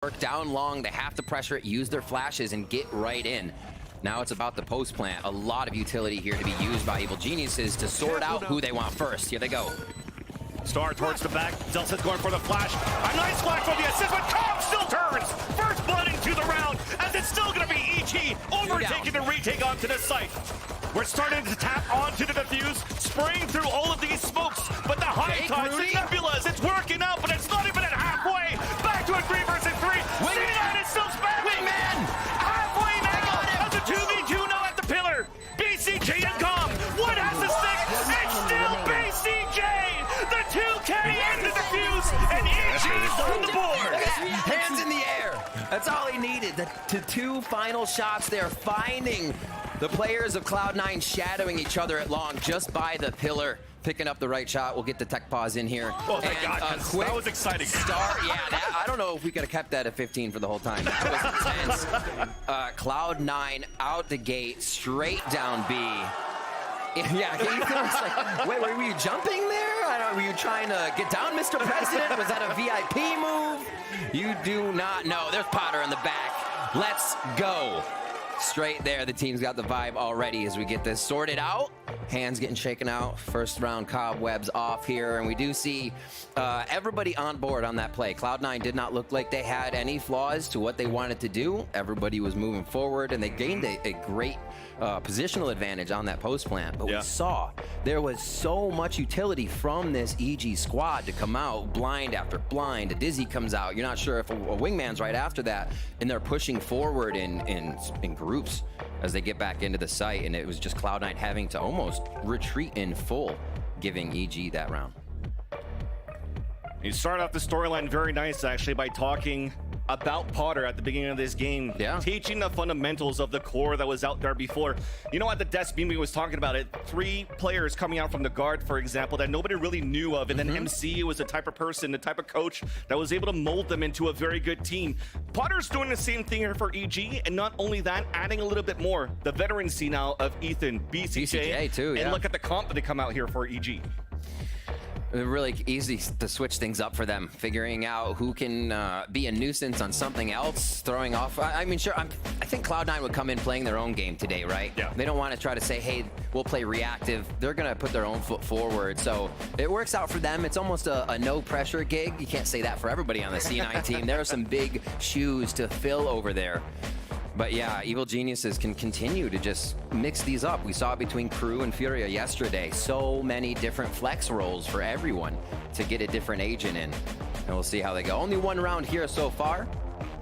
work down long. They have to pressure it, use their flashes, and get right in. Now it's about the post plant. A lot of utility here to be used by Evil Geniuses to sort out who they want first. Here they go. Star towards the back. Zelsa's going for the flash. A nice flash for the assist, but Cobb still turns. First blood into the round, as it's still going to be EG overtaking the retake onto the site. We're starting to tap onto the defuse, spraying through all of these smokes, but the high tides, the nebulas, it's working out, but it's not even at halfway. Back to a 3 versus 3. C9 is still spamming. Wingman! Halfway now, as a 2v2 now at the pillar. BCJ and Cobb, one has the stick, it's still BCJ! The 2K and the defuse, and EG's on the board! Hands in the air! That's all he needed. The two final shots there, finding the players of Cloud9 shadowing each other at long just by the pillar. Picking up the right shot. We'll get the tech pause in here. Oh my God, that was exciting. Start, yeah, I don't know if we could have kept that at 15 for the whole time. That was intense. Cloud9 out the gate, straight down B. Yeah, like, wait, were you jumping there? I don't know, were you trying to get down, Mr. President? Was that a VIP move? You do not know. There's Potter in the back. Let's go. Straight there, the team's got the vibe already as we get this sorted out. Hands getting shaken out. First round cobwebs off here, and we do see everybody on board on that play. Cloud9 did not look like they had any flaws to what they wanted to do. Everybody was moving forward, and they gained a great positional advantage on that post plant. But we saw there was so much utility from this EG squad to come out blind after blind. A Dizzy comes out. You're not sure if a wingman's right after that, and they're pushing forward in groups as they get back into the site, and it was just Cloud9 having to almost retreat in full, giving EG that round. You start off the storyline very nice, actually, by talking about Potter at the beginning of this game, teaching the fundamentals of the core that was out there before. You know, at the desk, Mimi was talking about it, 3 players coming out from the guard, for example, that nobody really knew of, and then MC was the type of person, the type of coach that was able to mold them into a very good team. Potter's doing the same thing here for EG, and not only that, adding a little bit more, the veterancy now of Ethan, BCJ too, and look at the comp that they come out here for EG. Really easy to switch things up for them, figuring out who can be a nuisance on something else, throwing off. I mean, sure, I think Cloud9 would come in playing their own game today, right? Yeah. They don't want to try to say, hey, we'll play reactive. They're going to put their own foot forward. So it works out for them. It's almost a no-pressure gig. You can't say that for everybody on the C9 team. There are some big shoes to fill over there. But yeah, Evil Geniuses can continue to just mix these up. We saw it between Crew and Furia yesterday. So many different flex roles for everyone to get a different agent in. And we'll see how they go. Only one round here so far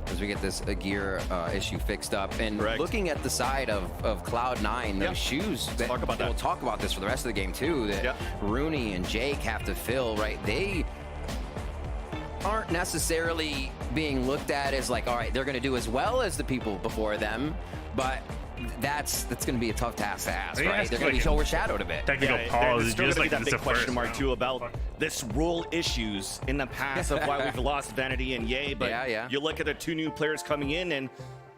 as we get this gear issue fixed up. And looking at the side of Cloud9, those shoes, we'll talk about this for the rest of the game too, that Rooney and Jake have to fill, right? They aren't necessarily being looked at as like, all right, they're going to do as well as the people before them, but that's going to be a tough task to ask, right? They're going to be overshadowed a bit. Technical pause. There's still going to be that big question mark too about this role issues in the past of why we've lost Vanity and Ye, but you look at the 2 new players coming in, and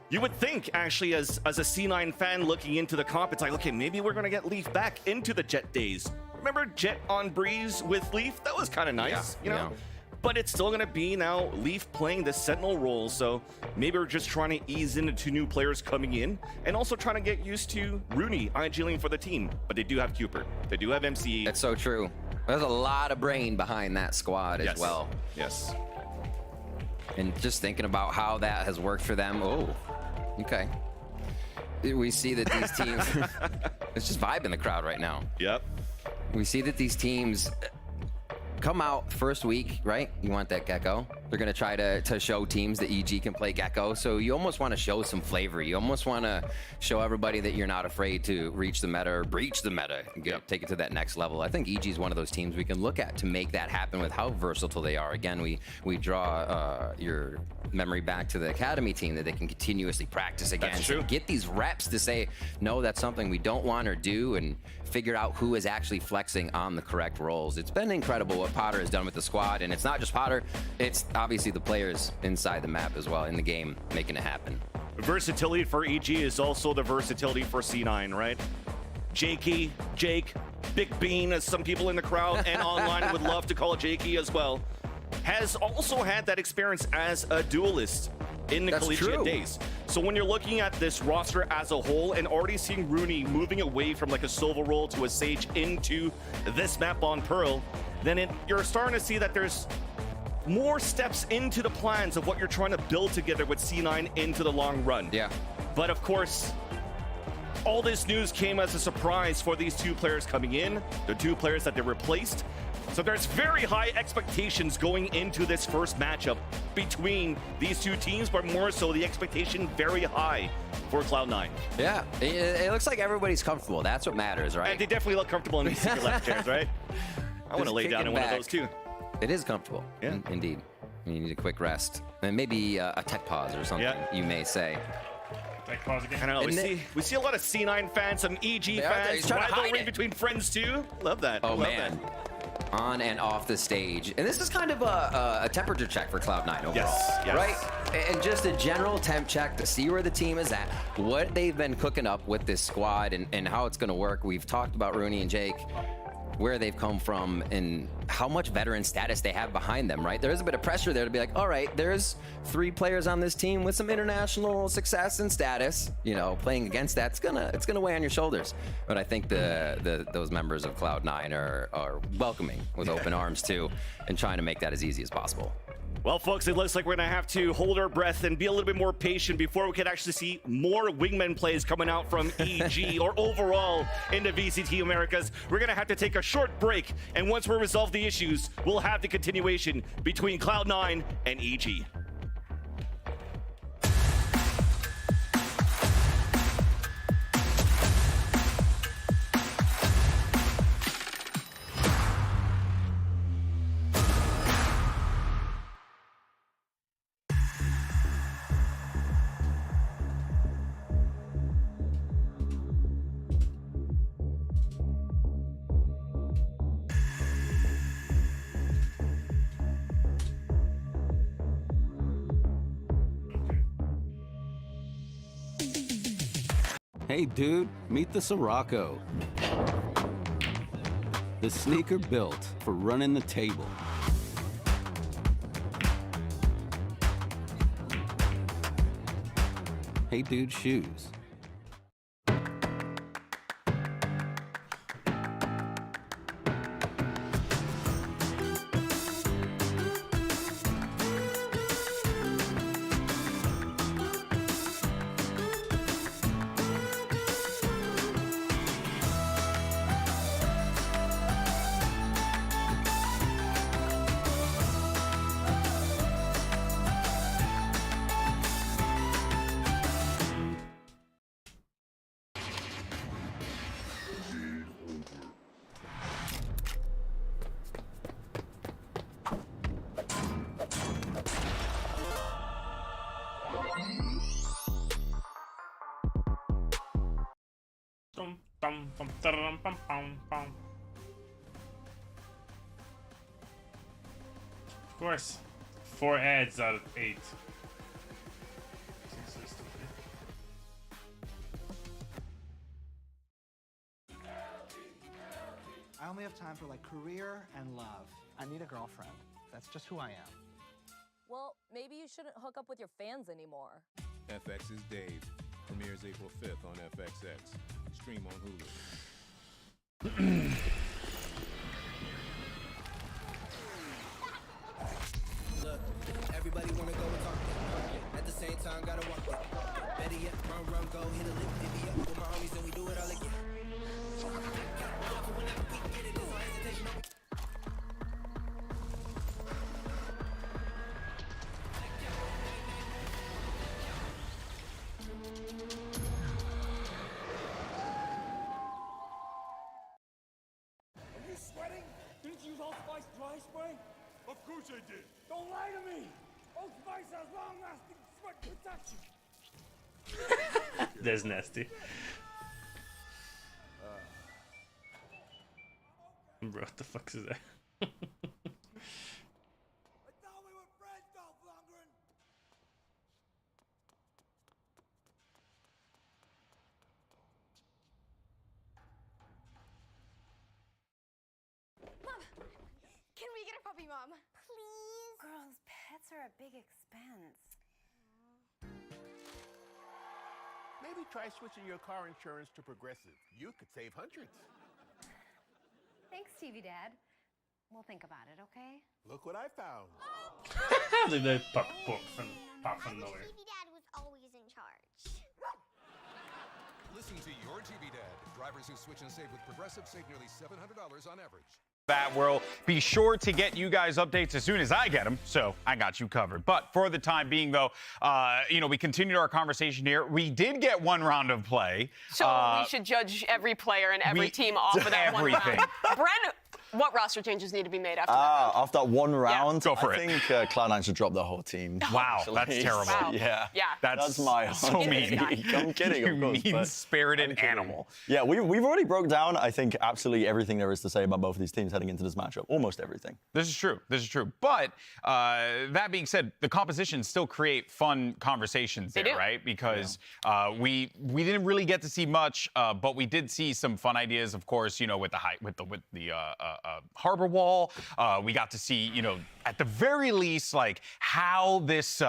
you would think, actually, as a C9 fan looking into the comp, it's like, okay, maybe we're going to get Leaf back into the Jet days. Remember Jet on Breeze with Leaf? That was kind of nice, you know? But it's still going to be now Leaf playing the Sentinel role, so maybe we're just trying to ease into 2 new players coming in, and also trying to get used to Rooney IGling for the team. But they do have Cooper. They do have MCE. That's so true. There's a lot of brain behind that squad as well. Yes. And just thinking about how that has worked for them. Oh, okay. We see that these teams, it's just vibe in the crowd right now. Yep. We see that these teams come out first week, right? You want that Gecko. They're going to try to show teams that EG can play Gecko. So you almost want to show some flavor. You almost want to show everybody that you're not afraid to reach the meta or breach the meta and take it to that next level. I think EG is one of those teams we can look at to make that happen with how versatile they are. Again, we draw your memory back to the academy team that they can continuously practice against and get these reps to say, no, that's something we don't want or do, and figure out who is actually flexing on the correct roles. It's been incredible what Potter has done with the squad, and it's not just Potter, it's obviously the players inside the map as well in the game making it happen. Versatility for EG is also the versatility for C9, right? Jakey, Jake, Big Bean, as some people in the crowd and online would love to call it Jakey as well. has also had that experience as a duelist in the collegiate days. So when you're looking at this roster as a whole and already seeing Rooney moving away from like a silver role to a sage into this map on Pearl, then you're starting to see that there's more steps into the plans of what you're trying to build together with C9 into the long run. Yeah. But of course, all this news came as a surprise for these two players coming in, the two players that they replaced. So there's very high expectations going into this first matchup between these two teams, but more so the expectation very high for Cloud9. Yeah, it looks like everybody's comfortable. That's what matters, right? And they definitely look comfortable in these secret left chairs, right? I want to lay down in one of those too. It is comfortable, yeah. Indeed. You need a quick rest. And maybe a tech pause or something, you may say. Tech pause again. I don't know, we see a lot of C9 fans, some EG fans, rivalry between friends too. Love that. Oh, man. On and off the stage. And this is kind of a temperature check for Cloud9 overall. Yes. Right? And just a general temp check to see where the team is at, what they've been cooking up with this squad and how it's going to work. We've talked about Rooney and Jake, where they've come from and how much veteran status they have behind them, right? There is a bit of pressure there to be like, all right, there's 3 players on this team with some international success and status. You know, playing against that, it's gonna weigh on your shoulders. But I think those members of Cloud9 are welcoming with open arms too, and trying to make that as easy as possible. Well, folks, it looks like we're going to have to hold our breath and be a little bit more patient before we can actually see more wingman plays coming out from EG or overall in the VCT Americas. We're going to have to take a short break, and once we resolve the issues, we'll have the continuation between Cloud9 and EG. Hey dude, meet the Sirocco. The sneaker built for running the table. Hey dude, shoes. Of course, 4 ads out of 8. I only have time for like career and love. I need a girlfriend. That's just who I am. Well, maybe you shouldn't hook up with your fans anymore. FX is Dave. Premieres April 5th on FXX. Stream on Hulu. Look, everybody wanna go and talk it. At the same time, gotta walk it. Better yet, run, go, hit a lick, divvy up with my homies, and we do it all again. Whenever we get it, there's no hesitation. Are you sweating? Didn't you use Old Spice dry spray? Of course I did. Don't lie to me. Old Spice has long-lasting sweat protection. That's nasty. Bro, what the fuck is that? I thought we were friends, Dolph Lundgren. Mom, can we get a puppy, Mom? Please? Flights are a big expense. Maybe try switching your car insurance to Progressive. You could save hundreds. Thanks, TV Dad. We'll think about it, okay? Look what I found. They pop from nowhere. TV Dad was always in charge. Listen to your TV Dad. Drivers who switch and save with Progressive save nearly $700 on average. That will be sure to get you guys updates as soon as I get them, so I got you covered. But for the time being, though, we continued our conversation here. We did get one round of play. So we should judge every player and every team off of that one round. Brent, what roster changes need to be made after that round? After that one round, Go for I think Cloud9 should drop the whole team. Wow, actually. that's terrible. Wow. Yeah. That's my so mean. I'm kidding, of course. You mean-spirited animal. Yeah, we've already broke down, I think, absolutely everything there is to say about both of these teams heading into this matchup. Almost everything. This is true. But that being said, the compositions still create fun conversations there, right? Because we didn't really get to see much, but we did see some fun ideas, of course, with the harbor wall. We got to see, at the very least, like how this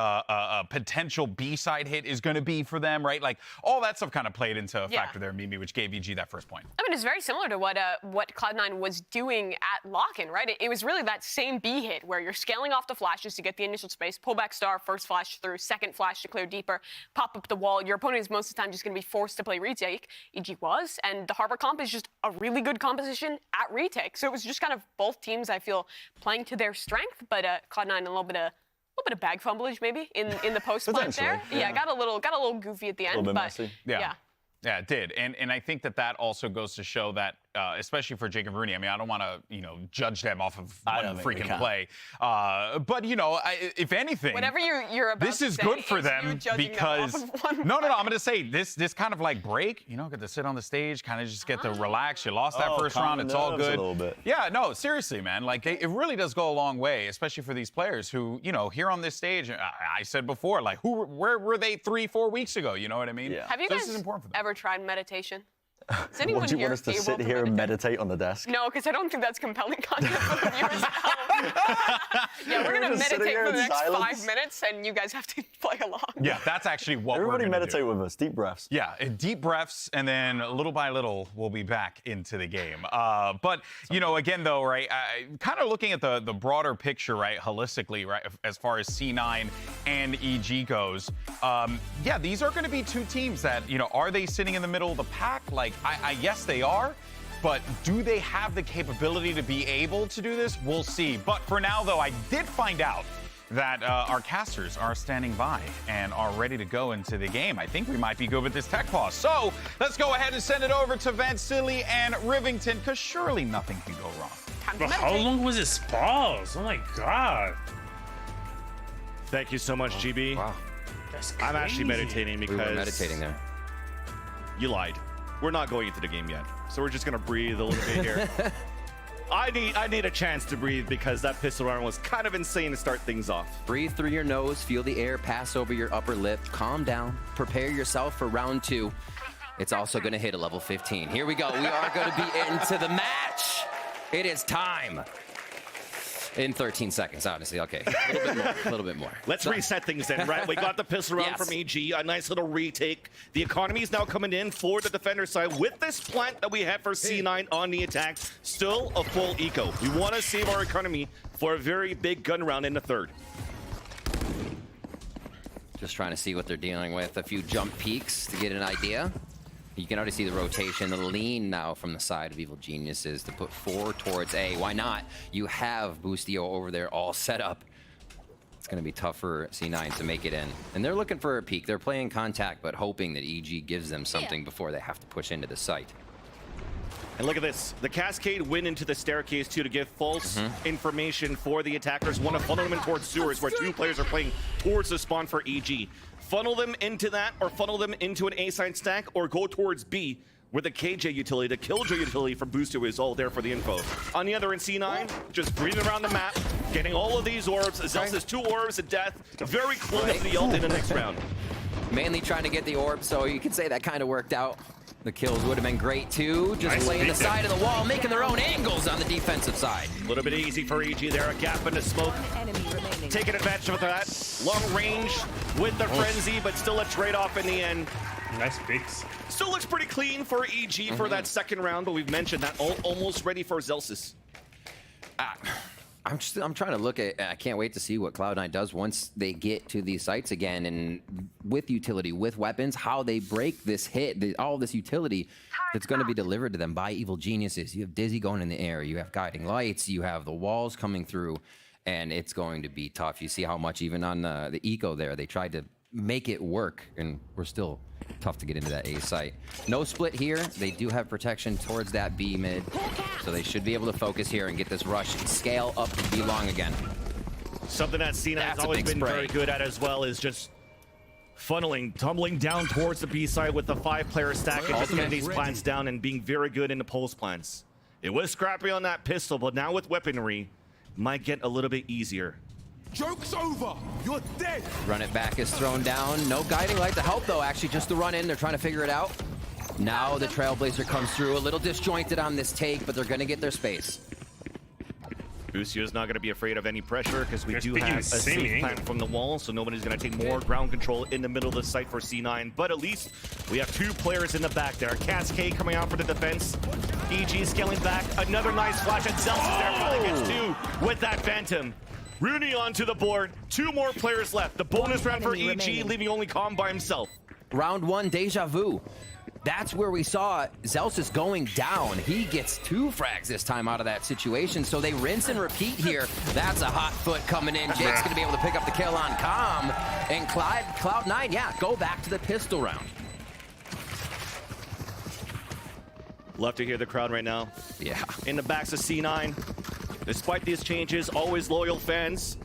potential B-side hit is going to be for them, right? Like all that stuff kind of played into a factor there, Mimi, which gave EG that first point. I mean, it's very similar to what Cloud9 was doing at Lock-In, right? It was really that same B hit where you're scaling off the flashes to get the initial space, pull back star, first flash through, second flash to clear deeper, pop up the wall. Your opponent is most of the time just going to be forced to play retake. EG was, and the harbor comp is just a really good composition at retake. So it was just kind of both teams, I feel, playing to their strength, but Cloud9 a little bit of bag fumblage maybe in the post plant there. Yeah, got a little goofy at the end, a little bit but messy. Yeah, it did. And I think that also goes to show that, especially for Jacob Rooney, I mean, I don't want to, judge them off of one freaking play. But, if anything, whatever you're about this is to good say for them because, no, I'm going to say this kind of like break, get to sit on the stage, kind of just get to relax. You lost that first round. It's all good. A little bit. Yeah, no, seriously, man. Like, it really does go a long way, especially for these players who, here on this stage, I said before, like, where were they 3-4 weeks ago? You know what I mean? Yeah. Have you guys ever tried meditation? Does anyone Would you want us to sit here and meditate on the desk? No, because I don't think that's compelling content for the viewers at home. Yeah, we're going to meditate for the next 5 minutes, and you guys have to play along. Yeah, that's actually what Everybody we're going to do. meditate with us. Deep breaths. Yeah, deep breaths, and then little by little, we'll be back into the game. But, again, though, right, kind of looking at the broader picture, right, holistically, right, as far as C9 and EG goes, yeah, these are going to be two teams that, are they sitting in the middle of the pack? Like, yes, they are. But do they have the capability to be able to do this? We'll see. But for now, though, I did find out that our casters are standing by and are ready to go into the game. I think we might be good with this tech pause. So let's go ahead and send it over to Vansili and Rivington, because surely nothing can go wrong. But how long was this pause? Oh my god. Thank you so much, GB. Wow. I'm actually meditating because... We were meditating there. You lied. We're not going into the game yet, so we're just gonna breathe a little bit here. I need a chance to breathe because that pistol round was kind of insane to start things off. Breathe through your nose, feel the air pass over your upper lip, calm down, prepare yourself for round 2. It's also gonna hit a level 15. Here we go, we are gonna be into the match. It is time. In 13 seconds, honestly. Okay, a little bit more. Let's reset things then, right? We got the pistol round from EG, a nice little retake. The economy is now coming in for the defender side with this plant that we have for C9 on the attack. Still a full eco. We want to save our economy for a very big gun round in the third. Just trying to see what they're dealing with. A few jump peaks to get an idea. You can already see the rotation, the lean now from the side of Evil Geniuses to put 4 towards A. Why not? You have Boostio over there all set up. It's going to be tough for C9 to make it in. And they're looking for a peek. They're playing contact, but hoping that EG gives them something before they have to push into the site. And look at this. The Cascade went into the staircase, too, to give false information for the attackers. Want to funnel them in towards sewers, where 2 players are playing towards the spawn for EG. Funnel them into that, or funnel them into an A-side stack, or go towards B, where the KJ utility, the Killjoy utility from Boostio is all there for the info. On the other end, C9, just breathing around the map, getting all of these orbs. Zeus has 2 orbs of death, very close to the ult in the next round. Mainly trying to get the orb, so you could say that kind of worked out. The kills would have been great too. Just playing the side of the wall, making their own angles on the defensive side. A little bit easy for EG there, a gap in the smoke. taking advantage of that. Long range with the frenzy, but still a trade-off in the end. Nice picks. Still looks pretty clean for EG for that second round, but we've mentioned that almost ready for Zelsis. I'm trying to look at. I can't wait to see what Cloud9 does once they get to these sites again, and with utility, with weapons, how they break this hit, all this utility that's going to be delivered to them by evil geniuses. You have Dizzy going in the air, you have guiding lights, you have the walls coming through, and it's going to be tough. You see how much even on the eco there, they tried to make it work, and we're still tough to get into that A site. No split here. They do have protection towards that B mid, so they should be able to focus here and get this rush and scale up to B long again. Something that Cena has always been very good at as well is just funneling, tumbling down towards the B side with the 5-player stack and just getting these plants down and being very good in the pulse plants. It was scrappy on that pistol, but now with weaponry, might get a little bit easier. Joke's over. You're dead. Run it back is thrown down. No guiding light to help, though. Actually, just the run in. They're trying to figure it out. Now the Trailblazer comes through. A little disjointed on this take, but they're going to get their space. Busio's not going to be afraid of any pressure because we do have a safe plant from the wall, so nobody's going to take more ground control in the middle of the site for C9. But at least we have 2 players in the back there. Cascade coming out for the defense. EG scaling back. Another nice flash, and Zelsis there finally gets 2 with that Phantom. Rooney onto the board. 2 more players left. The bonus round for EG, leaving only Calm by himself. Round 1, Deja Vu. That's where we saw Zelsis going down. He gets 2 frags this time out of that situation, so they rinse and repeat here. That's a hot foot coming in. Jake's going to be able to pick up the kill on Calm. And Cloud9, yeah, go back to the pistol round. Love to hear the crowd right now. Yeah. In the backs of C9. Despite these changes, always loyal fans.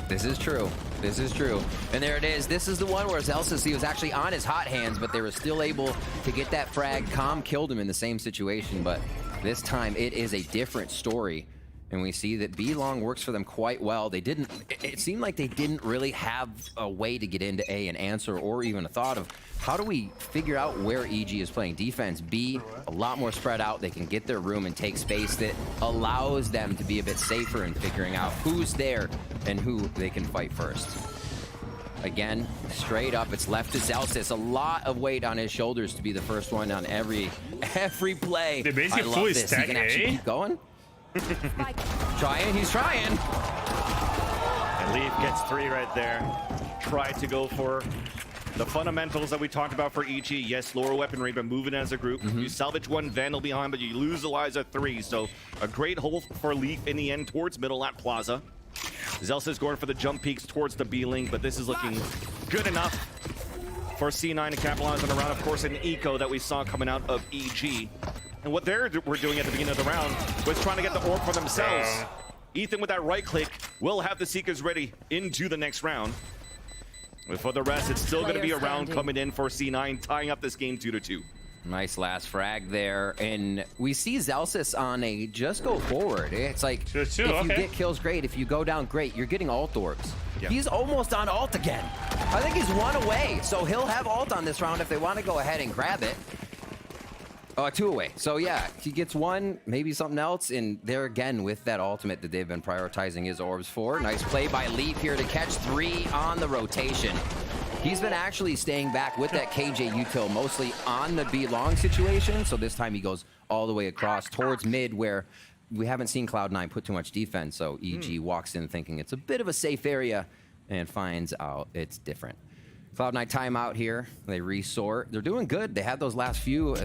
This is true. This is true. And there it is. This is the one where Zelsis, he was actually on his hot hands, but they were still able to get that frag. Calm killed him in the same situation, but this time it is a different story. And we see that B long works for them quite well. They didn't, it seemed like they didn't really have a way to get into A and answer, or even a thought of how do we figure out where EG is playing defense. B, a lot more spread out. They can get their room and take space that allows them to be a bit safer in figuring out who's there and who they can fight first. Again, straight up, it's left to Zelsis. A lot of weight on his shoulders to be the first one on every play. They basically fully stack He can actually keep going. He's trying. And Leaf gets 3 right there. Tried to go for the fundamentals that we talked about for EG. Yes, lower weaponry, but moving as a group. You salvage 1 Vandal behind, but you lose Eliza 3. So a great hold for Leaf in the end towards middle at Plaza. Zelsis going for the jump peaks towards the B-Link, but this is looking good enough for C9 to capitalize on the round. Of course, an eco that we saw coming out of EG. And what they were doing at the beginning of the round was trying to get the orb for themselves. Ethan with that right click will have the Seekers ready into the next round. But for the rest, it's still going to be a round coming in for C9, tying up this game 2-2. Nice last frag there. And we see Zelsis on a just go forward. It's like, if you get kills, great. If you go down, great. You're getting ult orbs. Yep. He's almost on ult again. I think he's 1 away. So he'll have ult on this round if they want to go ahead and grab it. 2 away. So yeah, he gets 1, maybe something else, and there again with that ultimate that they've been prioritizing his orbs for. Nice play by Leaf here to catch 3 on the rotation. He's been actually staying back with that KJ util mostly on the B long situation, so this time he goes all the way across towards mid where we haven't seen Cloud9 put too much defense, so EG walks in thinking it's a bit of a safe area and finds out it's different. Cloud9 timeout here. They resort. They're doing good. They had those last few.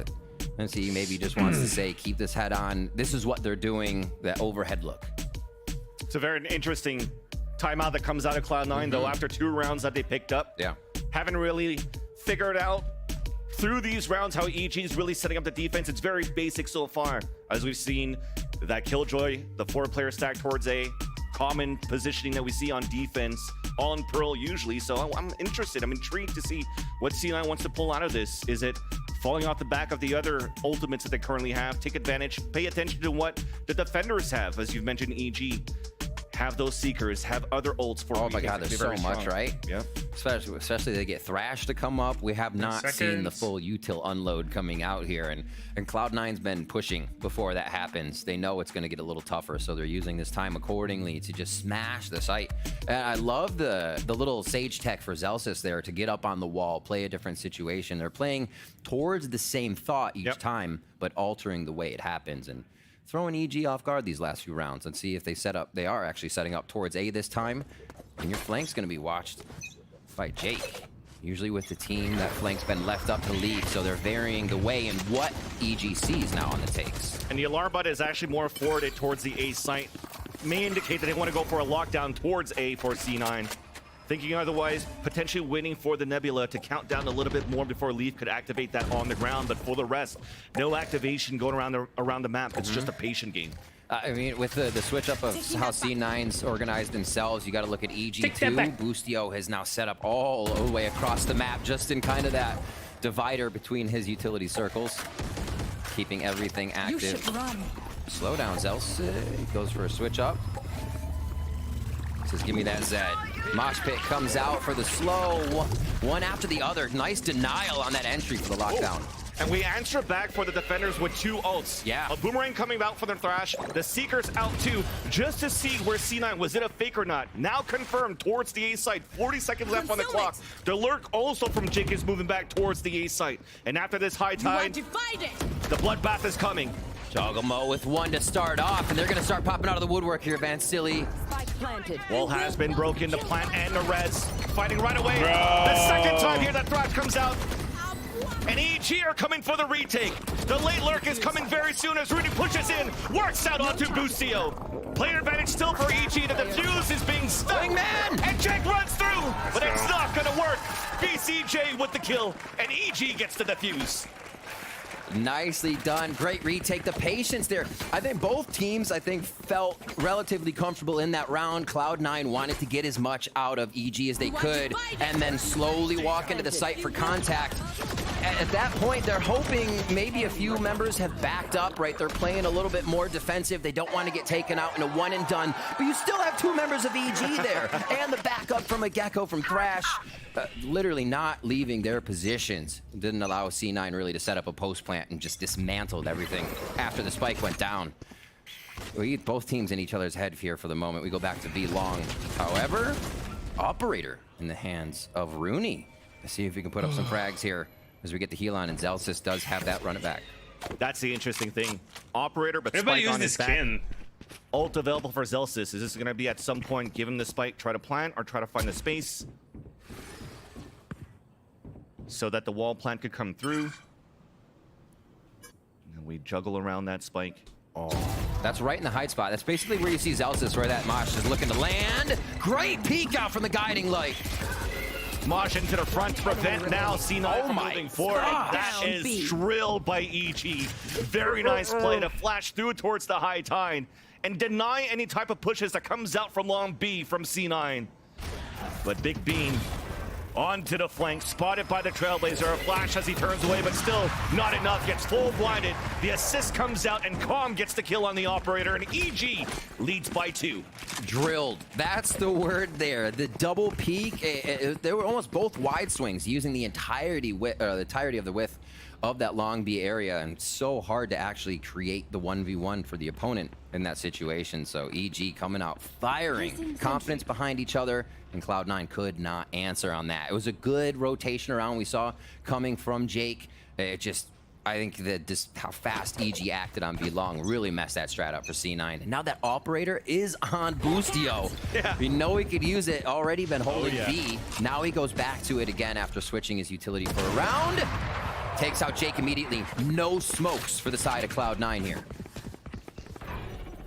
Let's see, maybe just wants to say, keep this head on. This is what they're doing, that overhead look. It's a very interesting timeout that comes out of Cloud9, though, after 2 rounds that they picked up. Yeah. Haven't really figured out through these rounds how EG is really setting up the defense. It's very basic so far, as we've seen that Killjoy, the 4-player stack towards A, common positioning that we see on defense on Pearl usually. So I'm interested. I'm intrigued to see what C9 wants to pull out of this. Is it falling off the back of the other ultimates that they currently have? Take advantage, pay attention to what the defenders have, as you've mentioned, EG. have those Seekers, have other ults for Oh my god, there's so much, right? Yep. Especially they get Thrash to come up. We have not seen the full util unload coming out here, and Cloud9's been pushing before that happens. They know it's going to get a little tougher, so they're using this time accordingly to just smash the site. And I love the little Sage tech for Zelsis there to get up on the wall, play a different situation. They're playing towards the same thought each time, but altering the way it happens. And throwing EG off guard these last few rounds and see if they set up. They are actually setting up towards A this time. And your flank's going to be watched by Jake. Usually with the team, that flank's been left up to lead, so they're varying the way in what EG sees now on the takes. And the alarm button is actually more forwarded towards the A site. May indicate that they want to go for a lockdown towards A for C9. Thinking otherwise, potentially waiting for the Nebula to count down a little bit more before Leaf could activate that on the ground. But for the rest, no activation going around the map. It's just a patient game. I mean, with the switch up of how C9's organized themselves, you got to look at EG2. Boostio has now set up all the way across the map, just in kind of that divider between his utility circles, keeping everything active. You should run. Slow down, Zels. Goes for a switch up. Says, give me that Zed. Mosh Pit comes out for the slow. One after the other. Nice denial on that entry for the lockdown. And we answer back for the defenders with 2 ults. Yeah. A Boomerang coming out for the Thrash. The Seekers out too, just to see where C9, was it a fake or not? Now confirmed towards the A site. 40 seconds left on the clock. The lurk also from Jake is moving back towards the A site. And after this high tide, the bloodbath is coming. Jogglemo with 1 to start off, and they're going to start popping out of the woodwork here, Van Silly. Wall has been broken, the plant and the res. Fighting right away. The second time here that Thrash comes out. And EG are coming for the retake. The late lurk is coming very soon as Rudy pushes in. Works out onto Boostio. Player advantage still for EG. The defuse is being stuck. And Jake runs through. But it's not going to work. BCJ with the kill. And EG gets the defuse. Nicely done. Great retake. The patience there. I think both teams, felt relatively comfortable in that round. Cloud9 wanted to get as much out of EG as they could and then slowly walk into the site for contact. At that point, they're hoping maybe a few members have backed up, right? They're playing a little bit more defensive. They don't want to get taken out in a one and done. But you still have 2 members of EG there. And the backup from a Gecko from Thrash. Literally not leaving their positions. Didn't allow C9 really to set up a post plant and just dismantled everything after the spike went down. We get both teams in each other's head here for the moment. We go back to B long. However, Operator in the hands of Rooney. Let's see if we can put up some frags here as we get the heal on, and Zelsis does have that run it back. That's the interesting thing. Operator, but Everybody Spike on his back. skin. Ult available for Zelsis. Is this going to be at some point, give him the spike, try to plant, or try to find the space so that the wall plant could come through? And we juggle around that spike. Oh, that's right in the hide spot. That's basically where you see Zelsis, where that Mosh is looking to land. Great peek out from the guiding light. Mosh into the front to prevent now C9 from moving forward. That is drilled by EG. Very nice play to flash through towards the high tide and deny any type of pushes that comes out from long B from C9. But Big Bean onto the flank, spotted by the Trailblazer. A flash as he turns away, but still not enough. Gets full blinded. The assist comes out, and Calm gets the kill on the Operator, and EG leads by 2. Drilled. That's the word there. The double peak. They were almost both wide swings, using the entirety of the width of that long B area, and so hard to actually create the 1v1 for the opponent in that situation. So EG coming out firing, confidence behind each other, and Cloud9 could not answer on that. It was a good rotation around we saw coming from Jake. It just, I think that just how fast EG acted on B long really messed that strat up for C9. And now that Operator is on Boostio. Yeah. We know he could use it. Already been holding B. Now he goes back to it again after switching his utility for a round. Takes out Jake immediately. No smokes for the side of Cloud9 here.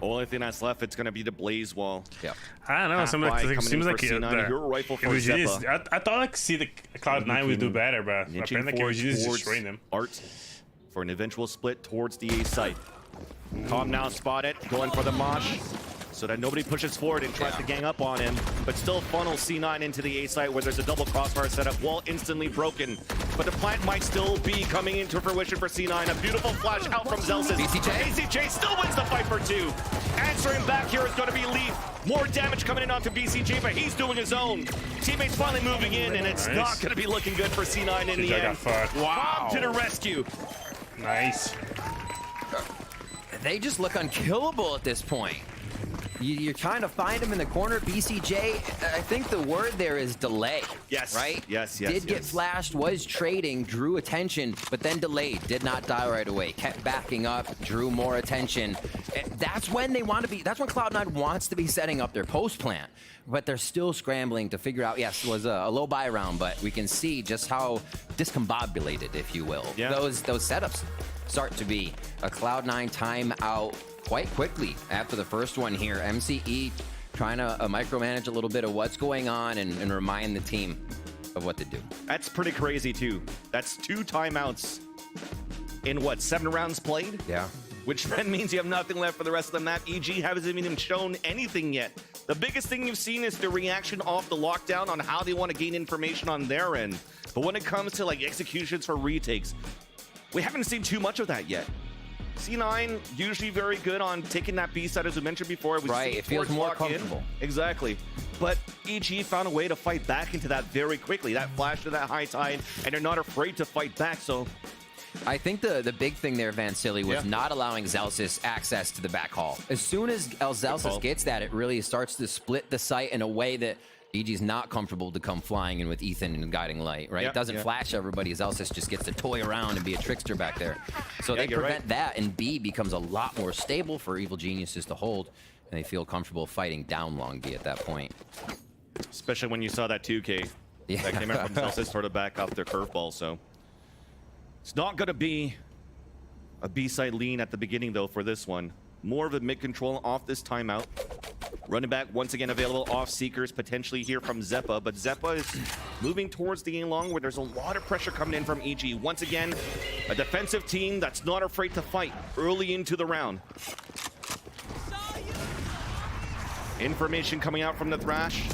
Only thing that's left, it's going to be the Blaze Wall. Yep. I don't know. Seems like C9, your rifle for Zeppa. I thought like see the Cloud9 would do better, but apparently KVG is destroying them. Art for an eventual split towards the A site. Calm now spotted, going for the Mosh. so that nobody pushes forward and tries to gang up on him, but still funnel C9 into the A site where there's a double crossfire setup. Wall instantly broken, but the plant might still be coming into fruition for C9. A beautiful flash out from Zelsis. BCJ still wins the fight for 2. Answering back here is going to be Leaf. More damage coming in onto BCJ, but he's doing his own. Teammates finally moving in, and it's not going to be looking good for C9 in the end. Wow. To the rescue. Nice. They just look unkillable at this point. You're trying to find him in the corner. BCJ, I think the word there is delay. Yes. Right? Yes. Did get flashed, was trading, drew attention, but then delayed. Did not die right away. Kept backing up, drew more attention. That's when they want to be, that's when Cloud9 wants to be setting up their post plan. But they're still scrambling to figure out, yes, it was a low buy round, but we can see just how discombobulated, if you will, those setups start to be. A Cloud9 timeout quite quickly after the first one here. MCE trying to micromanage a little bit of what's going on and remind the team of what to do. That's pretty crazy too. That's 2 timeouts in what, 7 rounds played? Yeah. Which then means you have nothing left for the rest of the map. EG hasn't even shown anything yet. The biggest thing you've seen is the reaction off the lockdown on how they want to gain information on their end. But when it comes to like executions for retakes, we haven't seen too much of that yet. C9 usually very good on taking that B side, as we mentioned before. Right, it feels more comfortable. Exactly. But EG found a way to fight back into that very quickly. That flash to that high tide, and they're not afraid to fight back, so... I think the big thing there, Vansili, was not allowing Zelsis access to the back hall. As soon as Zelsis gets that, it really starts to split the site in a way that EG's not comfortable to come flying in with Ethan and Guiding Light, right? It doesn't flash everybody. Zelsis just gets to toy around and be a trickster back there. So they prevent that, and B becomes a lot more stable for Evil Geniuses to hold, and they feel comfortable fighting down long B at that point. Especially when you saw that 2K that came in from Zelsis sort of back off their curveball, so... It's not going to be a B-side lean at the beginning, though, for this one. More of a mid-control off this timeout. Running back once again available off Seekers, potentially here from Zeppa. But Zeppa is moving towards the A-long where there's a lot of pressure coming in from EG. Once again, a defensive team that's not afraid to fight early into the round. Information coming out from the Thrash.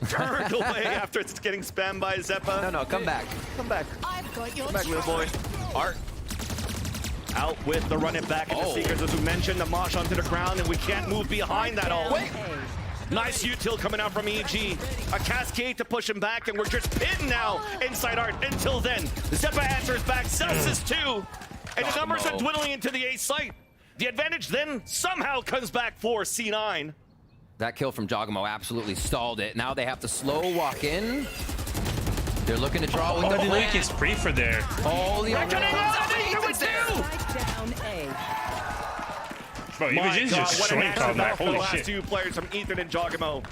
Turned away after it's getting spammed by Zeppa. No, come back. Come back. I've got your Come back, little boy. Art. Out with the run it back and the Seekers, as we mentioned, the mosh onto the ground, and we can't move behind that all. Nice util coming out from EG. A cascade to push him back, and we're just pinned now inside Art. Until then, Zeppa answers back, Celsius too. And the numbers are dwindling into the A site. The advantage then somehow comes back for C9. That kill from Jogamo absolutely stalled it. Now they have to slow walk in. They're looking to draw with the Link is free for there. Oh, the Reckoning down A. Bro, My even God, just what an shrink on that. for the Holy last shit. 2 players from Ethan and Jogamo.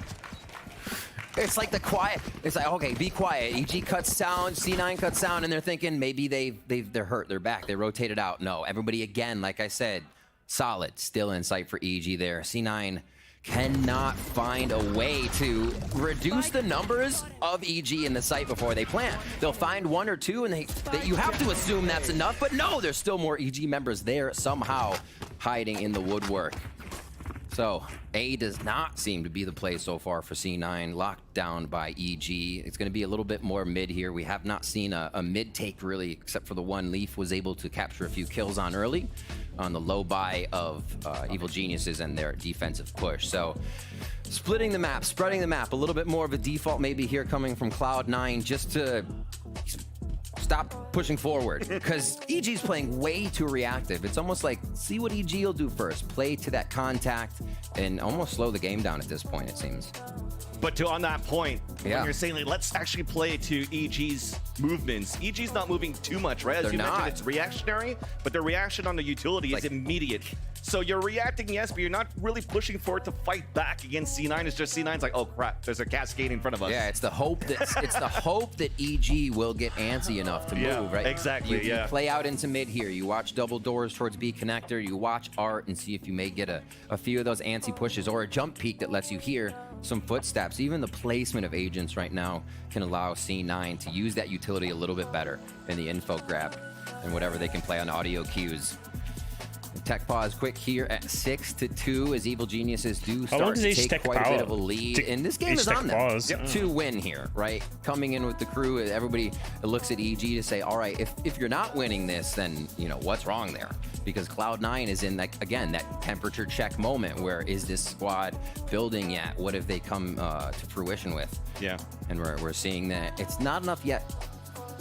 It's like the quiet. It's like, okay, be quiet. EG cuts sound, C9 cuts sound, and they're thinking maybe they're hurt, they're back, they rotated out. No, everybody again, like I said, solid, still in sight for EG there. C9 cannot find a way to reduce the numbers of EG in the site before they plant. They'll find 1 or 2, and you have to assume that's enough, but no, there's still more EG members there somehow hiding in the woodwork. So A does not seem to be the play so far for C9, locked down by EG. It's going to be a little bit more mid here. We have not seen a mid take really, except for the one Leaf was able to capture a few kills on early on the low buy of Evil Geniuses and their defensive push. So splitting the map, spreading the map, a little bit more of a default maybe here coming from Cloud9 just to stop pushing forward, because EG's playing way too reactive. It's almost like, see what EG will do first, play to that contact, and almost slow the game down at this point, it seems. But on that point, when you're saying, like, let's actually play to EG's movements, EG's not moving too much, right? As you mentioned, it's reactionary, but the reaction on the utility is immediate. So you're reacting, yes, but you're not really pushing for it to fight back against C9. It's just C9's like, oh crap, there's a cascade in front of us. Yeah, it's the hope that EG will get antsy enough to move, right? Exactly. You play out into mid here. You watch double doors towards B connector. You watch Art and see if you may get a few of those antsy pushes or a jump peek that lets you hear some footsteps. Even the placement of agents right now can allow C9 to use that utility a little bit better in the info grab and whatever they can play on audio cues. Tech pause quick here at 6-2 as Evil Geniuses do How long start to does take quite a bit of a lead. And this game is on them pause? to win here, right? Coming in with the crew, everybody looks at EG to say, all right, if you're not winning this, then, you know, what's wrong there? Because Cloud9 is in, like, again, that temperature check moment where is this squad building yet? What have they come to fruition with? Yeah. And we're seeing that it's not enough yet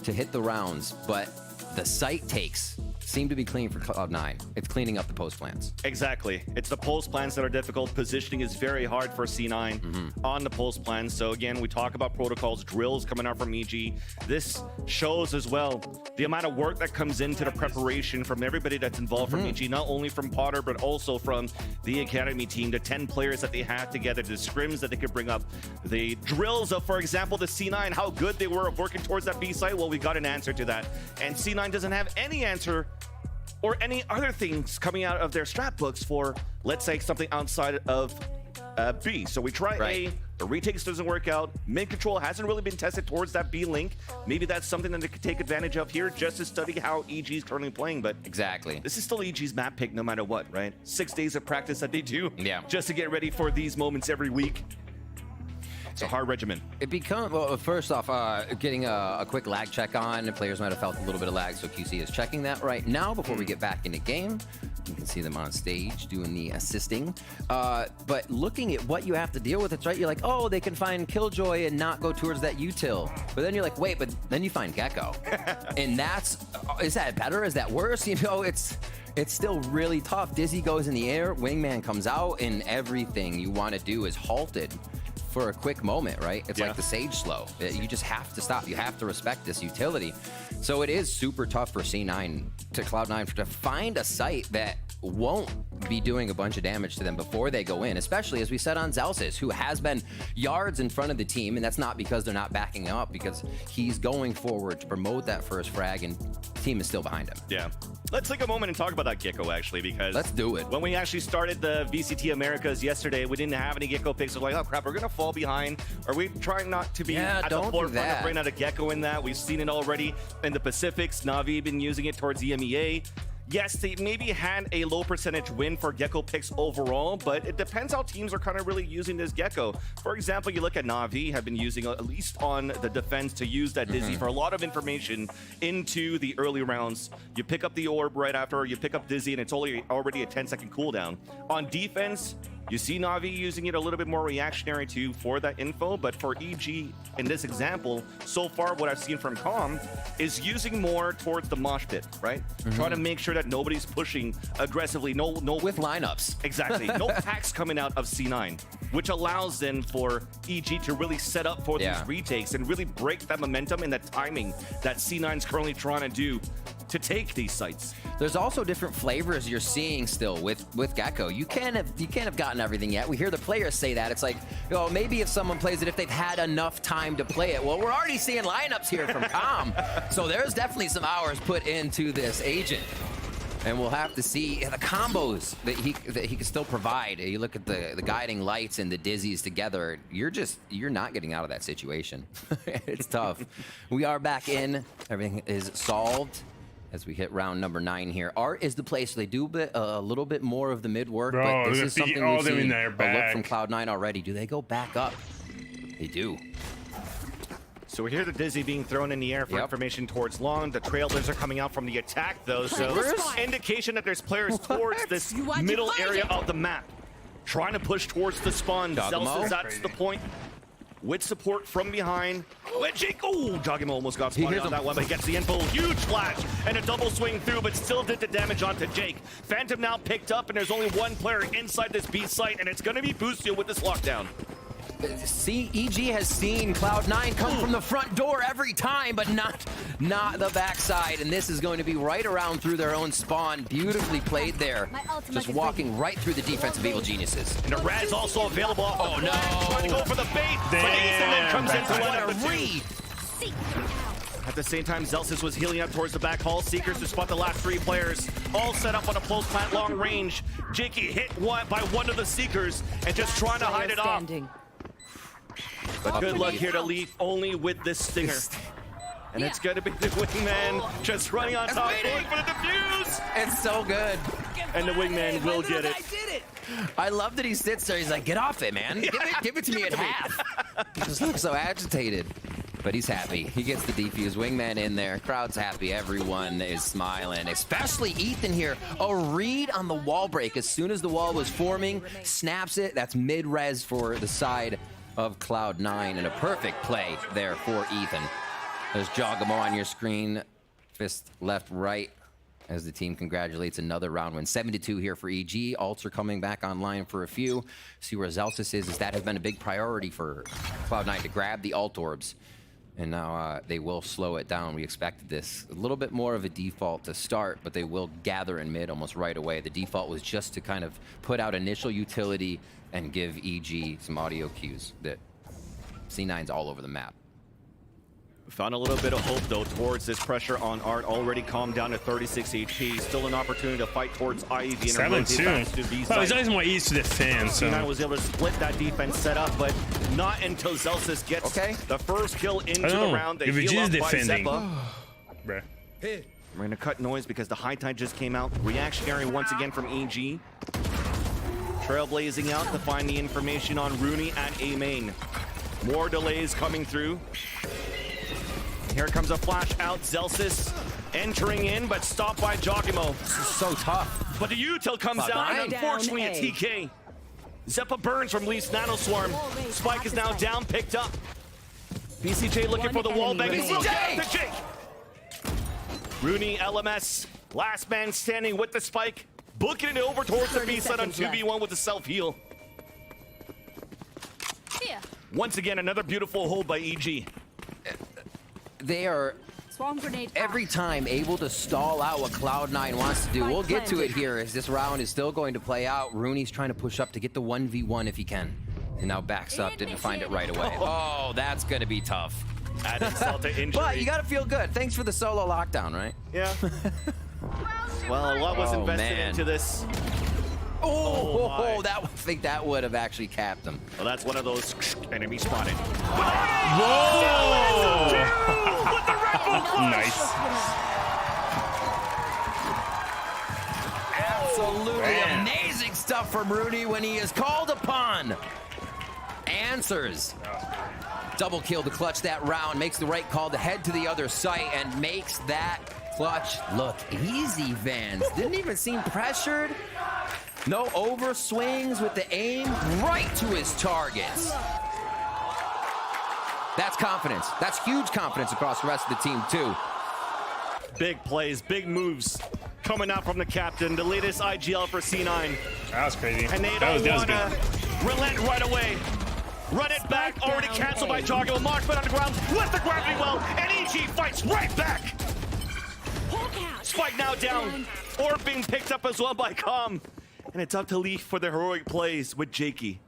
to hit the rounds, but the site takes seem to be clean for Cloud9. It's cleaning up the post plans. Exactly. It's the post plans that are difficult. Positioning is very hard for C9 on the post plans. So again, we talk about protocols, drills coming out from EG. This shows as well the amount of work that comes into the preparation from everybody that's involved from EG, not only from Potter, but also from the academy team, the 10 players that they have together, the scrims that they could bring up, the drills of, for example, the C9, how good they were of working towards that B site. Well, we got an answer to that. And C9 doesn't have any answer or any other things coming out of their strat books for, let's say, something outside of B. So we try A, the retakes doesn't work out. Mid control hasn't really been tested towards that B link. Maybe that's something that they could take advantage of here just to study how EG is currently playing. But exactly, this is still EG's map pick no matter what, right? 6 days of practice that they do just to get ready for these moments every week. It's a hard regimen. It becomes, well, first off, getting a quick lag check on. The players might have felt a little bit of lag, so QC is checking that right now before we get back into game. You can see them on stage doing the assisting. But looking at what you have to deal with, it's right. You're like, oh, they can find Killjoy and not go towards that util. But then you're like, wait, but then you find Gecko. And that's, is that better? Is that worse? You know, it's still really tough. Dizzy goes in the air, Wingman comes out, and everything you want to do is halted for a quick moment, right? It's like the Sage slow. You just have to stop. You have to respect this utility. So it is super tough for C9 to Cloud9 to find a site that won't be doing a bunch of damage to them before they go in, especially as we said on Zelsis, who has been yards in front of the team, and that's not because they're not backing up, because he's going forward to promote that first frag, and the team is still behind him. Yeah. Let's take a moment and talk about that Gecko, actually, because let's do it. When we actually started the VCT Americas yesterday, we didn't have any Gecko picks. We're like, oh crap, we're gonna fall behind. Are we trying not to be at the forefront of bringing out a Gecko in that? We've seen it already in the Pacifics. Na'Vi been using it towards EMEA. Yes, they maybe had a low percentage win for Gecko picks overall, but it depends how teams are kind of really using this Gecko. For example, you look at Na'Vi have been using, at least on the defense, to use that Dizzy for a lot of information into the early rounds. You pick up the orb right after, you pick up Dizzy, and it's already a 10-second cooldown. On defense, you see Na'Vi using it a little bit more reactionary too for that info, but for EG in this example, so far what I've seen from Com is using more towards the mosh pit, right? Trying to make sure that nobody's pushing aggressively, no with lineups. Exactly. No packs coming out of C9, which allows then for EG to really set up for these retakes and really break that momentum and that timing that C9's currently trying to do to take these sites. There's also different flavors you're seeing still with Gecko. You can't have gotten everything yet. We hear the players say that. It's like, you know, maybe if someone plays it, if they've had enough time to play it. Well, we're already seeing lineups here from Com. So there's definitely some hours put into this agent. And we'll have to see the combos that he can still provide. You look at the guiding lights and the dizzies together, you're not getting out of that situation. It's tough. We are back in. Everything is solved as we hit round number 9 here. Art is the place they do a little bit more of the mid work, but this is something we've seen a look from Cloud9 already. Do they go back up? They do. So we hear the Dizzy being thrown in the air for information towards long. The Trailblazers are coming out from the attack, though, so indication that there's players towards this middle area of the map, trying to push towards the spawn. Zelsis, that's the point. With support from behind. Dogimo almost got spotted on that one, but he gets the info. Huge flash and a double swing through, but still did the damage onto Jake. Phantom now picked up, and there's only one player inside this B site, and it's going to be Boostio with this lockdown. See, EG has seen Cloud9 come from the front door every time, but not the backside. And this is going to be right around through their own spawn. Beautifully played there. Just walking right through the defense of Evil Geniuses. And a Raz also available. Oh no! Trying to go for the bait. Damn. Comes in for one of the read. At the same time, Zelsis was healing up towards the back hall. Seekers to spot the last 3 players. All set up on a close plant, long range. Jakey hit by one of the Seekers and just trying to hide it off. But good luck here to leave only with this stinger. And it's going to be the Wingman just running on top, going for the defuse. It's so good. And the wingman will get it. I love that he sits there. He's like, get off it, man. Give it to me at half. He just looks so agitated. But he's happy. He gets the defuse. Wingman in there. Crowd's happy. Everyone is smiling, especially Ethan here. A read on the wall break. As soon as the wall was forming, snaps it. That's mid-res for the side of Cloud9. And a perfect play there for Ethan. There's Jogamo on your screen. Fist left, right. As the team congratulates another round win. 7-2 here for EG. Alts are coming back online for a few. See where Zelsis is, as that has been a big priority for Cloud9 to grab the alt orbs. And now they will slow it down. We expected this. A little bit more of a default to start, but they will gather in mid almost right away. The default was just to kind of put out initial utility and give EG some audio cues that C9's all over the map. Found a little bit of hope, though, towards this pressure on Art. Already calmed down to 36 HP. Still an opportunity to fight towards IEV. 7-2. Well, he's always more easy to defend. So C9 was able to split that defense setup, but not until Zelsis gets the first kill into the round. They heal up by Zeppa. We're going to cut noise because the high tide just came out. Reactionary once again from EG. Trailblazing out to find the information on Rooney at A main. More delays coming through. Here comes a flash out. Zelsis entering in, but stopped by Jogamo. This is so tough. But the util comes down. Unfortunately, a TK. Zeppa burns from Leaf's Nanoswarm. Spike is now down, picked up. BCJ looking for the wall bang. BCJ! Rooney, LMS, last man standing with the spike. Booking it over towards the B side on 2v1 with the self-heal. Once again, another beautiful hold by EG. They are every time able to stall out what Cloud9 wants to do. We'll get to it here as this round is still going to play out. Rooney's trying to push up to get the 1v1 if he can. And now backs up, didn't find it right away. Oh, that's going to be tough. Add insult to injury. But you got to feel good. Thanks for the solo lockdown, right? Yeah. Well, a lot was invested into this. I think that would have actually capped him. Well, that's one of those enemy spotted. Whoa! Nice. Absolutely amazing stuff from Rooney when he is called upon. Answers. Double kill to clutch that round. Makes the right call to head to the other site and makes that clutch look easy, Vans. Didn't even seem pressured. No overswings with the aim right to his targets. That's confidence. That's huge confidence across the rest of the team, too. Big plays, big moves coming out from the captain. The latest IGL for C9. That was crazy. And they don't want to relent right away. Run it back. Already canceled by Joggo. Marksman on the ground with the gravity well. And EG fights right back. Spike now down. Orb being picked up as well by Com. And it's up to Leaf for the heroic plays with Jakey.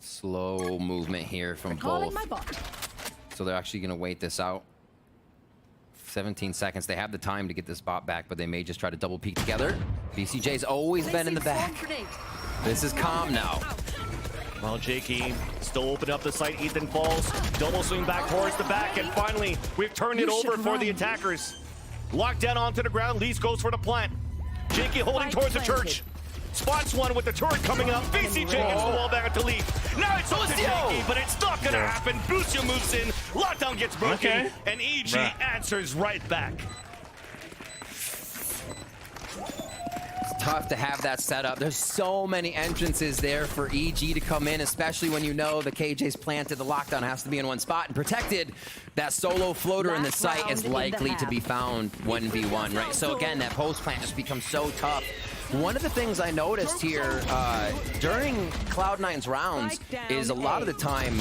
Slow movement here from both. So they're actually going to wait this out. 17 seconds. They have the time to get this bot back, but they may just try to double peek together. BCJ's always been in the back. This is calm now. Well, Jakey still open up the site. Ethan falls. Double swing back towards the back. And finally, we've turned it over for the attackers. Locked down onto the ground. Lees goes for the plant. Jakey holding towards the church. Spots one with the turret coming up. BCJ gets the wall back to Leaf. Now it's up to Jakey, but it's not going to happen. Lucio moves in. Lockdown gets broken. And EG answers right back. It's tough to have that set up. There's so many entrances there for EG to come in, especially when you know the KJ's planted. The lockdown has to be in one spot and protected. That solo floater in the site is likely to be found 1v1, right? So again, that post plant just becomes so tough. One of the things I noticed here during Cloud9's rounds is a lot of the time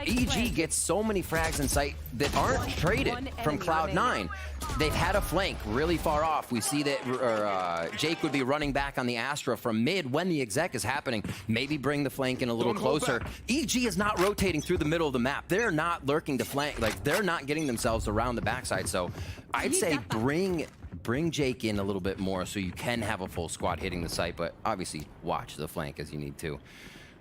EG gets so many frags in sight that aren't traded from Cloud9. They've had a flank really far off. We see that Jake would be running back on the Astra from mid when the exec is happening. Maybe bring the flank in a little closer. EG is not rotating through the middle of the map. They're not lurking to flank. Like, they're not getting themselves around the backside. So I'd say bring Jake in a little bit more so you can have a full squad hitting the site, but obviously watch the flank as you need to.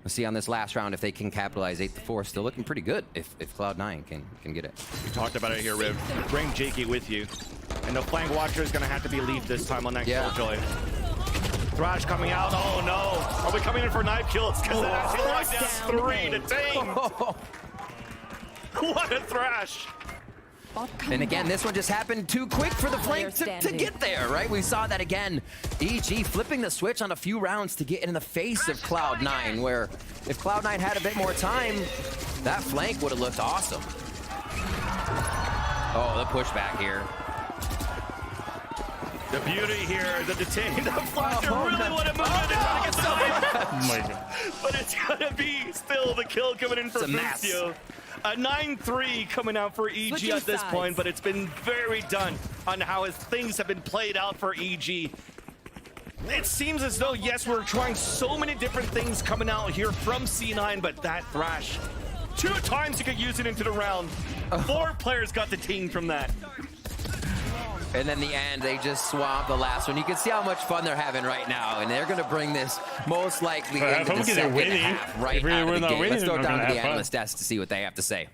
We'll see on this last round if they can capitalize. 8-4, still looking pretty good if Cloud9 can get it. We talked about it here, Riv. Bring Jakey with you. And the flank watcher is going to have to be Leaf this time on that Killjoy. Thrash coming out. Oh no. Are we coming in for knife kills? Because that actually locked down 3 to Tame. What a Thrash. And again, this one just happened too quick for the flank to get there, right? We saw that again. EG flipping the switch on a few rounds to get in the face of Cloud9, where if Cloud9 had a bit more time, that flank would have looked awesome. Oh, the pushback here. The beauty here, the detained, the flasher really want to move in and try to get something. But it's gonna be still the kill coming in for Lucio. A 9-3 coming out for EG at this point, but it's been very done on how things have been played out for EG. It seems as though, yes, we're trying so many different things coming out here from C9, but that Thrash, 2 times you could use it into the round. 4 players got the ting from that. And then the end, they just swamped the last one. You can see how much fun they're having right now, and they're going to bring this most likely into the second half right out of the game. Let's go down to the analyst desk to see what they have to say.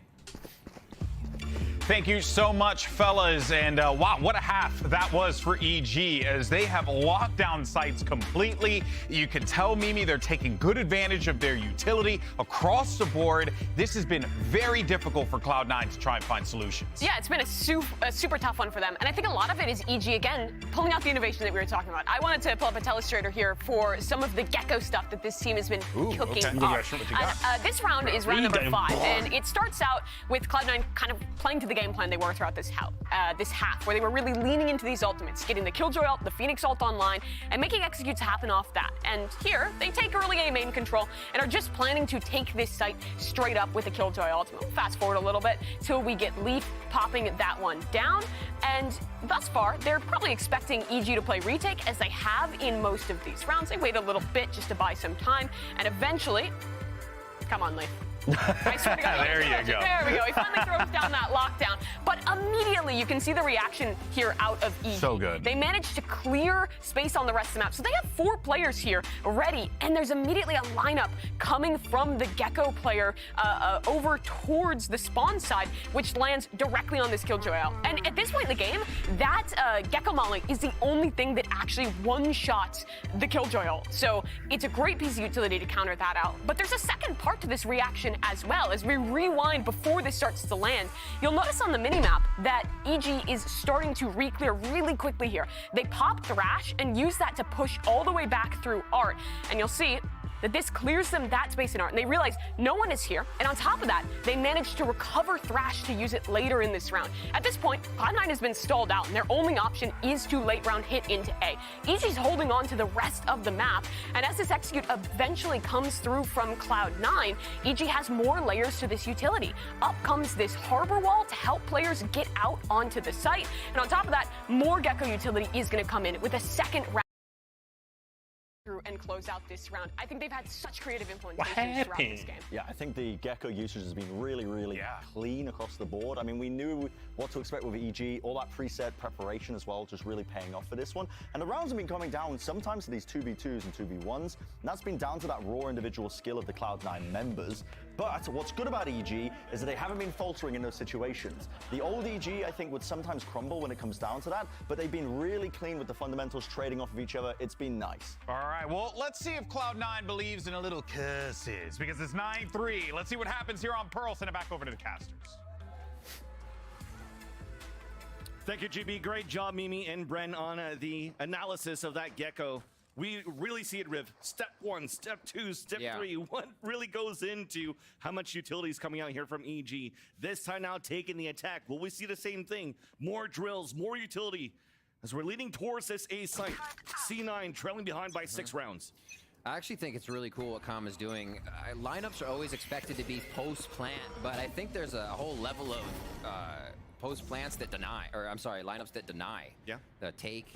Thank you so much, fellas. And wow, what a half that was for EG as they have locked down sites completely. You can tell, Mimi, they're taking good advantage of their utility across the board. This has been very difficult for Cloud9 to try and find solutions. Yeah, it's been a super tough one for them. And I think a lot of it is EG, again, pulling out the innovation that we were talking about. I wanted to pull up a telestrator here for some of the Gecko stuff that this team has been cooking up. This round is round number 5, and it starts out with Cloud9 kind of playing to the game plan they were throughout this half, where they were really leaning into these ultimates, getting the Killjoy ult, the Phoenix ult online, and making executes happen off that. And here, they take early A main control and are just planning to take this site straight up with the Killjoy ult. We'll fast forward a little bit till we get Leaf popping that one down. And thus far, they're probably expecting EG to play retake, as they have in most of these rounds. They wait a little bit just to buy some time, and eventually, come on, Leaf. I swear to God. There you go. There we go. He finally throws down that lockdown. But immediately you can see the reaction here out of EG. So good. They managed to clear space on the rest of the map. So they have 4 players here ready. And there's immediately a lineup coming from the Gecko player over towards the spawn side, which lands directly on this Killjoy ult. And at this point in the game, that Gecko molly is the only thing that actually one-shots the Killjoy ult. So it's a great piece of utility to counter that out. But there's a second part to this reaction as well. As we rewind before this starts to land, you'll notice on the minimap that EG is starting to re-clear really quickly here. They pop Thrash and use that to push all the way back through Art, and you'll see that this clears them that space in Art, and they realize no one is here, and on top of that, they managed to recover Thrash to use it later in this round. At this point, Cloud9 has been stalled out, and their only option is to late round hit into A. EG's holding on to the rest of the map, and as this execute eventually comes through from Cloud9, EG has more layers to this utility. Up comes this harbor wall to help players get out onto the site, and on top of that, more Gecko utility is going to come in with a second round through and close out this round. I think they've had such creative implementations throughout this game. Yeah, I think the Gecko usage has been really clean across the board. I mean, we knew what to expect with EG, all that preset preparation as well, just really paying off for this one. And the rounds have been coming down sometimes to these 2v2s and 2v1s, and that's been down to that raw individual skill of the Cloud9 members. But what's good about EG is that they haven't been faltering in those situations. The old EG, I think, would sometimes crumble when it comes down to that, but they've been really clean with the fundamentals, trading off of each other. It's been nice. All right, well, let's see if Cloud9 believes in a little curses, because it's 9-3. Let's see what happens here on Pearl. Send it back over to the casters. Thank you, GB. Great job, Mimi and Bren, on the analysis of that Gecko. We really see it, Riv. Step 1, step 2, step 3. What really goes into how much utility is coming out here from EG? This time now taking the attack. Will we see the same thing? More drills, more utility. As we're leading towards this A site, C9 trailing behind by 6 rounds. I actually think it's really cool what Com is doing. Lineups are always expected to be post-plant, but I think there's a whole level of post-plants that deny, or I'm sorry, lineups that deny. Yeah. The take,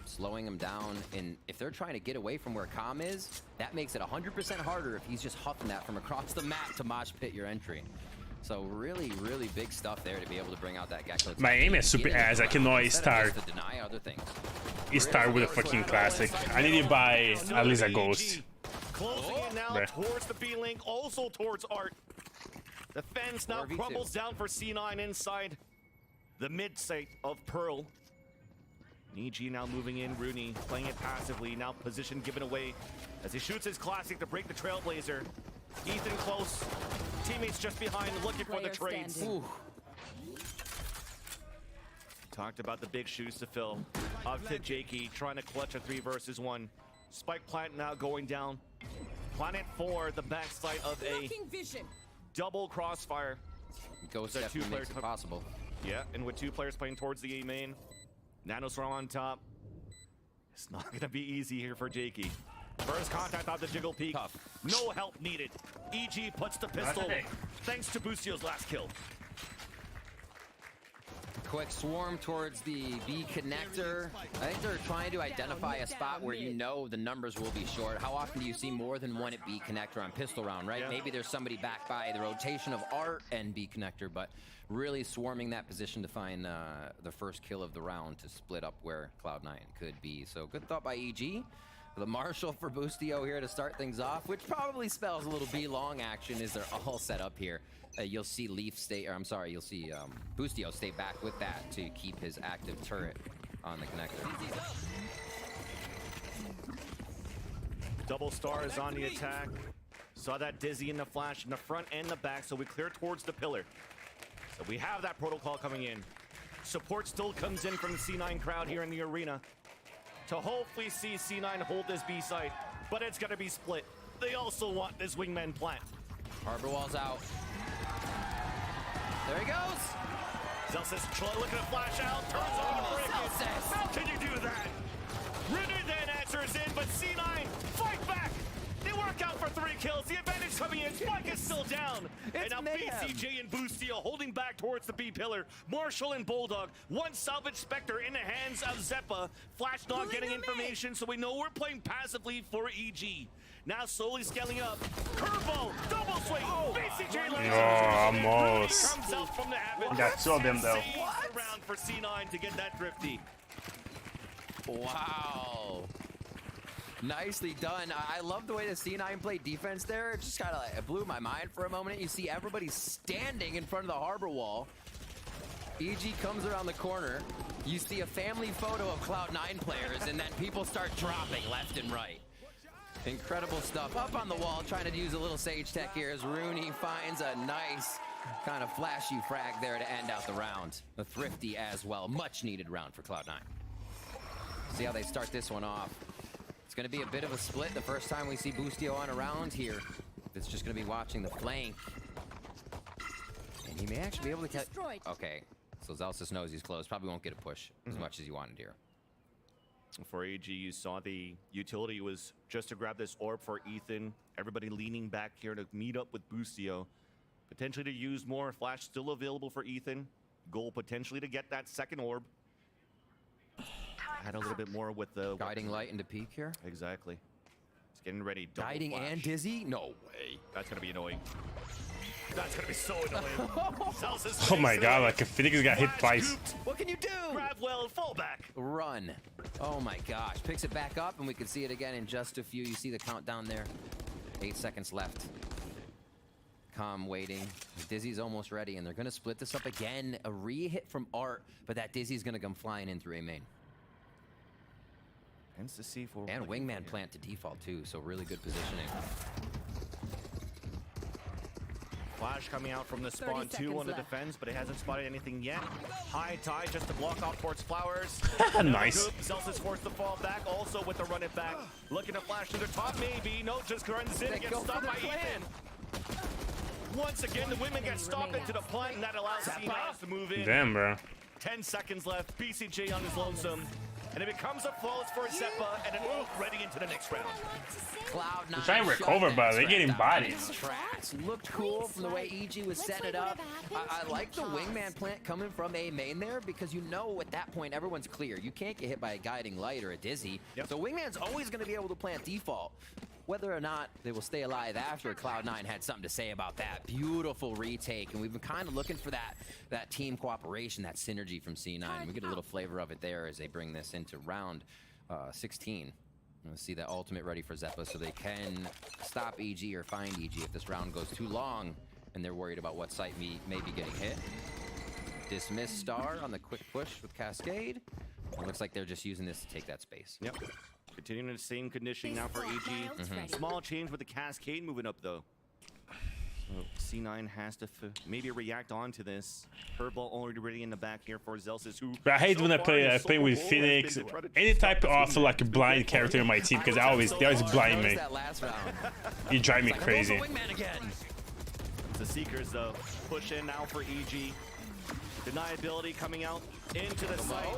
slowing them down, and if they're trying to get away from where Com is, that makes it 100% harder if he's just huffing that from across the map to mosh pit your entry. So really, really big stuff there to be able to bring out that Gecko. My aim is super ass. I cannot start. Start with a fucking classic. I need to buy at least a ghost. Closing in now towards the B-Link, also towards Art. The fence now crumbles down for C9 inside the mid site of Pearl. EG now moving in, Rooney playing it passively, now position given away as he shoots his classic to break the Trailblazer. Ethan close, teammates just behind looking for the trades. Talked about the big shoes to fill. Up to Jakey trying to clutch a 3 versus 1. Spike plant now going down. Planet 4, the backside of a double crossfire. Ghost definitely makes it possible. Yeah, and with 2 players playing towards the A main. Nanoswarm on top. It's not gonna be easy here for Jakey. First contact off the jiggle peak. Tough. No help needed. EG puts the pistol thanks to Boostio's last kill. Quick swarm towards the B connector. I think they're trying to identify a spot where you know the numbers will be short. How often do you see more than one at B connector on pistol round, right? Yeah. Maybe there's somebody back by the rotation of Art and B connector, but really swarming that position to find the first kill of the round to split up where Cloud9 could be. So good thought by EG. The Marshall for Boostio here to start things off, which probably spells a little B long action as they're all set up here. You'll see Leaf stay, or I'm sorry, you'll see Boostio stay back with that to keep his active turret on the connector. Double Star is on the attack. Saw that Dizzy in the flash in the front and the back, so we clear towards the pillar. So we have that protocol coming in. Support still comes in from the C9 crowd here in the arena to hopefully see C9 hold this B site, but it's gonna be split. They also want this wingman plant. Harbor wall's out. There he goes. Celsius looking to flash out, turns on the break. How can you do that? Ridder then answers in, but C9 fight back. They work out for 3 kills. The advantage coming in. Spike is still down. And now BCJ and Boostio holding back towards the B pillar. Marshall and Bulldog. One salvage Spectre in the hands of Zeppa. Flash not getting information, so we know we're playing passively for EG. Now slowly scaling up. Curveball, double swing. BCJ almost. Comes out from the habit. Got 2 of them though. Around for C9 to get that thrifty. Wow. Nicely done. I love the way the C9 played defense there. It just kind of like, it blew my mind for a moment. You see everybody standing in front of the harbor wall. EG comes around the corner. You see a family photo of Cloud9 players, and then people start dropping left and right. Incredible stuff. Up on the wall, trying to use a little Sage Tech here as Rooney finds a nice kind of flashy frag there to end out the round. A thrifty as well. Much needed round for Cloud9. See how they start this one off. It's going to be a bit of a split the first time we see Boostio on a round here. It's just going to be watching the flank. And he may actually be able to catch... Okay, so Zelsis knows he's close. Probably won't get a push as much as he wanted here. For AG, you saw the utility was just to grab this orb for Ethan. Everybody leaning back here to meet up with Boostio. Potentially to use more. Flash still available for Ethan. Goal potentially to get that second orb. Had a little bit more with the guiding light into peak here. Exactly. It's getting ready. Guiding flash. And Dizzy? No way. That's gonna be annoying. That's gonna be so annoying. Oh my god, like if Phoenix got hit twice. What can you do? Grab well and fall back. Run. Oh my gosh. Picks it back up and we can see it again in just a few. You see the countdown there. 8 seconds left. Calm waiting. Dizzy's almost ready and they're gonna split this up again. A re-hit from Art, but that Dizzy's gonna come flying in through A main. Hence the C4. And wingman plant to default too, so really good positioning. Flash coming out from the spawn 2 on the defense, but it hasn't spotted anything yet. High tide just to block out towards Flowers. Nice. Celsius forced to fall back, also with the run it back. Looking to flash to the top, maybe. No, just runs in, gets stopped by Ethan. Once again, the women get stopped into the plant, and that allows C9 to move in. Damn, bro. 10 seconds left. BCJ on his lonesome. And it becomes a flawless for Zeppa and an ult ready into the next round. Cloud9 they're trying to recover, but they're getting bodied. Looked cool from the way EG was setting it up. I like the wingman plant coming from A main there because you know at that point everyone's clear. You can't get hit by a guiding light or a Dizzy. Yep. So wingman's always going to be able to plant default. Whether or not they will stay alive after, Cloud9 had something to say about that. Beautiful retake, and we've been kind of looking for that team cooperation, that synergy from C9. We get a little flavor of it there as they bring this into round 16. Let's see that ultimate ready for Zeppa so they can stop EG or find EG if this round goes too long and they're worried about what site may be getting hit. Dismiss Star on the quick push with Cascade. It looks like they're just using this to take that space. Yep. Continuing in the same conditioning now for EG. Small change with the Cascade moving up though. So C9 has to maybe react onto this. Purple already ready in the back here for Zelsis, who. But I hate when I play with Phoenix. Any type of like a blind character in my team because they always blind me. You drive me crazy. The Seekers though push in now for EG. Deniability coming out into the site.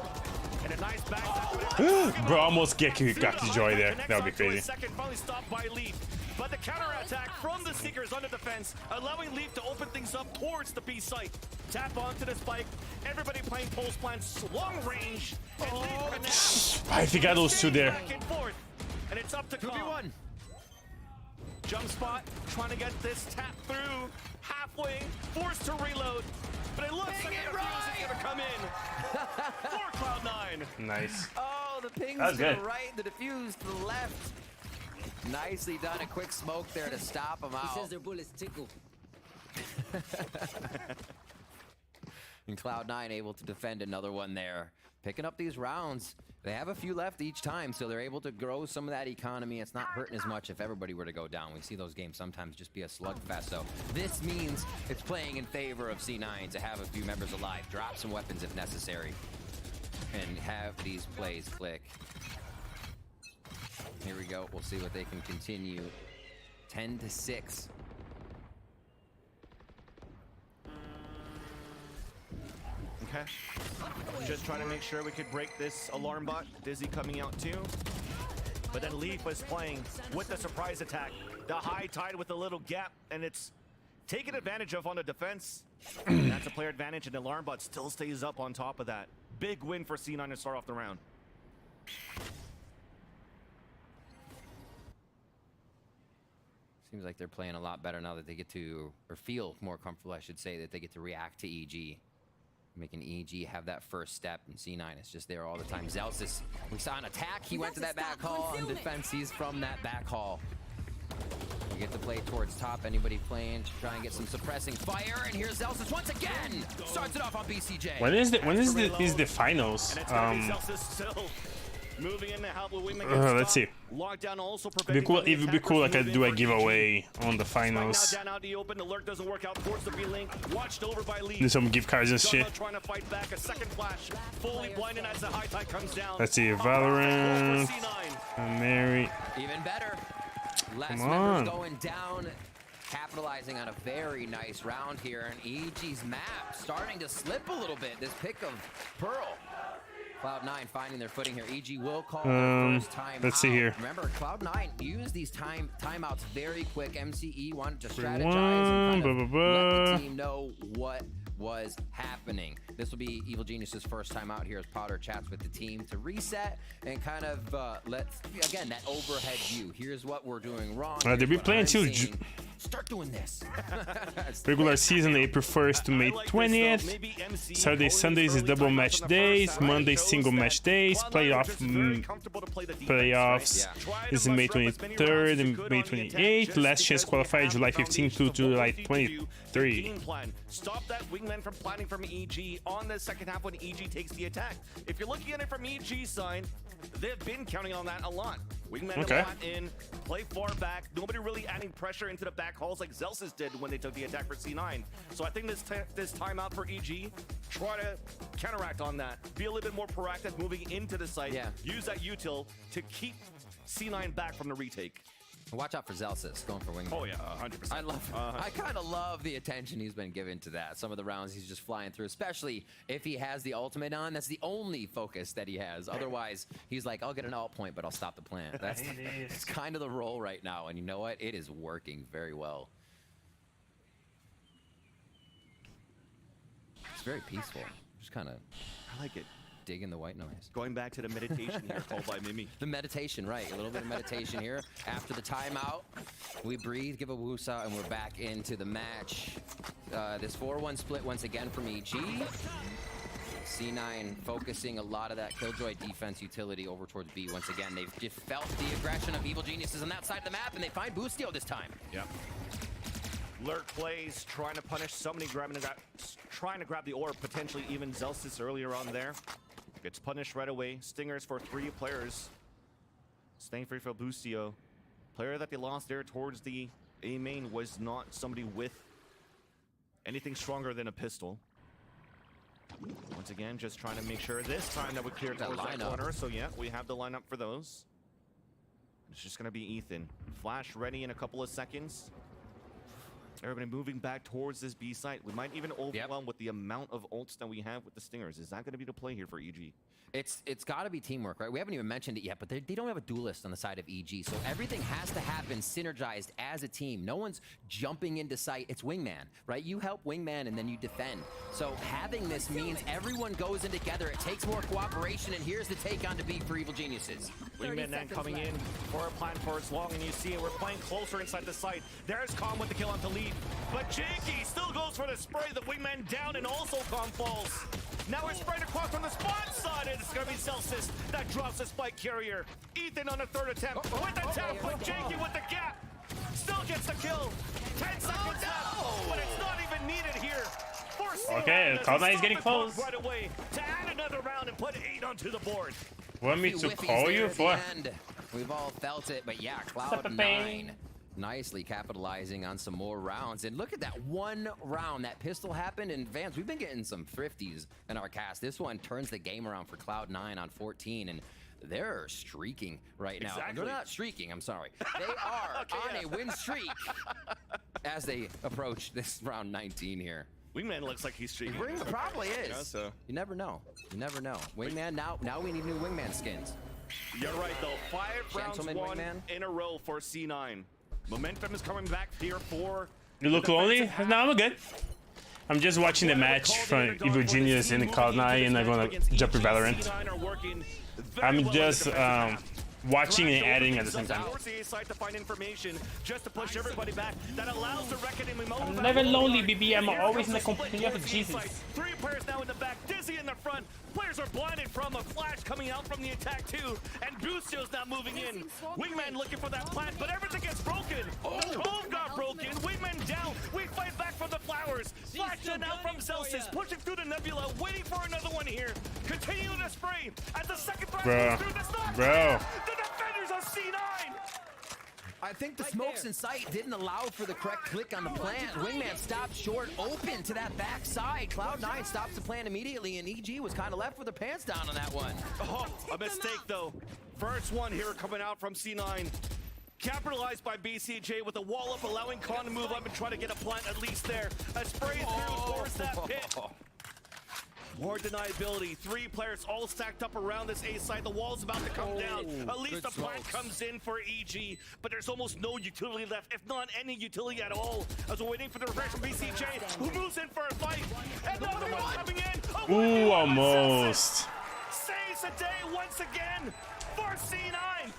And a nice back. Bro, almost got the joy there. That would be crazy. Second, finally stopped by Leaf. But the counterattack from the Seekers under defense, allowing Leaf to open things up towards the B site. Tap onto the spike. Everybody playing pulse plants, long range. And Leaf connects. I forgot those two there. Back and forth. And it's up to 2v1. Jump spot, trying to get this tap through. Halfway, forced to reload. But it looks like the defuse is gonna come in for Cloud9. Nice. Oh, the ping's to the right, the defuse to the left. Nicely done. A quick smoke there to stop him out. He says their bullets tickle. And Cloud9 able to defend another one there. Picking up these rounds. They have a few left each time, so they're able to grow some of that economy. It's not hurting as much if everybody were to go down. We see those games sometimes just be a slugfest. So this means it's playing in favor of C9 to have a few members alive, drop some weapons if necessary, and have these plays click. Here we go. We'll see what they can continue. 10-6. Okay. Just trying to make sure we could break this alarm bot. Dizzy coming out too. But then Leaf was playing with the surprise attack. The high tide with a little gap, and it's taken advantage of on the defense. That's a player advantage, and the alarm bot still stays up on top of that. Big win for C9 to start off the round. Seems like they're playing a lot better now that they get to, or feel more comfortable, I should say, that they get to react to EG. Making EG have that first step, and C9 is just there all the time. Zelsis, we saw an attack. He went to that back hall. On defense, he's from that back hall. We get to play towards top. Anybody playing to try and get some suppressing fire, and here's Zelsis once again. Starts it off on BCJ. When is the finals? Moving in to help with let's see. Lockdown also It would be cool like I do a giveaway on the finals. Down out the open, alert doesn't work out towards the B-link. Watched over by Lee. Do some gift cards and shit. Trying to fight back. A second flash, fully blinded as the high tide comes down. Let's see, Valorant. Mary. Even better. Last members going down, capitalizing on a very nice round here, and EG's map starting to slip a little bit. This pick of Pearl. Cloud9 finding their footing here. EG will call their first time let's see here. Remember, Cloud9 used these timeouts very quick. MCE wanted to strategize and kind of let the team know what was happening. This will be Evil Genius's first time out here as Potter chats with the team to reset and kind of again, that overhead view. Here's what we're doing wrong. They'll be playing till start doing this. Regular season April 1st to May 20th. Saturday, Sundays is double match days. Monday single match days. Playoffs is May 23rd and May 28th. Last chance qualifier July 15th to July 23. Stop that wingman from planning from EG on the second half when EG takes the attack. If you're looking at it from EG's side, they've been counting on that a lot. Wingman a lot in, play far back. Nobody really adding pressure into the back halls like Zelsis did when they took the attack for C9. So I think this timeout for EG, try to counteract on that. Be a little bit more proactive moving into the site. Use that util to keep C9 back from the retake. Watch out for Zelsis going for wingman. Oh yeah, 100%. I kind of love the attention he's been given to that. Some of the rounds he's just flying through, especially if he has the ultimate on. That's the only focus that he has. Otherwise, he's like, I'll get an alt point, but I'll stop the plant. That's it's kind of the role right now. And you know what? It is working very well. It's very peaceful. Just kind of, I like it. Digging the white noise. Going back to the meditation here called by Mimi. The meditation, right. A little bit of meditation here. After the timeout, we breathe, give a woosah, and we're back into the match. This 4-1 split once again from EG. C9 focusing a lot of that Killjoy defense utility over towards B once again. They've just felt the aggression of Evil Geniuses on that side of the map, and they find Boostio this time. Yep. Lurk plays, trying to punish somebody, trying to grab the orb, potentially even Zelsis earlier on there. Gets punished right away. Stingers for 3 players. Staying free for Boostio. Player that they lost there towards the A main was not somebody with anything stronger than a pistol. Once again, just trying to make sure this time that we clear towards that corner. So yeah, we have the lineup for those. It's just gonna be Ethan. Flash ready in a couple of seconds. Everybody moving back towards this B site. We might even overwhelm with the amount of ults that we have with the Stingers. Is that going to be the play here for EG? It's got to be teamwork, right? We haven't even mentioned it yet, but they don't have a duelist on the side of EG, so everything has to happen synergized as a team. No one's jumping into sight. It's Wingman, right? You help Wingman and then you defend. So having this means everyone goes in together. It takes more cooperation, and here's the take on to beat for Evil Geniuses. Wingman then coming in for a plan for as long, and you see it. We're playing closer inside the site. There's Calm with the kill on the lead, but Jakey still goes for the spray. The Wingman down, and also Calm falls. Now we're spraying across from the spot side, and it's going to be Celsius that drops the spike carrier. Ethan on the 3rd attempt with the tap, but Jakey with the gap still gets the kill. 10 seconds left, but it's not even needed here. Okay, Cloud9 is getting close. Right away to add another round and put 8 onto the board. Want me to call you for? We've all felt it, but yeah, Cloud9 nicely capitalizing on some more rounds. And look at that one round. That pistol happened, and Vance, we've been getting some thrifties in our cast. This one turns the game around for Cloud9 on 14, and they're streaking right now. They're not streaking, I'm sorry. They are on a win streak as they approach this round 19 here. Wingman looks like he's streaking. He probably is. Yeah, so. You never know. You never know. Wingman, now we need new Wingman skins. You're right, though. 5 rounds won in a row for C9. Momentum is coming back here for... You look lonely? No, I'm good. I'm just watching the match from Evil Genius and Cloud9, and I'm gonna jump to Valorant. I'm just watching and adding at the same time. I'm never lonely, BB. I'm always in the company of Jesus. 3 players now in the back, Dizzy in the front. Players are blinded from a flash coming out from the attack too, and Boostio's now moving in. Wingman looking for that plant, but everything gets broken. The cove got broken. Wingman down. We fight back from the flowers. Flash in out from Celsius, pushing through the nebula, waiting for another one here. Continuing to spray as the second flash goes through the stock. Bro. The defenders of C9. I think the smokes in sight didn't allow for the correct click on the plant. Wingman stopped short, open to that backside. Cloud9 stops the plant immediately, and EG was kind of left with their pants down on that one. Oh, a mistake though. First one here coming out from C9. Capitalized by BCJ with a wall up, allowing Con to move up and try to get a plant at least there. A spray through towards that pit. More deniability. 3 players all stacked up around this A side. The wall's about to come down. At least the plant comes in for EG, but there's almost no utility left, if not any utility at all. As we're waiting for the refresh from BCJ, who moves in for a fight. Another one coming in. Ooh, almost. Saves the day once again for C9.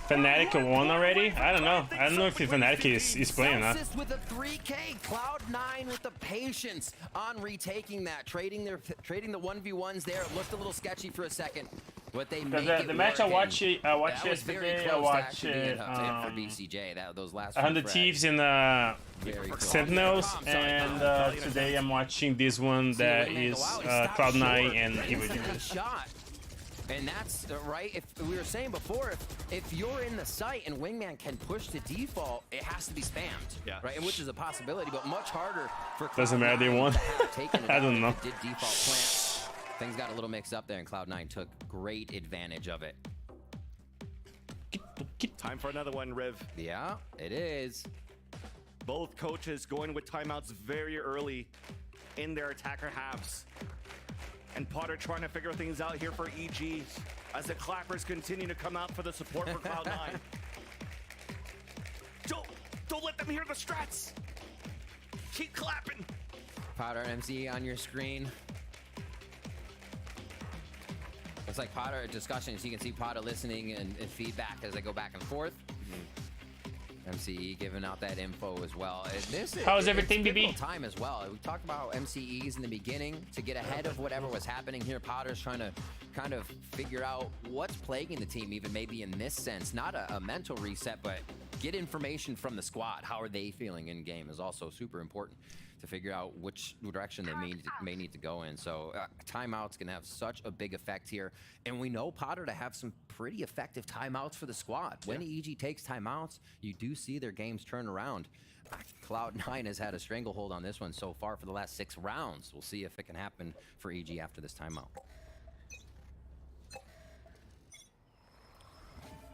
Fnatic won already? I don't know. I don't know if Fnatic is playing or not. With a 3K, Cloud9 with the patience on retaking that, trading the 1v1s there. It looked a little sketchy for a second, but they made the match I watched that yesterday. I watched for BCJ. Those last 100 Thieves in Sentinels, and today I'm watching this one that is Cloud9 and Evil Genius. And that's right. If we were saying before, if you're in the site and Wingman can push to default, it has to be spammed, right? And which is a possibility, but much harder for. Doesn't matter. They won. I don't know. Did default plant. Things got a little mixed up there, and Cloud9 took great advantage of it. Time for another one, Riv. Yeah, it is. Both coaches going with timeouts very early in their attacker halves. And Potter trying to figure things out here for EG as the clappers continue to come out for the support for Cloud9. Don't let them hear the strats. Keep clapping. Potter and MC on your screen. Looks like Potter discussions. You can see Potter listening and feedback as they go back and forth. MCE giving out that info as well. And this How's everything, BB? Time as well. We talked about MCEs in the beginning to get ahead of whatever was happening here. Potter's trying to kind of figure out what's plaguing the team, even maybe in this sense. Not a mental reset, but get information from the squad. How are they feeling in game is also super important to figure out which direction they may need to go in. So timeouts can have such a big effect here. And we know Potter to have some pretty effective timeouts for the squad. When EG takes timeouts, you do see their games turn around. Cloud9 has had a stranglehold on this one so far for the last 6 rounds. We'll see if it can happen for EG after this timeout.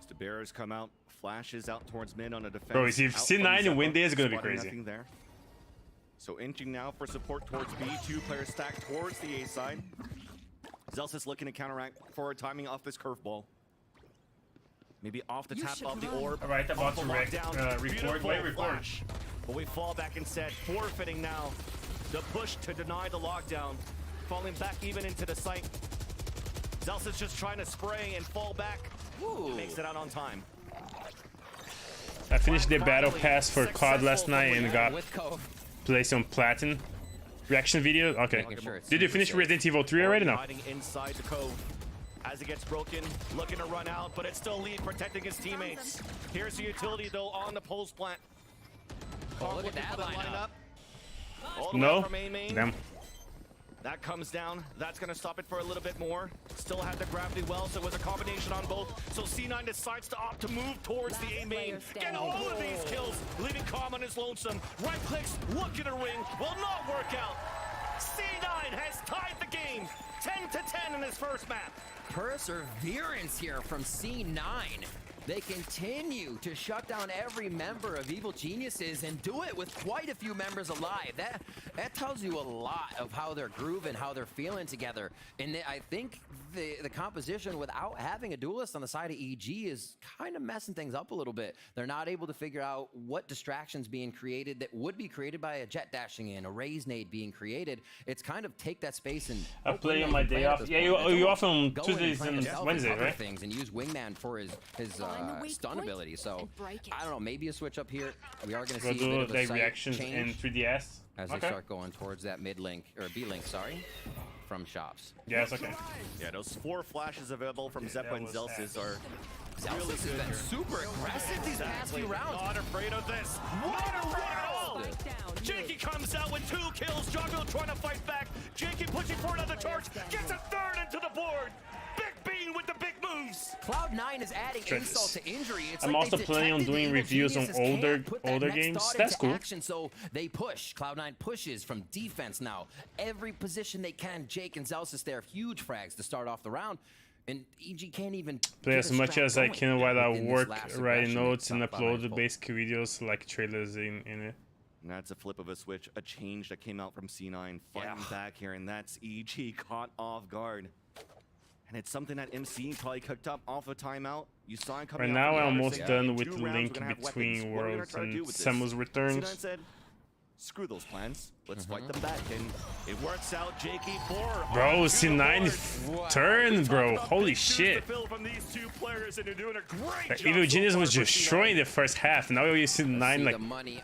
The Bears come out, flashes out towards mid on a defense. Bro, if C9 and win this, it's gonna be crazy. There. So inching now for support towards B, 2 players stacked towards the A side. Zelsis looking to counteract forward timing off this curveball. Maybe off the tap of the orb. All right, about to record. Flash. But we fall back instead, forfeiting now the push to deny the lockdown. Falling back even into the site. Zelsis just trying to spray and fall back. Ooh. Makes it out on time. I finished the battle pass for COD last night and got placed on platinum. Reaction video? Okay. Did you finish Resident Evil 3 already? No. Hiding inside the cove. As it gets broken, looking to run out, but it's still lead protecting his teammates. Here's the utility though on the pulse plant. Oh, look at that lineup. No. Damn. That comes down. That's going to stop it for a little bit more. Still had the gravity well, so it was a combination on both. So C9 decides to opt to move towards the A main. Get all of these kills, leaving Calm on his lonesome. Right clicks, looking to ring, will not work out. C9 has tied the game, 10-10 in his first map. Perseverance here from C9. They continue to shut down every member of Evil Geniuses and do it with quite a few members alive. That tells you a lot of how they're grooving, how they're feeling together. And I think the composition without having a duelist on the side of EG is kind of messing things up a little bit. They're not able to figure out what distractions being created that would be created by a jet dashing in, a raise nade being created. It's kind of take that space and I play on my day off. Yeah, you off on Tuesdays and Wednesdays, right? Things and use Wingman for his stun ability. So I don't know, maybe a switch up here. We are going to see a bit of a reactions in 3DS as they start going towards that mid link or B link, sorry, from shops. Yeah, it's okay. Yeah, those 4 flashes available from Zeppa and Zelsis are really has been super aggressive these past few rounds. Not afraid of this. Not afraid at all. Jakey comes out with 2 kills. Joggle trying to fight back. Jakey pushing for another charge. Gets a 3rd into the board. Big Bean with the big moves. Cloud9 is adding insult to injury. It's I'm also planning on doing reviews on older games. That's cool. Action, so they push. Cloud9 pushes from defense now. Every position they can. Jake and Zelsis there. Huge frags to start off the round. And EG can't even play as much as I can while I work, writing notes and upload the basic videos like trailers in it. And that's a flip of a switch, a change that came out from C9 fighting back here, and that's EG caught off guard. And it's something that MC probably cooked up off a timeout. You saw him coming right now. I'm almost done with the link between worlds and Samus returns. C9 said, screw those plans. Let's fight them back, and it works out. Jakey 4. Bro, C9 turn, bro. Holy shit. Evil Genius was destroying the first half. Now you see 9 like,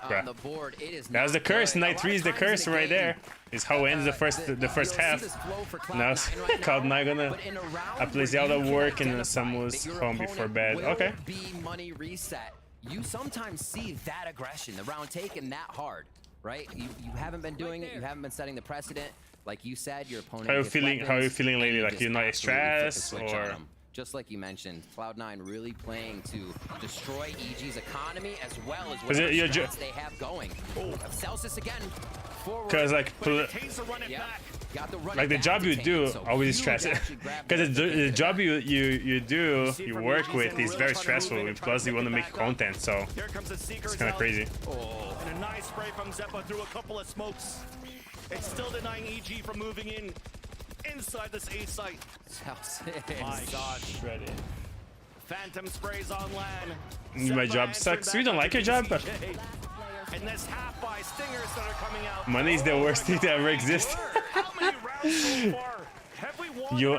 bro. That's the curse. Night 3 is the curse right there. Is how it ends the first half. Now Cloud9 gonna apply Zelda work and Samus home before bed. Okay. Money reset. You sometimes see that aggression, the round taken that hard. Right? You haven't been doing it. You haven't been setting the precedent. Like you said, your opponent. How are you feeling lately? Like you're not stressed, or just like you mentioned, Cloud9 really playing to destroy EG's economy as well as what they have going. Celsius again. Because like the job you do always stress it. Because the job you work with is very stressful, and plus you want to make content, so it's kind of crazy. And a nice spray from Zeppa through a couple of smokes. It's still denying EG from moving in inside this A site. My God, shredded. Phantom sprays on land. My job sucks. You don't like your job? And this half by stingers that are coming out. Money is the worst thing that ever exists. You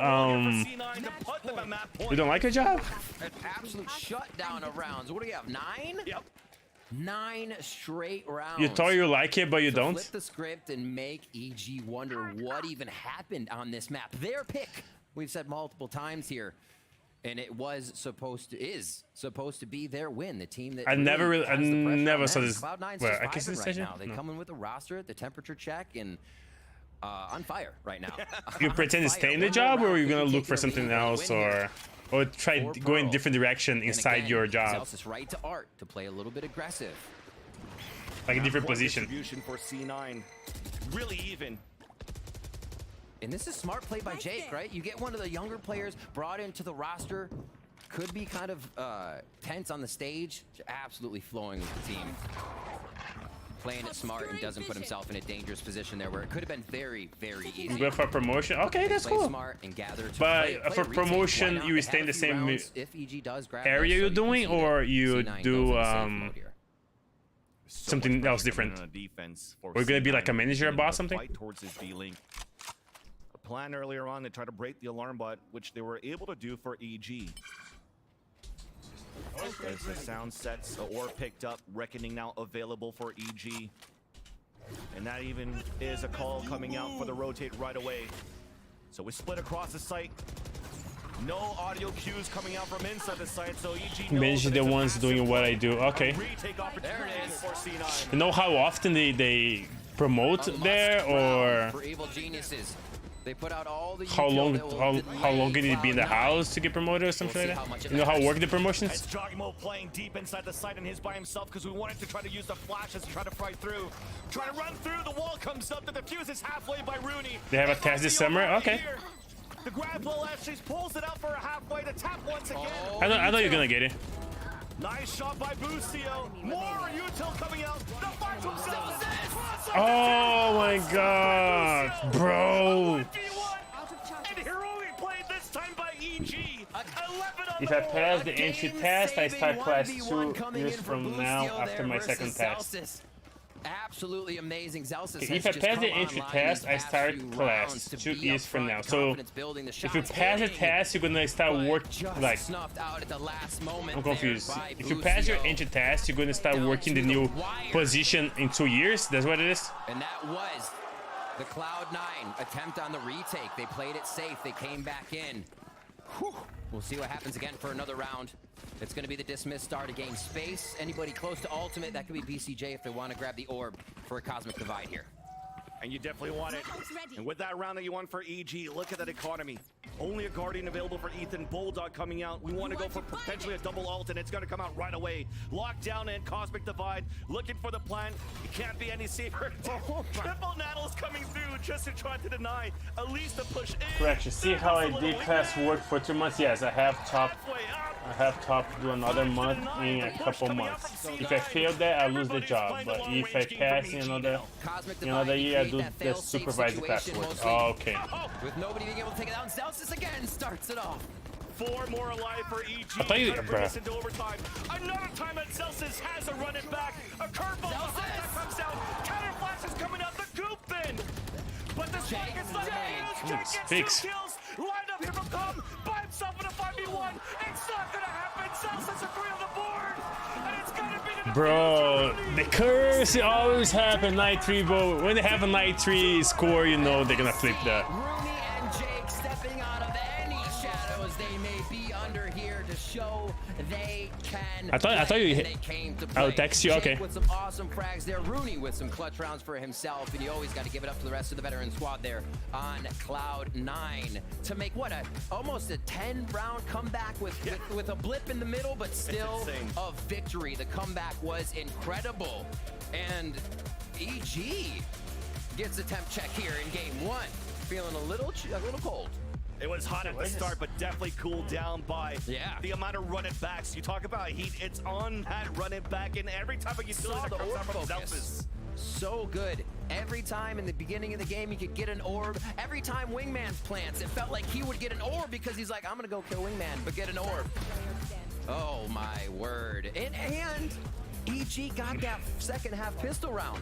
don't like your job? An absolute shutdown of rounds. What do you have? 9? Yep. 9 straight rounds. You thought you like it, but you don't? Flip the script and make EG wonder what even happened on this map. Their pick, we've said multiple times here, and it is supposed to be their win. The team that I never saw this. Cloud9's Well, just I guess vibing this right session? now. They No. come in with a roster, the temperature check, and on fire right now. You pretend to stay in the job, or are you gonna look for something else, or try go in different direction inside your job? Celsius right to Art to play a little bit aggressive. Like a different position. Distribution for C9. Really even. And this is smart play by Jake, right? You get one of the younger players brought into the roster. Could be kind of tense on the stage. Absolutely flowing with the team. Playing it smart and doesn't put himself in a dangerous position there where it could have been very, very easy. But for promotion, okay, that's play cool. Smart and gather to But play for retake, promotion, why not? you They stay in have the a few same rounds if EG does grab area this, so you're you can doing, see or that you C9 do goes in safe mode here. something else different? We're gonna be like a manager, a boss, something. Towards his D-Link. A plan earlier on to try to break the alarm bot, which they were able to do for EG. As the sound sets, the ore picked up, Reckoning now available for EG. And that even is a call coming out for the rotate right away. So we split across the site. No audio cues coming out from inside the site, so EG Manage the ones doing what I do. Okay. There it is for C9. You know how often they promote there, or For evil geniuses. They put out all the how long can you be in the house to get promoted or something like that? You know how work the promotions? It's Jogmo playing deep inside the site and he's by himself because we wanted to try to use the flashes to try to fight through. Try to run through, the wall comes up, the defuse is halfway by Rooney. They have a test this summer? Okay. The grab ball actually pulls it out for a halfway, the tap once again. I thought you're gonna get it. Nice shot by Busio. More util coming out. The fight from Celsius. Oh my god, bro. And heroic play this time by EG. 11 on If I pass the entry test, I start class 2 years from now after my second test. Absolutely amazing. Celsius If I pass the entry test, I start class 2 years from now. So if you pass the test, you're gonna start work like. I'm confused. If you pass your entry test, you're gonna start working the new position in 2 years. That's what it is. And that was the Cloud9 attempt on the retake. They played it safe. They came back in. Whew. We'll see what happens again for another round. It's going to be the dismiss star to gain space. Anybody close to ultimate, that could be BCJ if they want to grab the orb for a Cosmic Divide here. And you definitely want it. And with that round that you won for EG, look at that economy. Only a Guardian available for Ethan. Bulldog coming out. We want to go for potentially a double ult, and it's going to come out right away. Lockdown and Cosmic Divide. Looking for the plant. It can't be any safer. Triple Nattles coming through just to try to deny at least a push in. Correction. See how I did class work for 2 months? Yes, I have top to do another month in a couple months. If I fail that, I lose the job. But if I pass in another year, I do the supervisor class work. Oh, okay. With nobody being able to take it down, Celsius again starts it off. 4 more alive for EG. I thought you, bring us into overtime. Another time that Celsius has to run it back. A curveball that comes down. Counter flash is coming out. The goop then. But the spike is not Jake gets 2 kills. Lined up here from Tom by himself in a 5v1. It's not gonna happen. Celsius are 3 on the board. And it's gonna be the bro, the curse always happen night 3, bro. When they have a night 3 score, you know they're gonna flip that. Rooney and Jake stepping out of any shadows they may be under here to show they can. I thought you hit. I'll text you. Okay. Jake with some awesome frags there. Rooney with some clutch rounds for himself, and you always got to give it up to the rest of the veteran squad there on Cloud9 to make what almost a 10-round comeback with a blip in the middle, but still a victory. The comeback was incredible, and EG gets a temp check here in game 1, feeling a little cold. It was hot at the start, but definitely cooled down by the amount of run it backs. You talk about heat, it's on that run it back, and every time you see that comes out from Celsius. So good. Every time in the beginning of the game, you could get an orb. Every time Wingman plants, it felt like he would get an orb because he's like, I'm gonna go kill Wingman, but get an orb. Oh my word. And EG got that second half pistol round.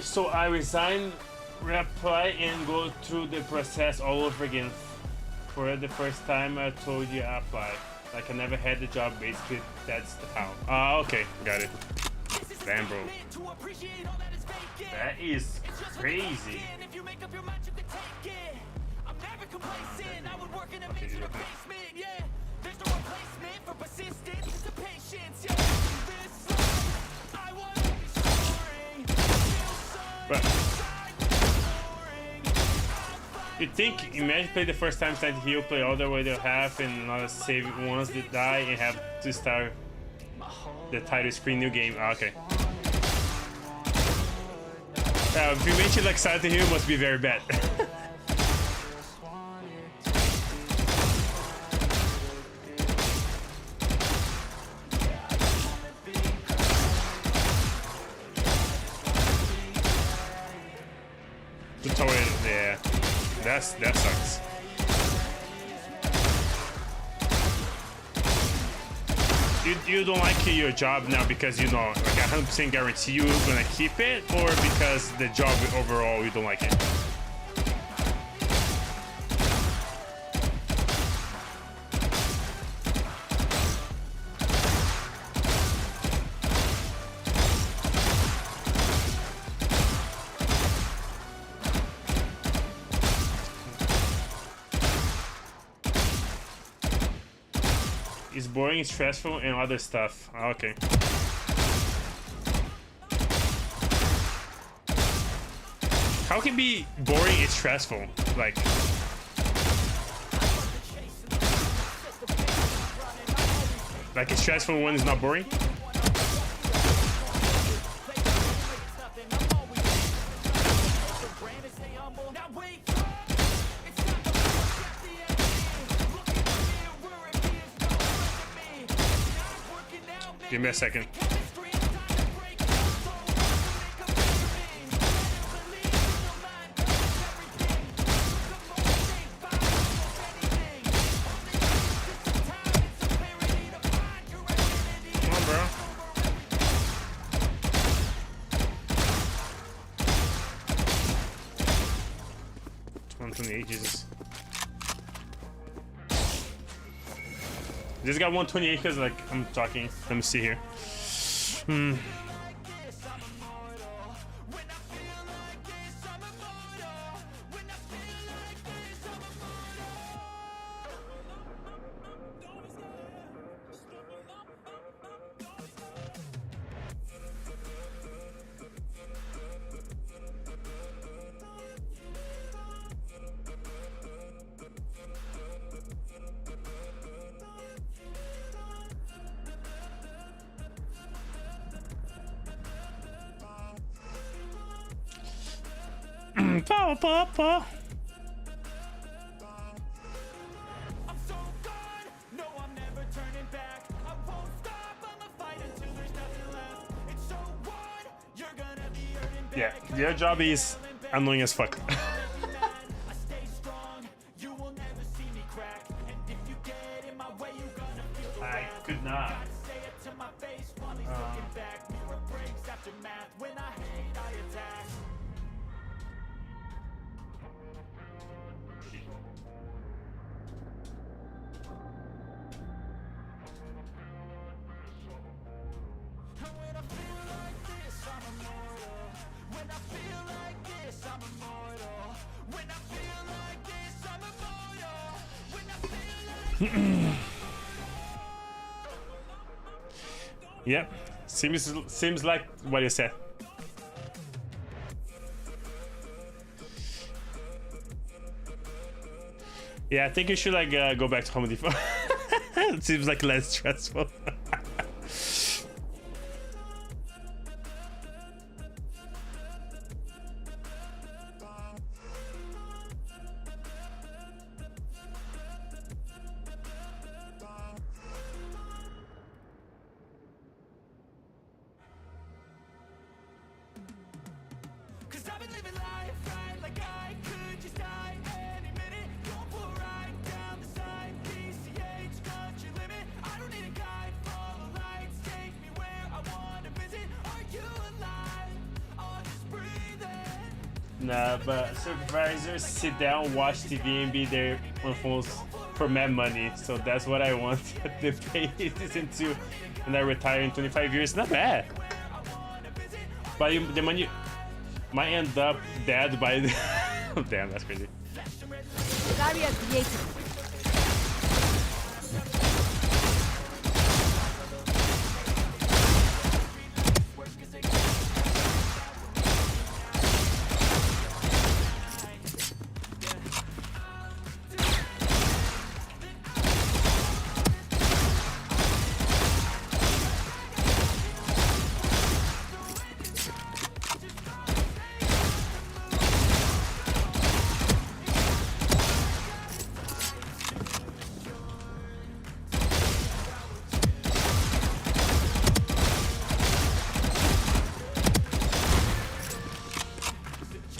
So I resign, reapply, and go through the process all over again. For the first time, I told you I applied. Like I never had the job. Basically, that's the how. Okay, got it. Damn, bro. That is crazy. But you think, imagine play the first time, start to heal, play all the way to half, and not save it once they die, and have to start the title screen new game. Okay. If you mention like start to heal, must be very bad. Yeah, that sucks. You don't like your job now because you know, like 100% guarantee you're gonna keep it, or because the job overall you don't like it? It's boring, stressful, and other stuff. Okay. How can it be boring and stressful? Like, it's stressful when it's not boring? Give me a second. Come on, bro. $128, Jesus. Just got 128 because like I'm talking. Let me see here. Papa. Yeah, your job is annoying as fuck. I could not. Yep, seems like what you said. Yeah, I think you should like go back to Home Depot. It seems like less stressful. Nah, but supervisors sit down, watch TV, and be there on phones for mad money. So that's what I want to pay attention to when I retire in 25 years. Not bad. But the money might end up dead by the... Damn, that's crazy. Barrier created.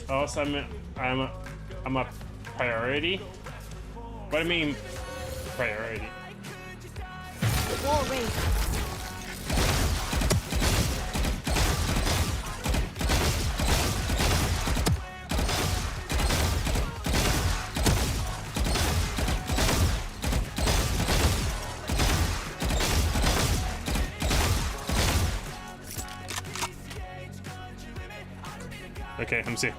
Also, I'm a priority. What do you mean priority? Wall raised. Okay, let me see.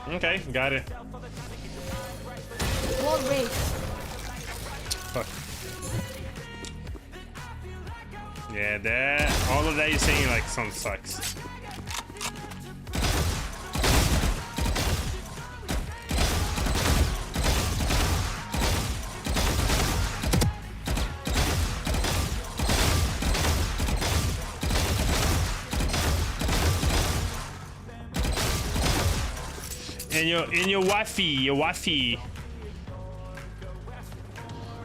Okay, got it. Wall raised. Fuck. Yeah, that all of that you're saying like some sucks. And your wifey,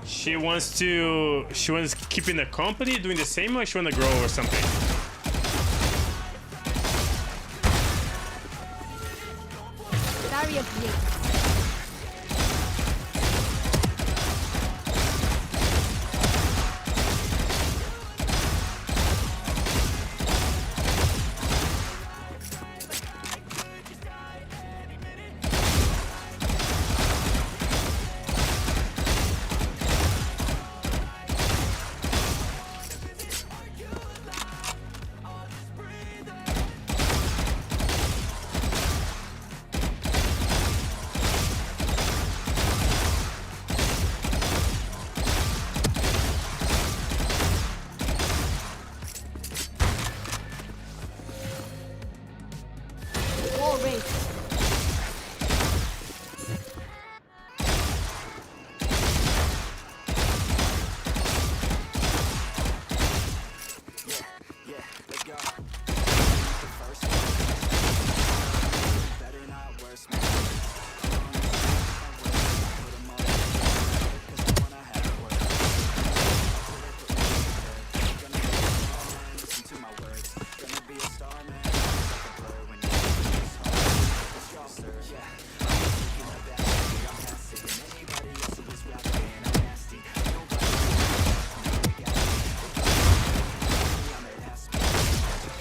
she wants to keep in the company doing the same, or she want to grow or something. Barrier created. Wall raised.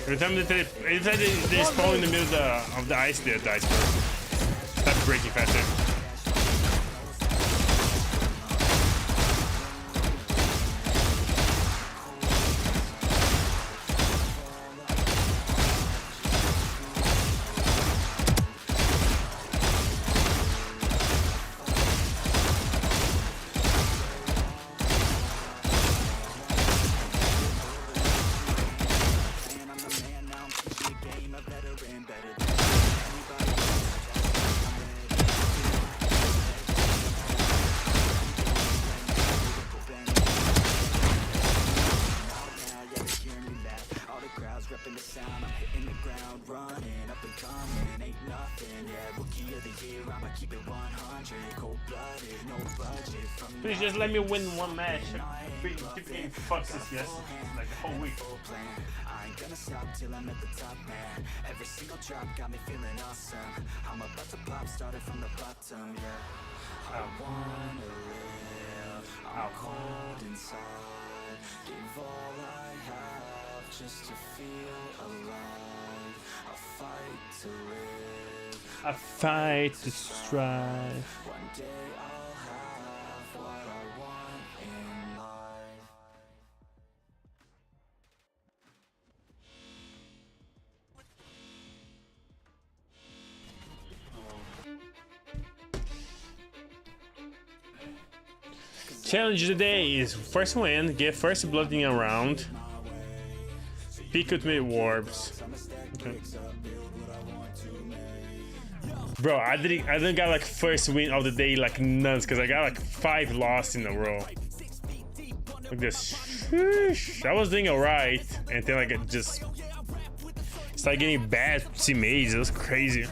Every time they spawn in the middle of the ice, the iceberg start breaking faster. Please just let me win one match. Keep getting fucked this yes, like the whole week. I ain't gonna stop till I'm at the top, man. Every single drop got me feeling awesome. I'm about to pop, started from the bottom, yeah. I wanna live, I'm cold inside. Give all I have just to feel alive. I fight to live, I fight to strive. one day I'll have what I want in life. Challenge today is first win, get first blood in a round. Peek with me warps. Okay. Bro, I didn't got like first win of the day like nuts because I got like 5 losses in a row. Like this. Sheesh. I was doing alright until I just started getting bad teammates. It was crazy.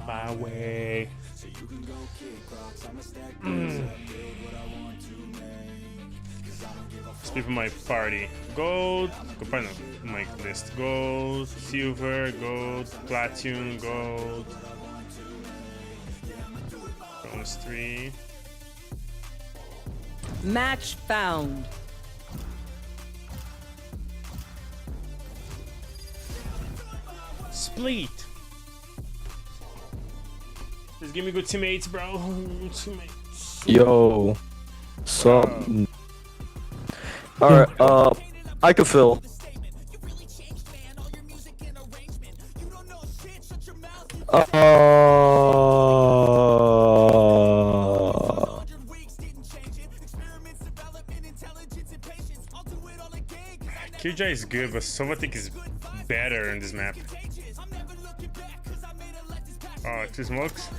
My way. Speak for my party. Gold, pardon, my list. Gold, silver, gold, platinum, gold. Bronze 3. Match found. Split. Just give me good teammates, bro. Teammates. Yo. Sup? Alright, I can fill. QJ is good, but Sovatic is better in this map. Oh, 2 smokes?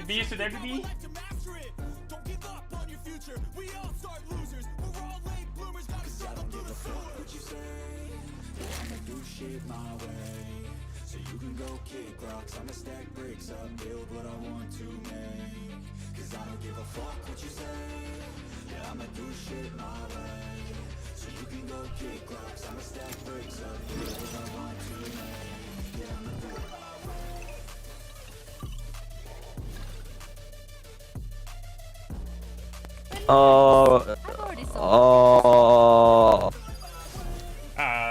Be used to WB? So you can go kick rocks, I'ma stack bricks up, build what I want to make. Cause I don't give a fuck what you say. Yeah, I'ma do shit my way. So you can go kick rocks, I'ma stack bricks up, build what I want to make. Yeah, I'ma do it my way.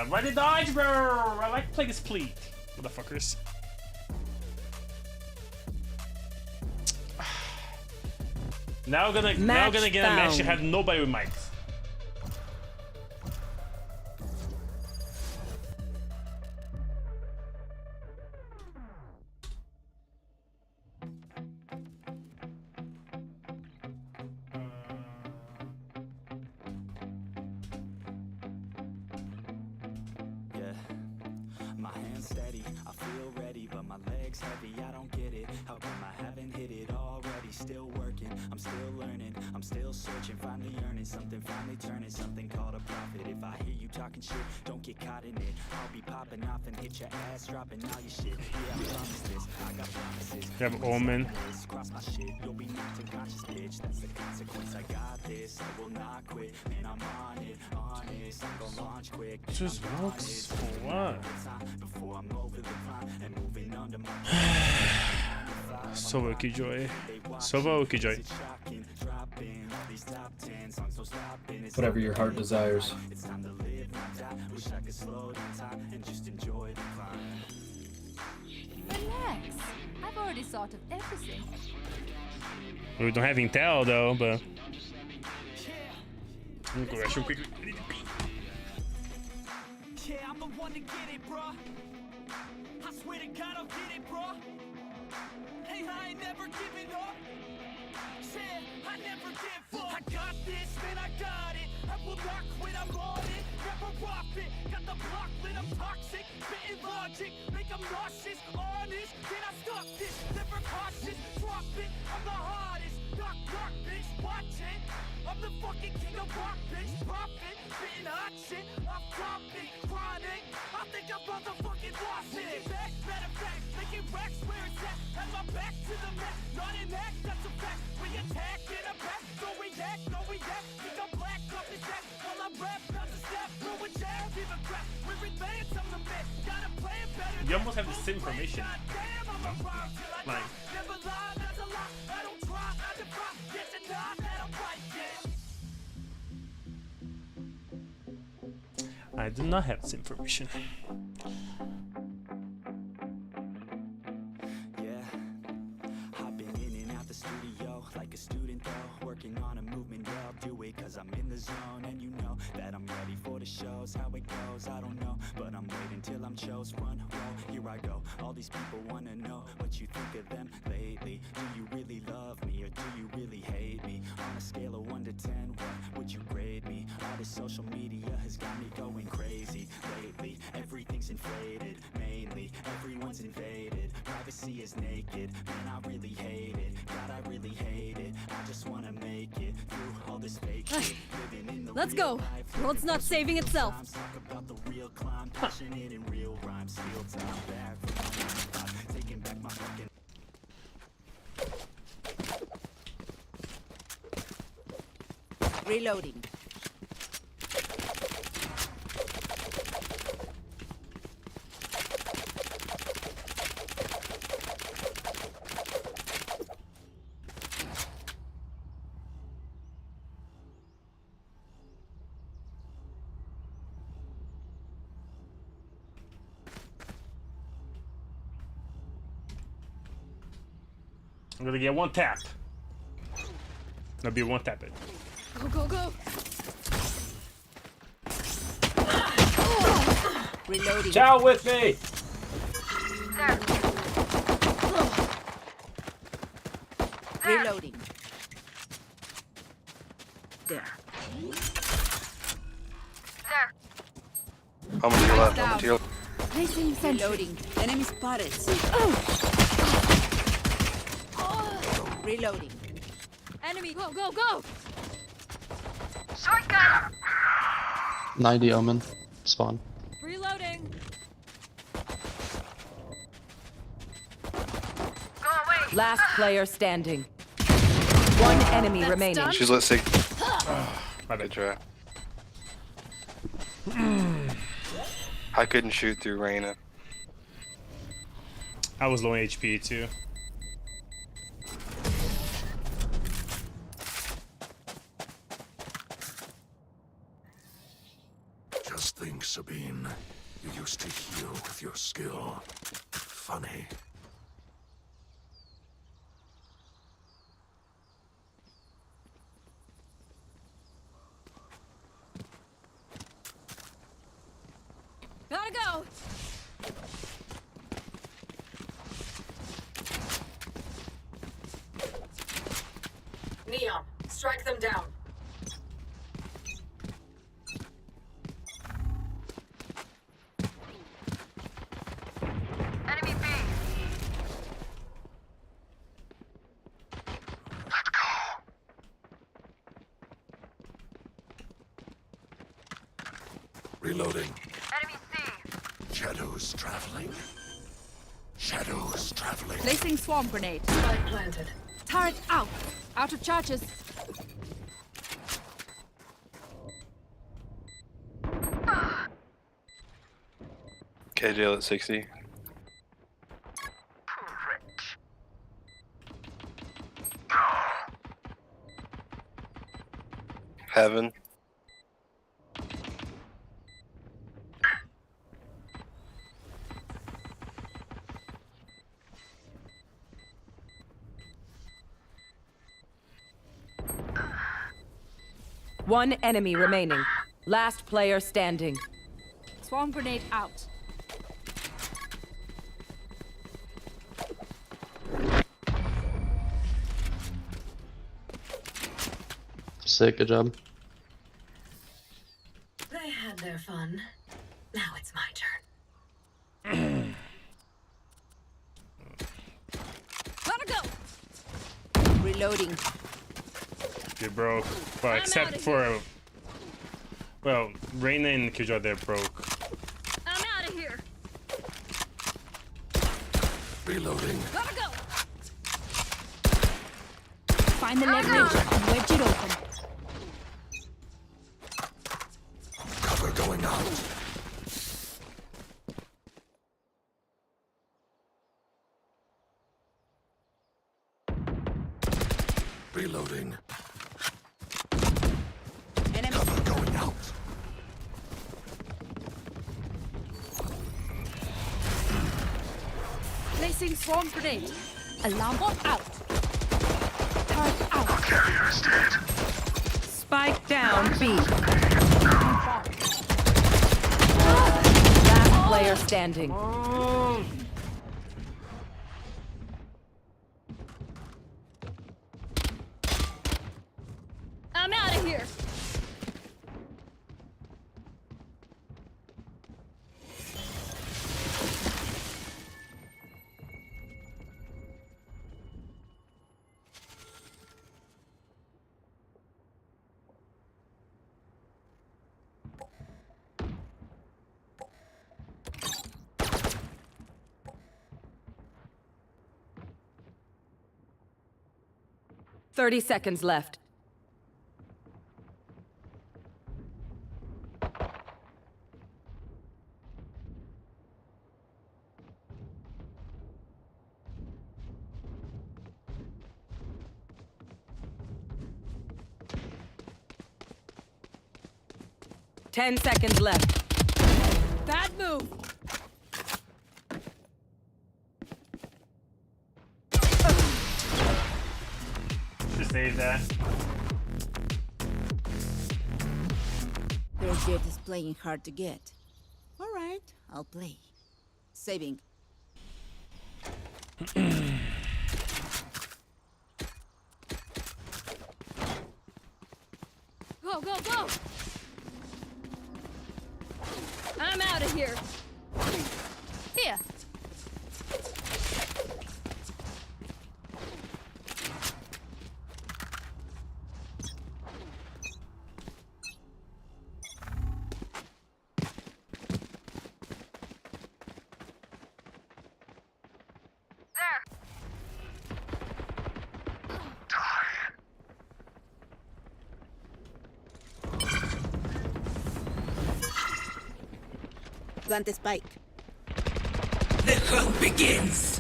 Why did dodge, bro? I like to play this Split, motherfuckers. Now gonna get a match that had nobody with mics. My hands steady, I feel ready, but my legs heavy, I don't get it. How come I haven't hit it already? Still working, I'm still learning, I'm still searching, finally earning something, finally turning something called a profit. If I hear you talking shit, don't get caught in it. I'll be popping off and hit your ass, dropping all your shit. Yeah, I promise this, I got promises. You have Omen. Cross my shit, you'll be knocked unconscious, bitch. That's the consequence, I got this, I will not quit. Man, I'm on it, honest, I'm gonna launch quick. Just looks for what? Before I'm over the climb and moving under my Sova Killjoy. Sova or Killjoy? Whatever your heart desires. It's time to live, not die. Wish I could slow down time and just enjoy the climb. Relax. I've already thought of everything. We don't have Intel though, but I'm gonna go rush him quickly. Yeah, I'm the one to get it, bro. I swear to God, I'll get it, bro. Hey, I ain't never giving up. Yeah, I never give up. I got this, man, I got it. I will not quit, I'm on it. Never off it. Got the block lit, I'm toxic. Spitting logic, make them nauseous. Honest, can I stop this? Never cautious, drop it. I'm the hottest. Knock, knock, bitch, watch it. I'm the fucking king of rock, bitch. Profit, spitting hot shit. Off topic, chronic. I think I'm motherfucking lost it. Back, matter of fact, making racks where it's at. Have my back to the mat, not an act, that's a fact. We attack in a back, don't react, no react. Think I'm black, up his ass. While I rap, not to snap, throw a jab, give a crap. We're advanced, I'm the man. Gotta play it better. You almost have the same formation. Damn, I'm a rhyme till I die. Never lie, that's a lie. I don't try, I defy. Yes and nah, that I'm right, yeah. I do not have this information. Yeah, I've been in and out the studio like a student though, working on a movement. Yeah, I'll do it cause I'm in the zone, and you know that I'm ready for the shows. How it goes, I don't know, but I'm waiting till I'm chose. Front row, here I go. All these people wanna know what you think of them lately. Do you really love me or do you really hate me? On a scale of 1 to 10, what would you grade me? All this social media has got me going crazy lately. Everything's inflated, mainly everyone's invaded. Privacy is naked, man, I really hate it. God, I really hate it. I just wanna make it through all this fake shit. Living in the Let's go. World's not saving itself. Talk about the real climb, passionate in real rhymes. Steel time back from my 9 to 5, taking back my fucking. Reloading. I'm gonna get one tap. That'll be one tap it. Go, go, go. Reloading. Ciao with me. Reloading. There. How many left? How many left? Placing reloading. Enemy spotted. Reloading. Enemy, go, go, go. Shotgun. 90 Omen. Spawn. Reloading. Go away. Last player standing. One enemy remaining. done. She's lit sig. My bad. Good try. I couldn't shoot through Reyna. I was low HP too. Just think, Sabine. You used to heal with your skill. Funny. Gotta go. Neon, strike them down. Enemy B. Let go. Reloading. Enemy C. Shadows traveling. Shadows traveling. Placing swarm grenade. Spike planted. Turret out. Out of charges. KJ at 60. Heaven. One enemy remaining. Last player standing. Swarm grenade out. Sick, good job. They had their fun. Now it's my turn. Gotta go. Reloading. They broke. Well, except for... Well, Reyna and Killjoy, they're broke. I'm out of here. Reloading. Gotta go. Find the leverage and wedge it open. Cover going out. Reloading. Cover going out. Placing swarm grenade. Alarm bot out. Turret out. Spike down B. Last player standing. I'm out of here. Thirty seconds left. Ten seconds left. Bad move. Just save that. Their jet is playing hard to get. All right, I'll play. Saving. Go, go, go. I'm out of here. Here. Plant the spike. The hunt begins.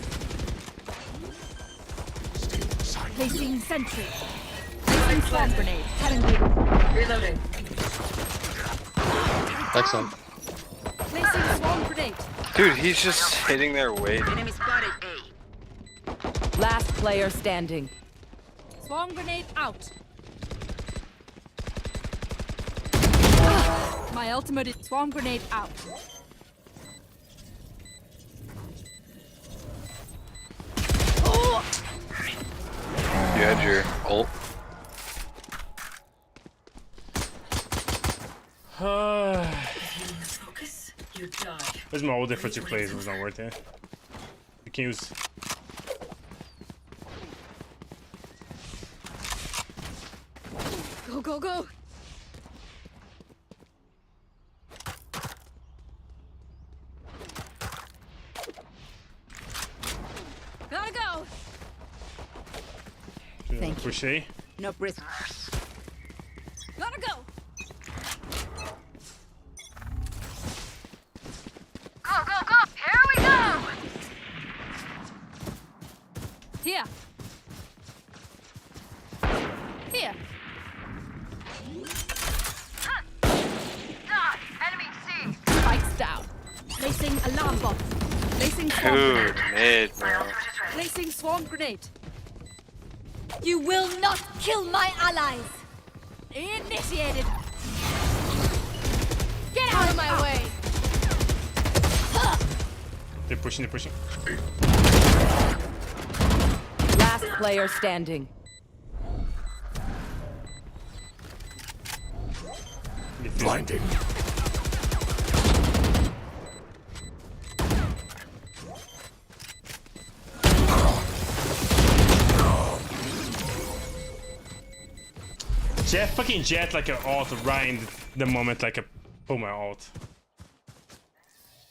Placing sentry. Placing swarm grenade. Reloading. Excellent. Placing swarm grenade. Dude, he's just hitting their weight. Enemy spotted A. Last player standing. Swarm grenade out. My ultimate is swarm grenade out. You had your ult. Focus, you die. There's my older for 2 plays, it was not worth it. You can use. Go, go, go. Gotta go. Thank you. Crochet. No risk. Gotta go. Go, go, go. Here we go. Here. Here. Die. Enemy C. Spikes down. Placing alarm bot. Placing swarm Dude, grenade. mid, bro. Placing swarm grenade. You will not kill my allies. Initiated. Get out of my way. They're pushing, they're pushing. Last player standing. Blinding. Fucking Jet like an ult right in the moment like a pull my ult.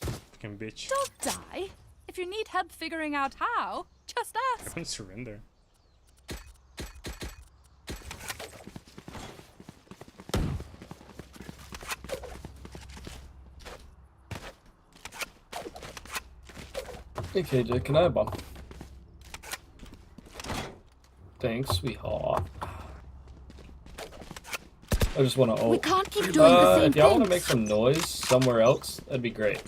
Fucking bitch. Don't die. If you need help figuring out how, just ask. Don't surrender. Hey KJ, can I have a bomb? Thanks, sweetheart. I just want to ult. We can't keep doing the same if y'all want to things. make some noise somewhere else, that'd be great.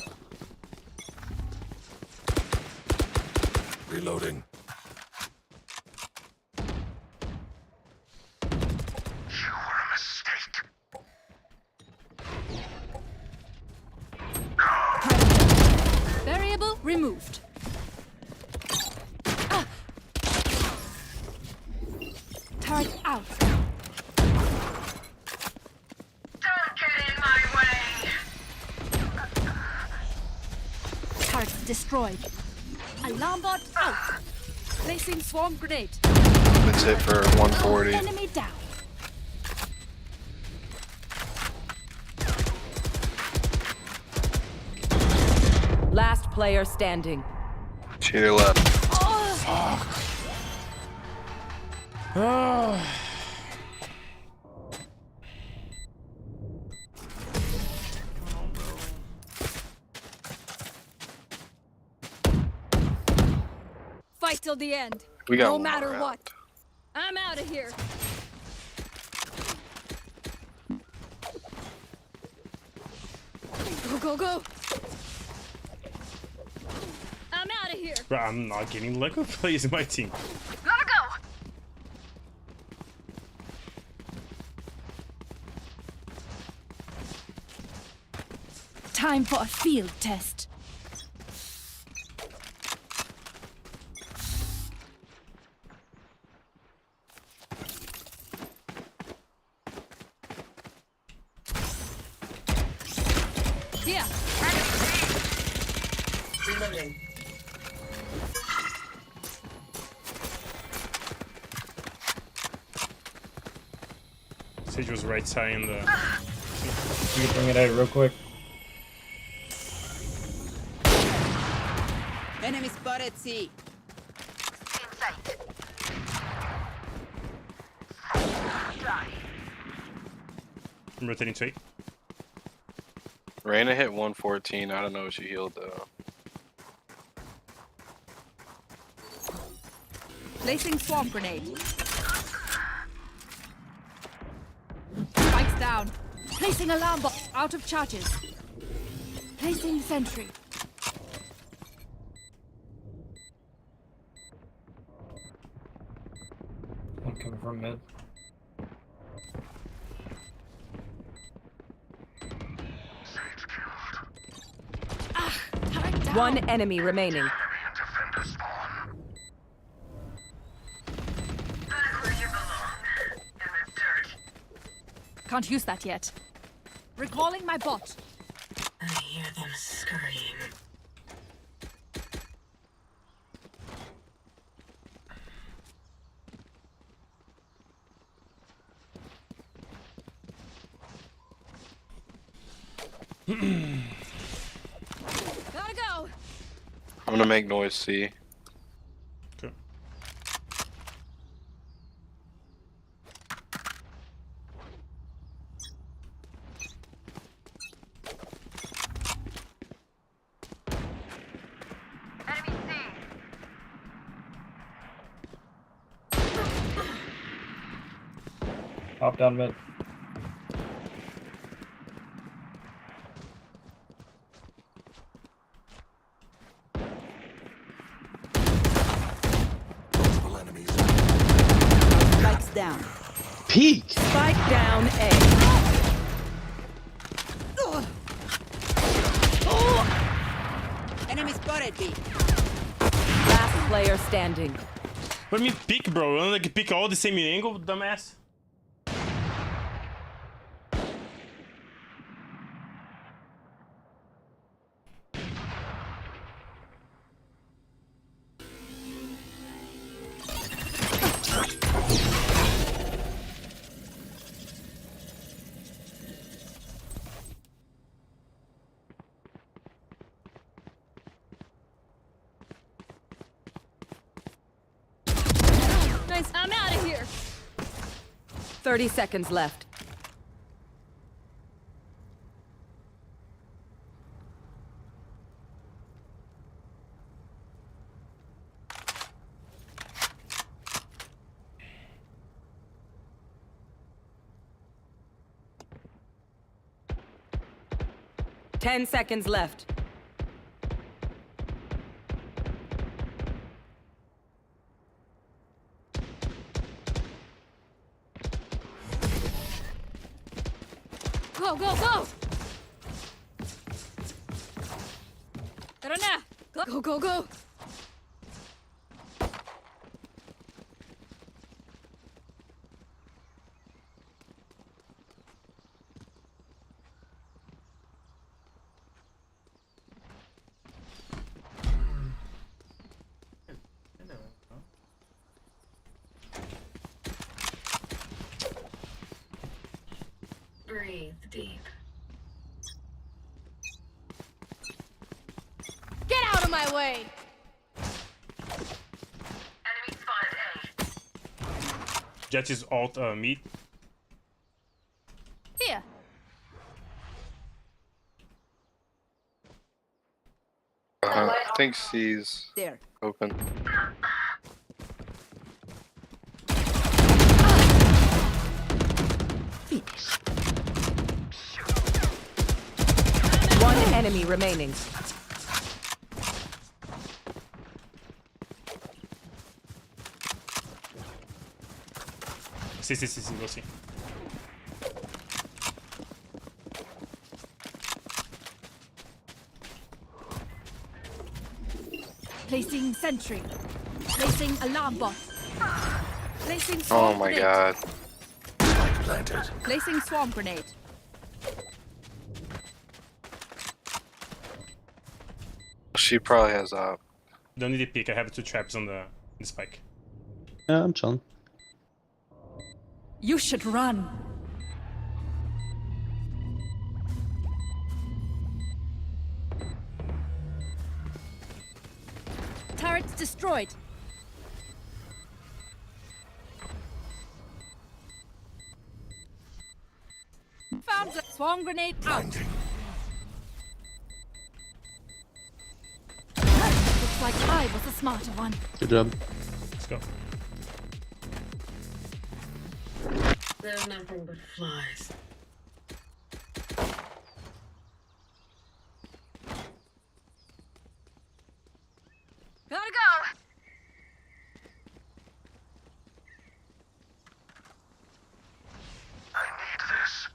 Reloading. Variable removed. Turret out. Don't get in my way. Turret destroyed. Alarm bot out. Placing swarm grenade. That's it for 140. Enemy down. Last player standing. To your left. Fight till the end. We got no one matter round. what. I'm out of here. Go, go, go. I'm out of here. Bro, I'm not getting Lego plays in my team. Gotta go. Time for a field test. Yeah. Reloading. Sage was right side in the. You can bring it out real quick. Enemy spotted C. I'm rotating to 8. Reyna hit 114. I don't know if she healed though. Placing swarm grenade. Spikes down. Placing alarm bot. Out of charges. Placing sentry. I'm coming from mid. One enemy remaining. Can't use that yet. Recalling my bot. I hear them scurrying. Gotta go. I'm gonna make noise C. Okay. Hop down mid. Spikes down. peek. Spike down A. Enemy spotted B. Last player standing. What do you mean peek, bro? You don't like peek all the same angle, dumbass? Nice, I'm out of here. 30 seconds left. Ten seconds left. Go, go, go! Rana! Go, go, go! Breathe deep. Get out of my way! Enemy spotted A. Jett is alt meat. Here. I think C's there. Open. One enemy remaining. See, go see. Placing sentry. Placing alarm bot. Placing Oh swarm my grenade. god. Planted. Placing swarm grenade. She probably has op. Don't need a peek. I have 2 traps on the spike. Yeah, I'm chilling. You should run. Turrets destroyed. Found the swarm grenade out. Looks like I was the smarter one. Good job. Let's go. They're nothing but flies. Gotta go. I need this.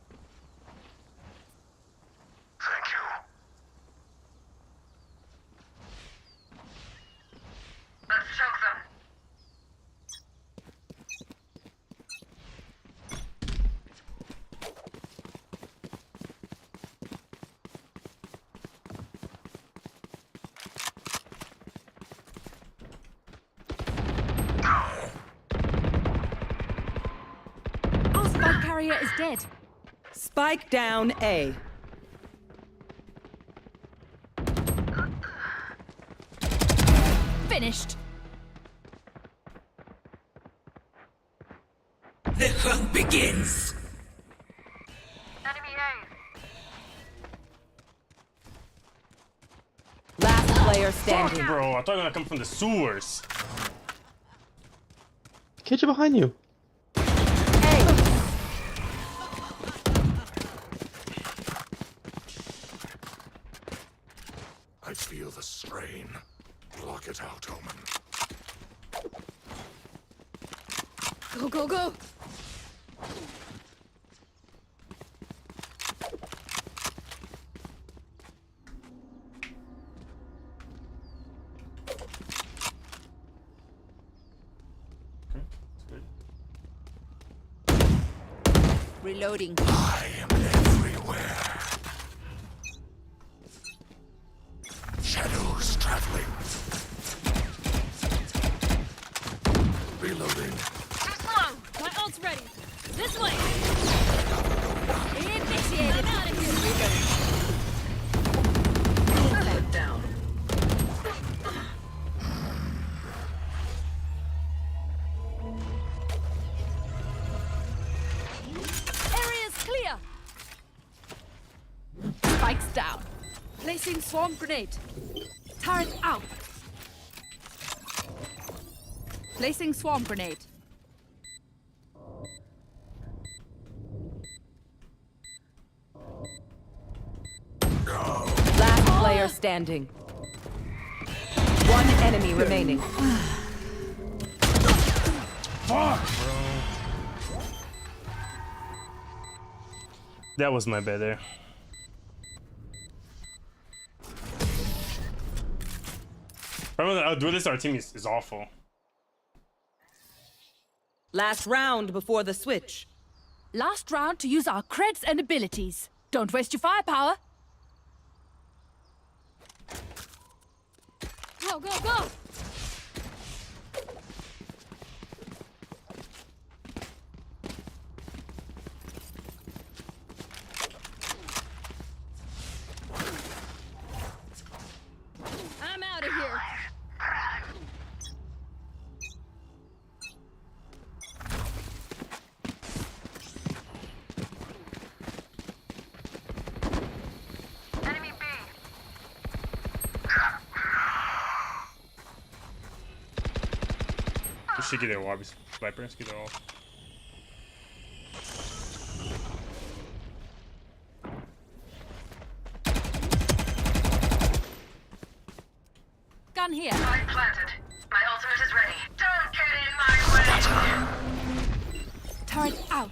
Thank you. Let's choke them. Our spike carrier is dead. Spike down A. Finished. The hunt begins. Enemy A. Last player Fuck, standing. bro. I thought you were gonna come from the sewers. Catch you behind you. I feel the strain. Block it out, Omen. Go, go, go. Reloading. I am everywhere. Shadows traveling. Reloading. Too slow. My ult's ready. This way. Initiated. I'm out of here. Down. Area's clear. Spikes down. Placing swarm grenade. Turret out. Placing swarm grenade. Last player standing. One enemy remaining. Fuck, bro. That was my bad there. I'll do this. Our team is awful. Last round before the switch. Last round to use our creds and abilities. Don't waste your firepower. Go, go, go! I'm out of here. Enemy B. We should get their wobbies. Vipers, get their all. Gun here. Spike planted. My ultimate is ready. Don't get in my way. Turret out.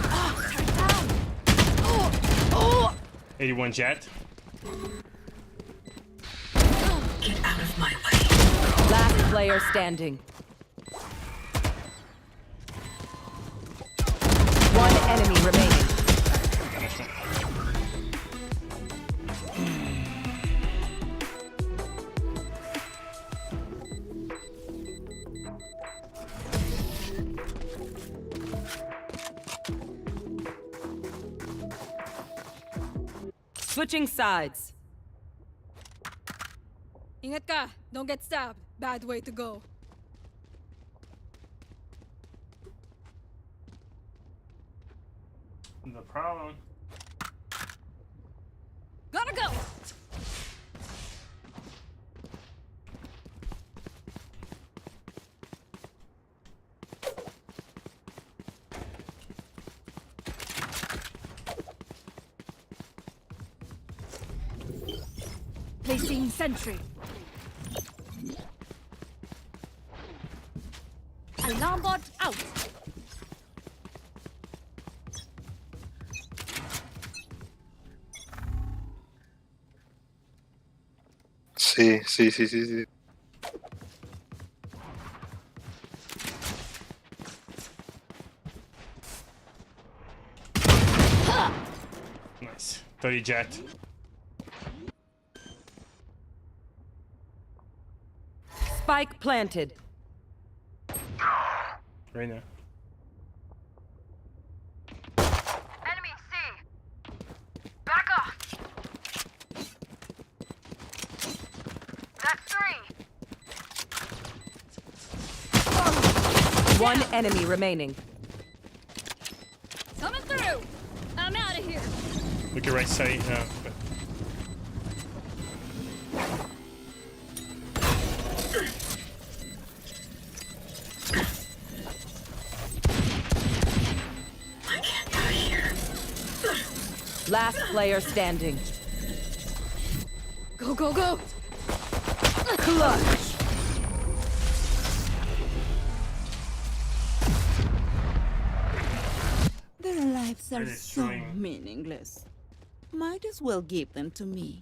Oh, turret down. Oh, 81 jet. Get out of my way. Last player standing. One enemy remaining. Switching sides. Ingat ka. Don't get stabbed. Bad way to go. The problem. Gotta go. Placing sentry. Alarm bot out. Sí. Nice. 30 jet. Spike planted. Right now. Enemy C. Back off. That's 3. One enemy remaining. Coming through. I'm out of here. Look at right side. I can't die here. Last player standing. Go, go, go. Clutch. Lives are so meaningless. Might as well give them to me.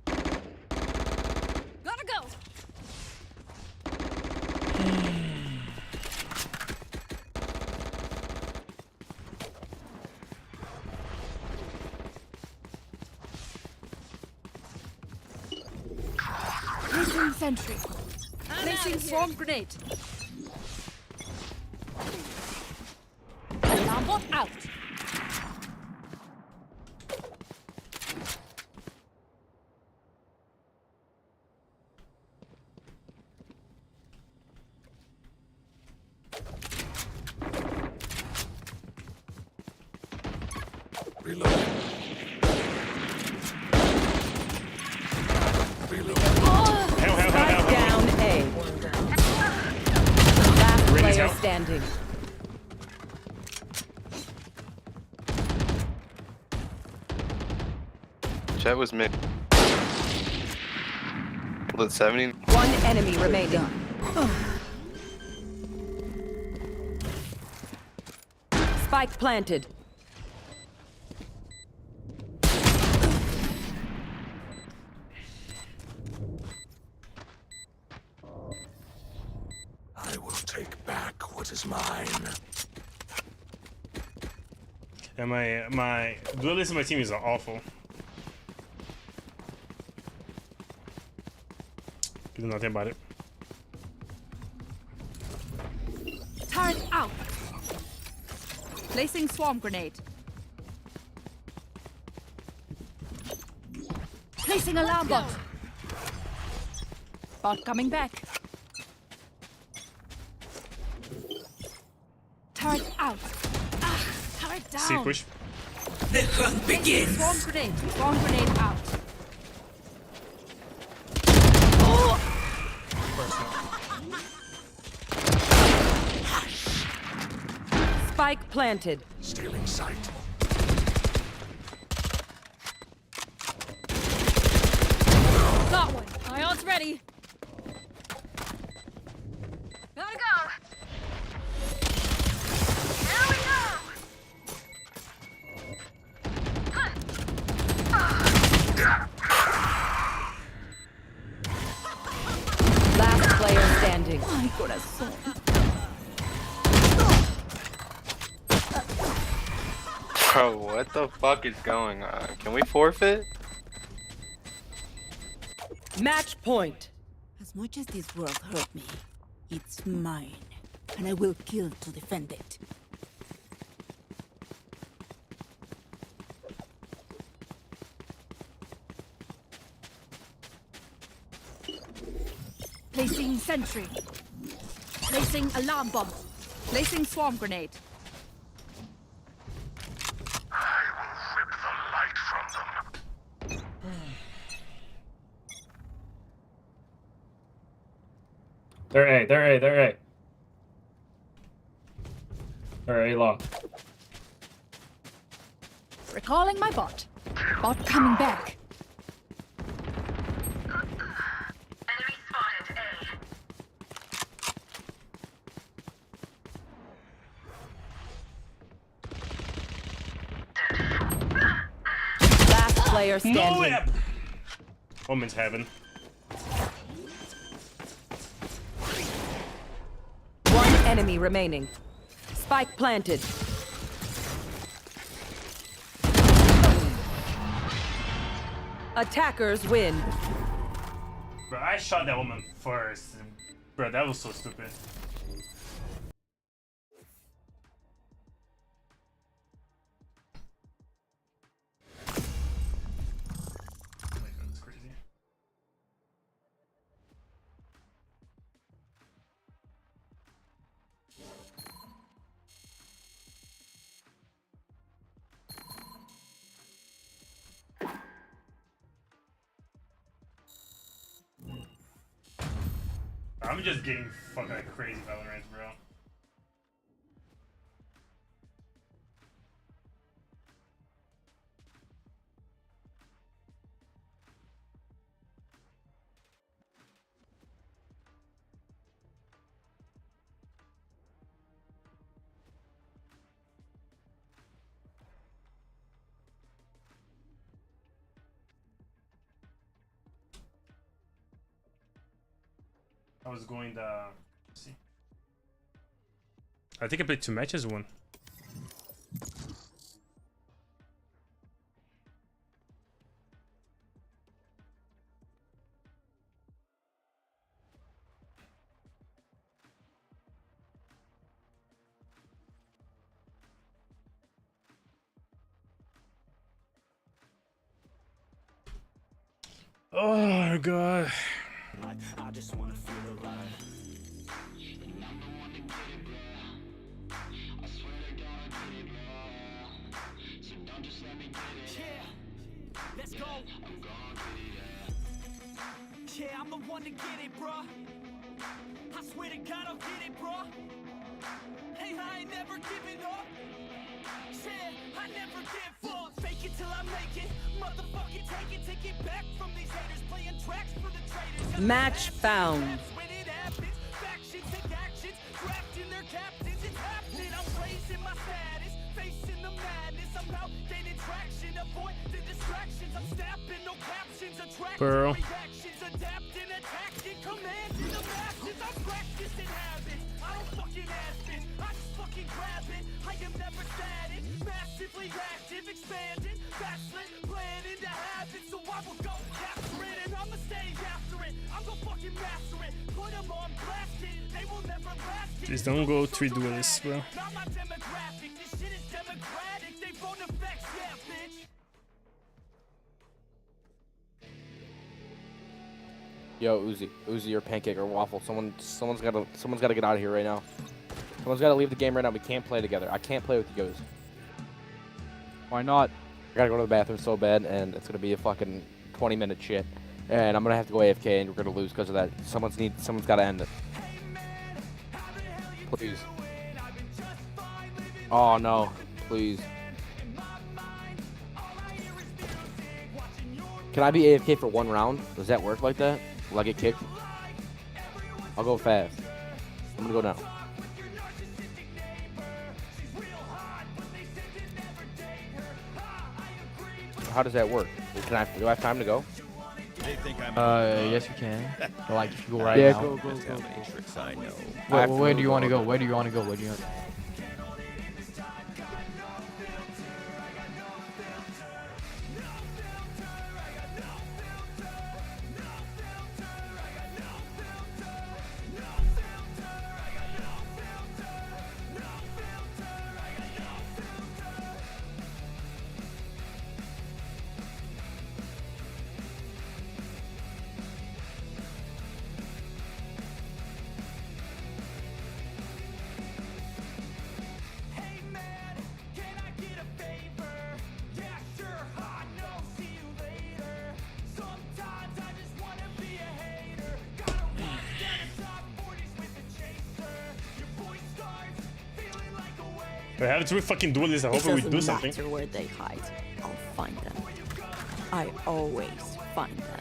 Gotta go. Placing sentry. Placing swarm grenade. Alarm bot out. Reload. Spike down A. Last player standing. Jet was mid. Bullet 70. One enemy remaining. Spike planted. I will take back what is mine. And my duelists on my team is awful. Do nothing about it. Turret out. Placing swarm grenade. Placing alarm bot. Bot coming back. Turret out. Ah, turret down. See push. The hunt begins. Swarm grenade. Swarm grenade out. Spike planted. Stealing sight. Got one. My ult's ready. Gotta go. Here we go. Last player standing. My corazón. Bro, what the fuck is going on? Can we forfeit? Match point. As much as this world hurt me, it's mine, and I will kill to defend it. Placing sentry. Placing alarm bomb. Placing swarm grenade. They're A, they're A, they're A. They're A long. Recalling my bot. Bot coming back. Enemy spotted A. Last player standing. Woman's heaven. One enemy remaining. Spike planted. Attackers win. Bro, I shot that woman first. Bro, that was so stupid. Oh my god, that's crazy. I'm just getting fucking like crazy Valorant, bro. I was going the. Let's see. I think I played 2 matches, one. Oh god. I just wanna feel alive. Let's go. Yeah, I'm the one to get it, bruh. I swear to God, I'll get it, bruh. Hey, I ain't never giving up. Yeah, I never give up. Fake it till I make it. Motherfucking take it back from these haters. Playing tracks for the traitors. Match found. When it happens, factions take actions. Drafting their captains, it's happening. I'm raising my status, facing the madness. I'm out gaining traction. Avoid the distractions. I'm snapping, no captions. Attracting reactions. Adapting, attacking, commanding the masses. I'm practicing habits. I don't fucking ask it. I just fucking grab it. I am never static. Massively active, expanding. Backslid, planning to have it. So I will go capture it. And I'ma stay after it. I'm gonna fucking master it. Put them on blast it. They will never last it. Please don't go 3 duelists, bro. Not my demographic. This shit is democratic. They phone effects, yeah, bitch. Yo, Uzi or Pancake or Waffle. Someone's gotta get out of here right now. Someone's gotta leave the game right now. We can't play together. I can't play with you guys. Why not? I gotta go to the bathroom so bad, and it's gonna be a fucking 20-minute shit. And I'm gonna have to go AFK, and we're gonna lose because of that. Someone's gotta end it. Please. Oh no, please. Can I be AFK for 1 round? Does that work like that? Will I get kicked? I'll go fast. I'm gonna go now. How does that work? Do I have time to go? Yes you can. Like if you go right now. Go. Where do you want to go? Where do you want to go? I have 2 fucking duelists. I hope we do something. It doesn't matter where they hide. I'll find them. I always find them.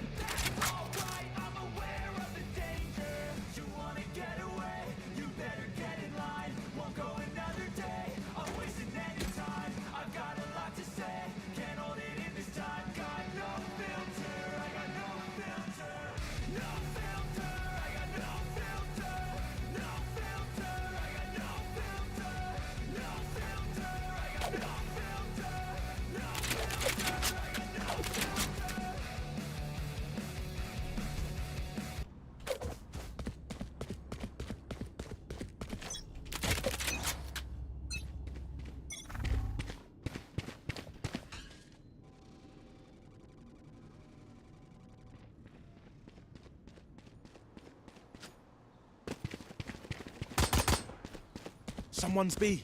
Someone's B.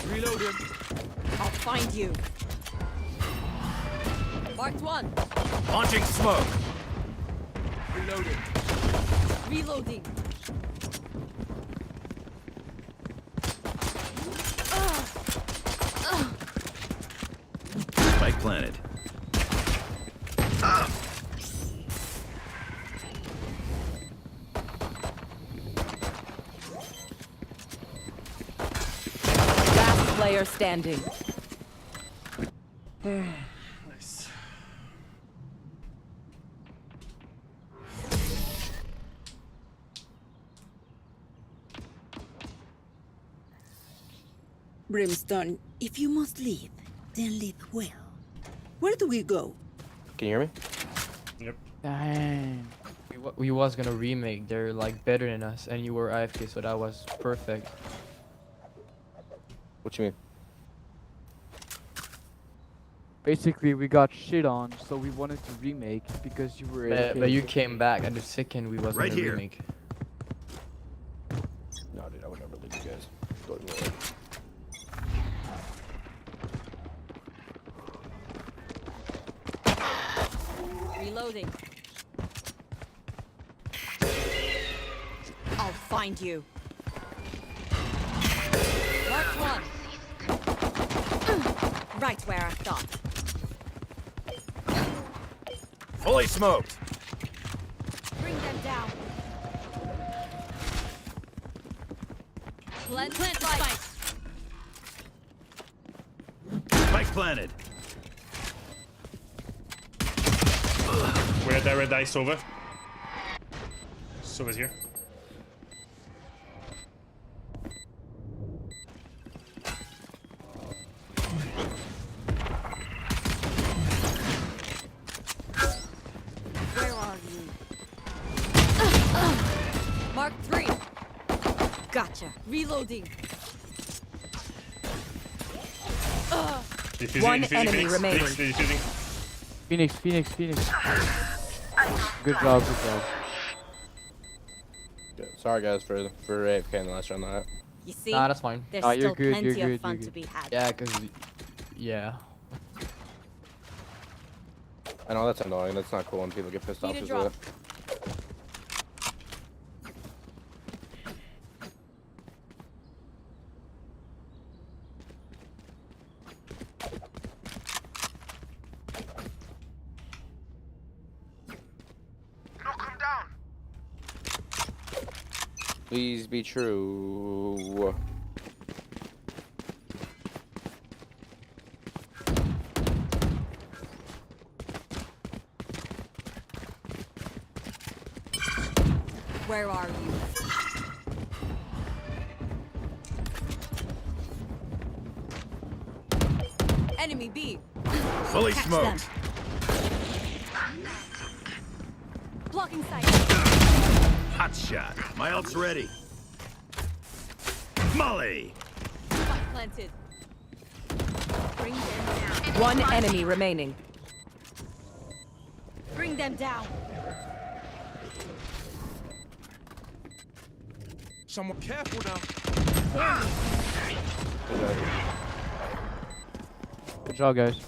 Reloading. I'll find you. Marked 1. Launching smoke. Reloading. Reloading. Spike planted. Player standing. Nice. Brimstone, if you must leave, then leave well. Where do we go? Can you hear me? Yep. Dang. We was gonna remake. They're like better than us, and you were AFK, so that was perfect. What you mean? Basically, we got shit on, so we wanted to remake because you were AFK. But you came back, and the second we was gonna remake. No, dude, I would never leave you guys. Go to war. Reloading. I'll find you. Mark one. Right where I thought. Fully smoked. Bring them down. Plant spike. Spike planted. Where that red dice over? Sova's here. Where are you? Mark 3. Gotcha. Reloading. One enemy remaining. Phoenix. Good job. Sorry guys for AFK in the last round. That. You see? Nah, that's fine. There's You're still good. plenty You're good. of fun You're to good. be had. Yeah, yeah. I know that's annoying. That's not cool when people get pissed off because of it. Please be true. Where are you? Enemy B. Fully Catch smoked. them. Blocking sight. Hot shot. My ult's ready. Molly. Spike planted. Bring them down. One enemy remaining. Bring them down. Someone careful now. Good job, guys.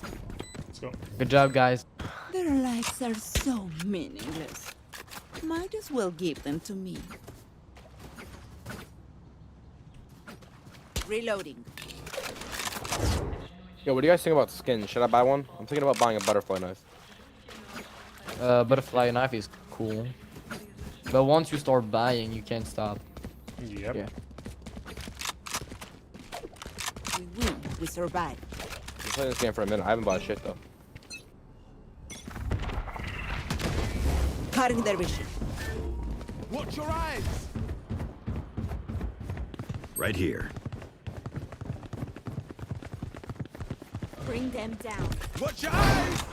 Let's go. Good job, guys. Their lives are so meaningless. Might as well give them to me. Reloading. Yo, what do you guys think about skins? Should I buy one? I'm thinking about buying a butterfly knife. Butterfly knife is cool. But once you start buying, you can't stop. Yep. Yeah. We win. We survive. Been playing this game for a minute. I haven't bought shit though. Cutting their vision. Watch your eyes. Right here. Bring them down. Watch your eyes.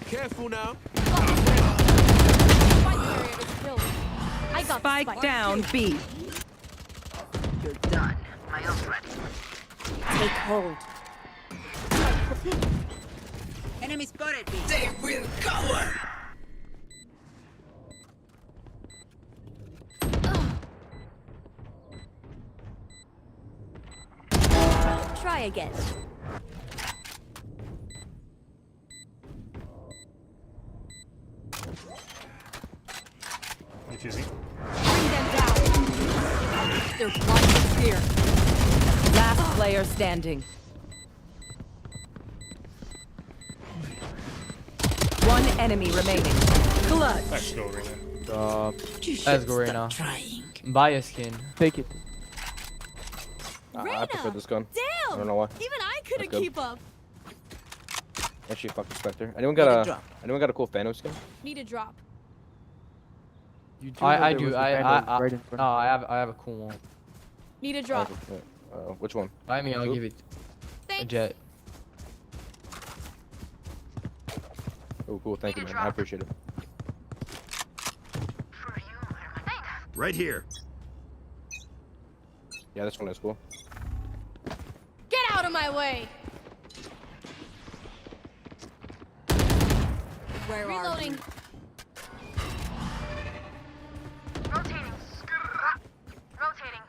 Careful now. Spike area is filled. I got Spike spike down B. You're done. My ult's ready. Take hold. Enemy spotted B. They will cover. Try again. Defusing. Bring them down. They're blinded here. Last player standing. One enemy remaining. Clutch. Let's go, Reyna. Let's go right now. Buy a skin. Take it. I prefer this gun. Damn! I don't know why. Even I couldn't good. keep up. Actually, fuck the Spectre. Anyone got a cool Thanos skin? Need a drop. I do. I have a cool one. Need a drop. Which one? Buy me, I'll give it. A jet. Oh, cool. Thank you, man. I appreciate it. Right here. Yeah, this one is cool. Get out of my way. Where Reloading. Rotating. Rotating.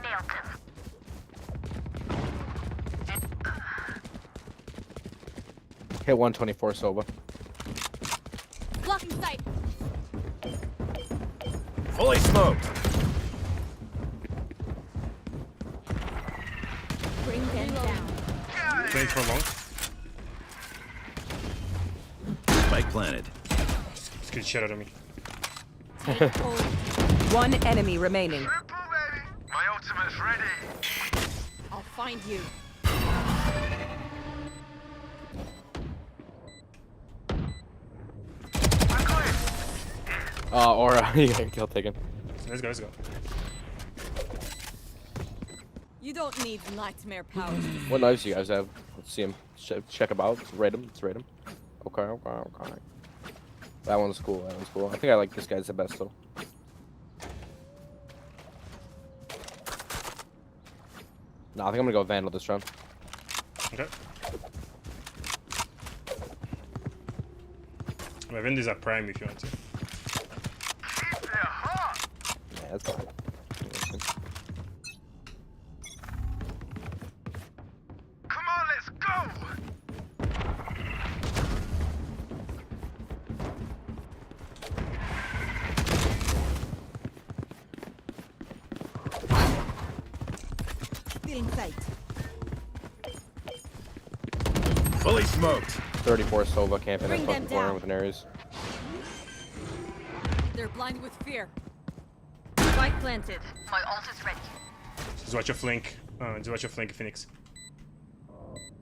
Nailed him. Hit 124 Sova. Blocking sight. Fully smoked. Bring them down. Playing for long. Spike planted. Scared shit out of me. One enemy remaining. My ultimate's ready. I'll find you. Aura, you got kill taken. Let's go, let's go. You don't need nightmare powers. What knives do you guys have? Let's see them. Check them out. Let's rate them. Let's rate them. Okay, okay, okay. That one's cool. That one's cool. I think I like this guy's the best though. No, I think I'm gonna go Vandal this round. Okay. My Vendi's at prime if you want to. Yeah, that's fine. Come on, let's go. Feeling sight. Fully smoked. 34 Sova camping that Bring fucking them corner down. with an Ares. They're blind with fear. Spike planted. My ult is ready. Just watch your flank. Just watch your flank, Phoenix.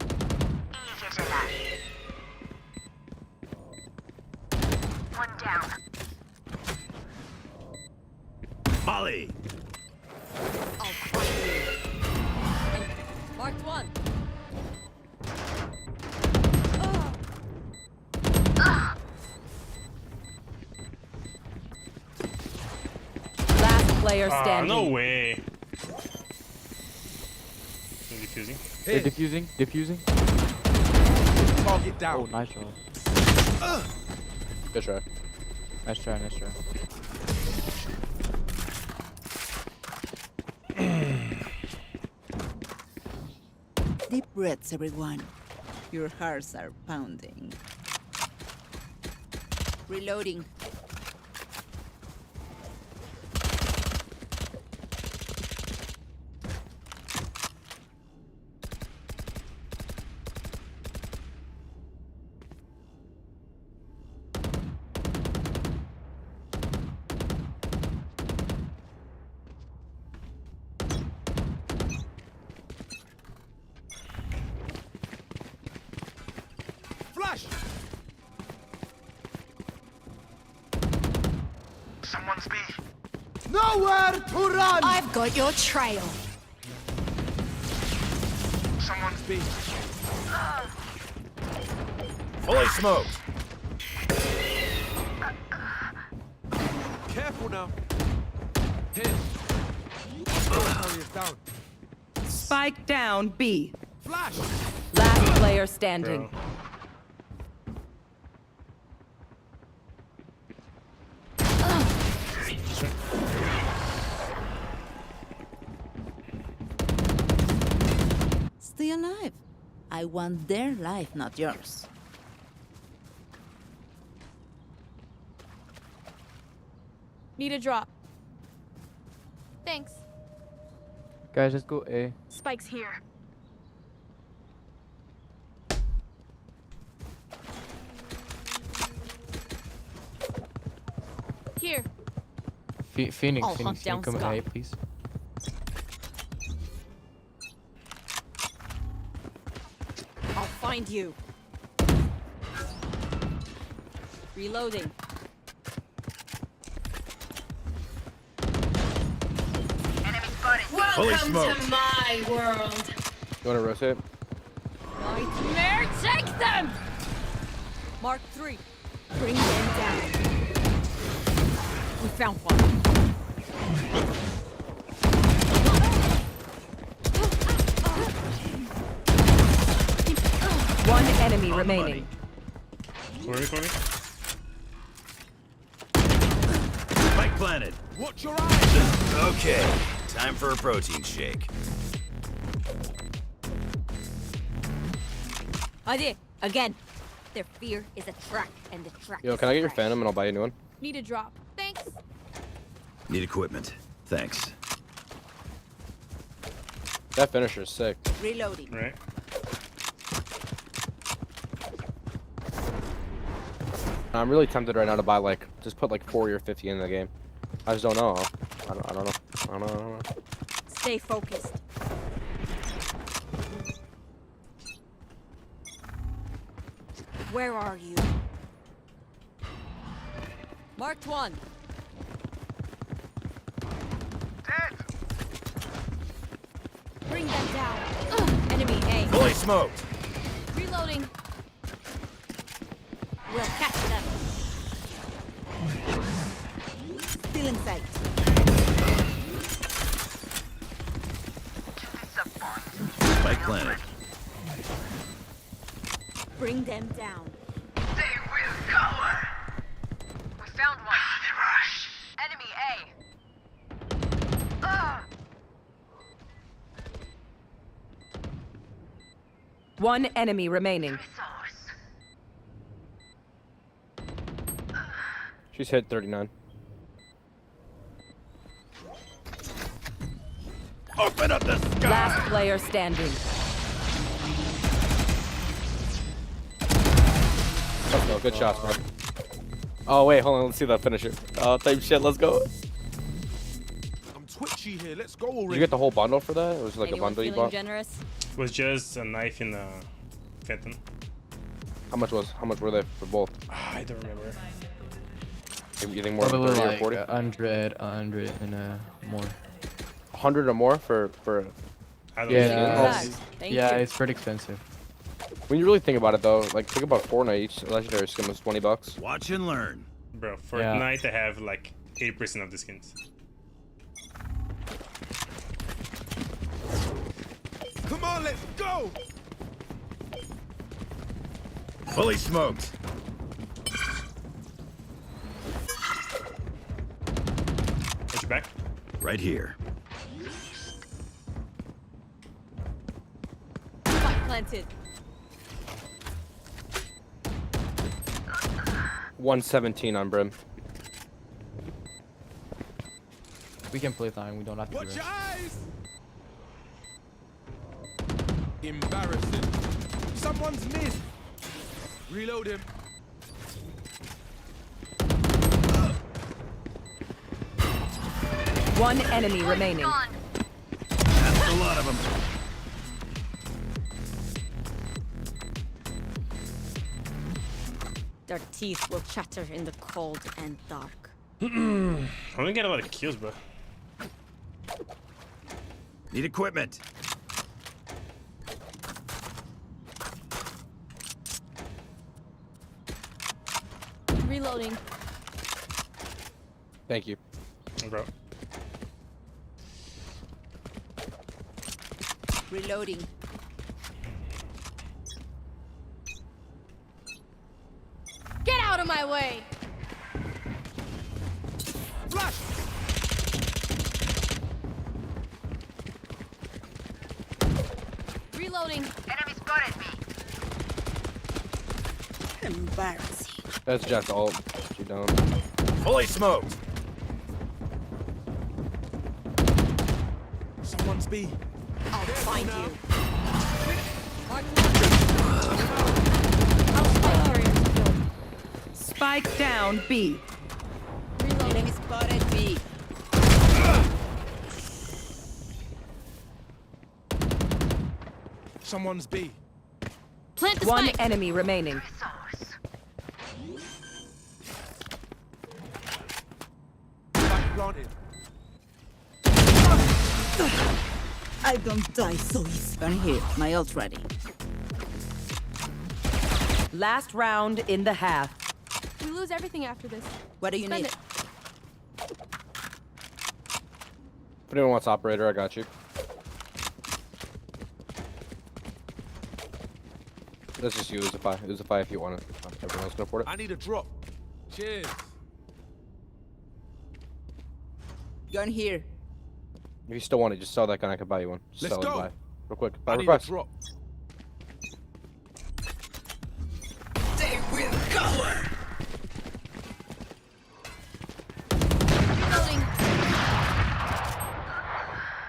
Easy to that. One down. Molly. I'll find you. Marked one. Last player standing. No way. Defusing. They're defusing. Defusing. Target down. Oh, nice one. Good try. Nice try. Nice try. Deep breaths, everyone. Your hearts are pounding. Reloading. Flash. Someone's B. Nowhere to run. I've got your trail. Someone's B. Fully smoked. Careful now. Hit. Is down. Spike down B. Flash. Last player standing. Bro. Stay alive. I want their life, not yours. Need a drop. Thanks. Guys, let's go A. Spike's here. Here. Phoenix, I'll hunt Phoenix, can you down come Scott. A, please? I'll find you. Reloading. Welcome to my world. You want to rotate? Nightmare, take them! Mark 3. Bring them down. We found one. One enemy remaining. Corner. Spike planted. Watch your eyes. Okay, time for a protein shake. Idea. Again. Their fear is a track, and the track Yo, can I get your Phantom and I'll buy you a new one? Need a drop. Thanks. Need equipment. Thanks. That finisher is sick. Reloading. Right. I'm really tempted right now to buy like, just put like 40 or 50 in the game. I just don't know. I don't know. Stay focused. Where are you? Marked 1. Dead. Bring them down. Enemy A. Fully smoked. Reloading. We'll catch them. Still in sight. Spike planted. Bring them down. They will cower. We found one. Rush. Enemy A. One enemy remaining. She's hit 39. Open up the sky. Last player standing. Let's go. Good shots, man. Oh, wait. Hold on. Let's see that finisher. Type shit. Let's go. I'm twitchy here. Let's go Did already. you get the whole bundle for that? It was like Anyone a bundle you feeling bought? generous? It was just a knife in the Phantom. How much were they for both? I don't remember. You think more than Probably 30 or like 40? 100 and more. 100 or more for I don't Yeah, Thank yeah, you. it's pretty expensive. When you really think about it though, like think about Fortnite, each legendary skin was $20. Watch and learn. Bro, Fortnite I have like 80% of the skins. Come on, let's go. Fully smoked. Watch your back. Right here. Spike planted. 117 on Brim. We can play time. We don't have to do Watch it. your eyes. Embarrassing. Someone's missed. Reload him. One enemy remaining. That's a lot of them. Their teeth will chatter in the cold and dark. I only get a lot of kills, bro. Need equipment. Reloading. Thank you. Bro. Reloading. Get out of my way! Flash. Reloading. Enemy spotted me. Embarrassing. That's just ult. She down. Fully smoked. Someone's B. I'll find you. Spike down B. Reloading. Enemy spotted B. Someone's B. Plant the One spike. enemy remaining. planted. I don't die so easy. Burn here. My ult ready. Last round in the half. We lose everything after this. What do you Spend need? it. If anyone wants operator, I got you. Let's just use Uzify if you want it. Everyone else can afford it. I need a drop. Cheers. Gun here. If you still want it, just sell that gun. I can buy you one. Just Let's sell go. and buy. Real quick. Buy I need a request. drop. They will cover. Reloading.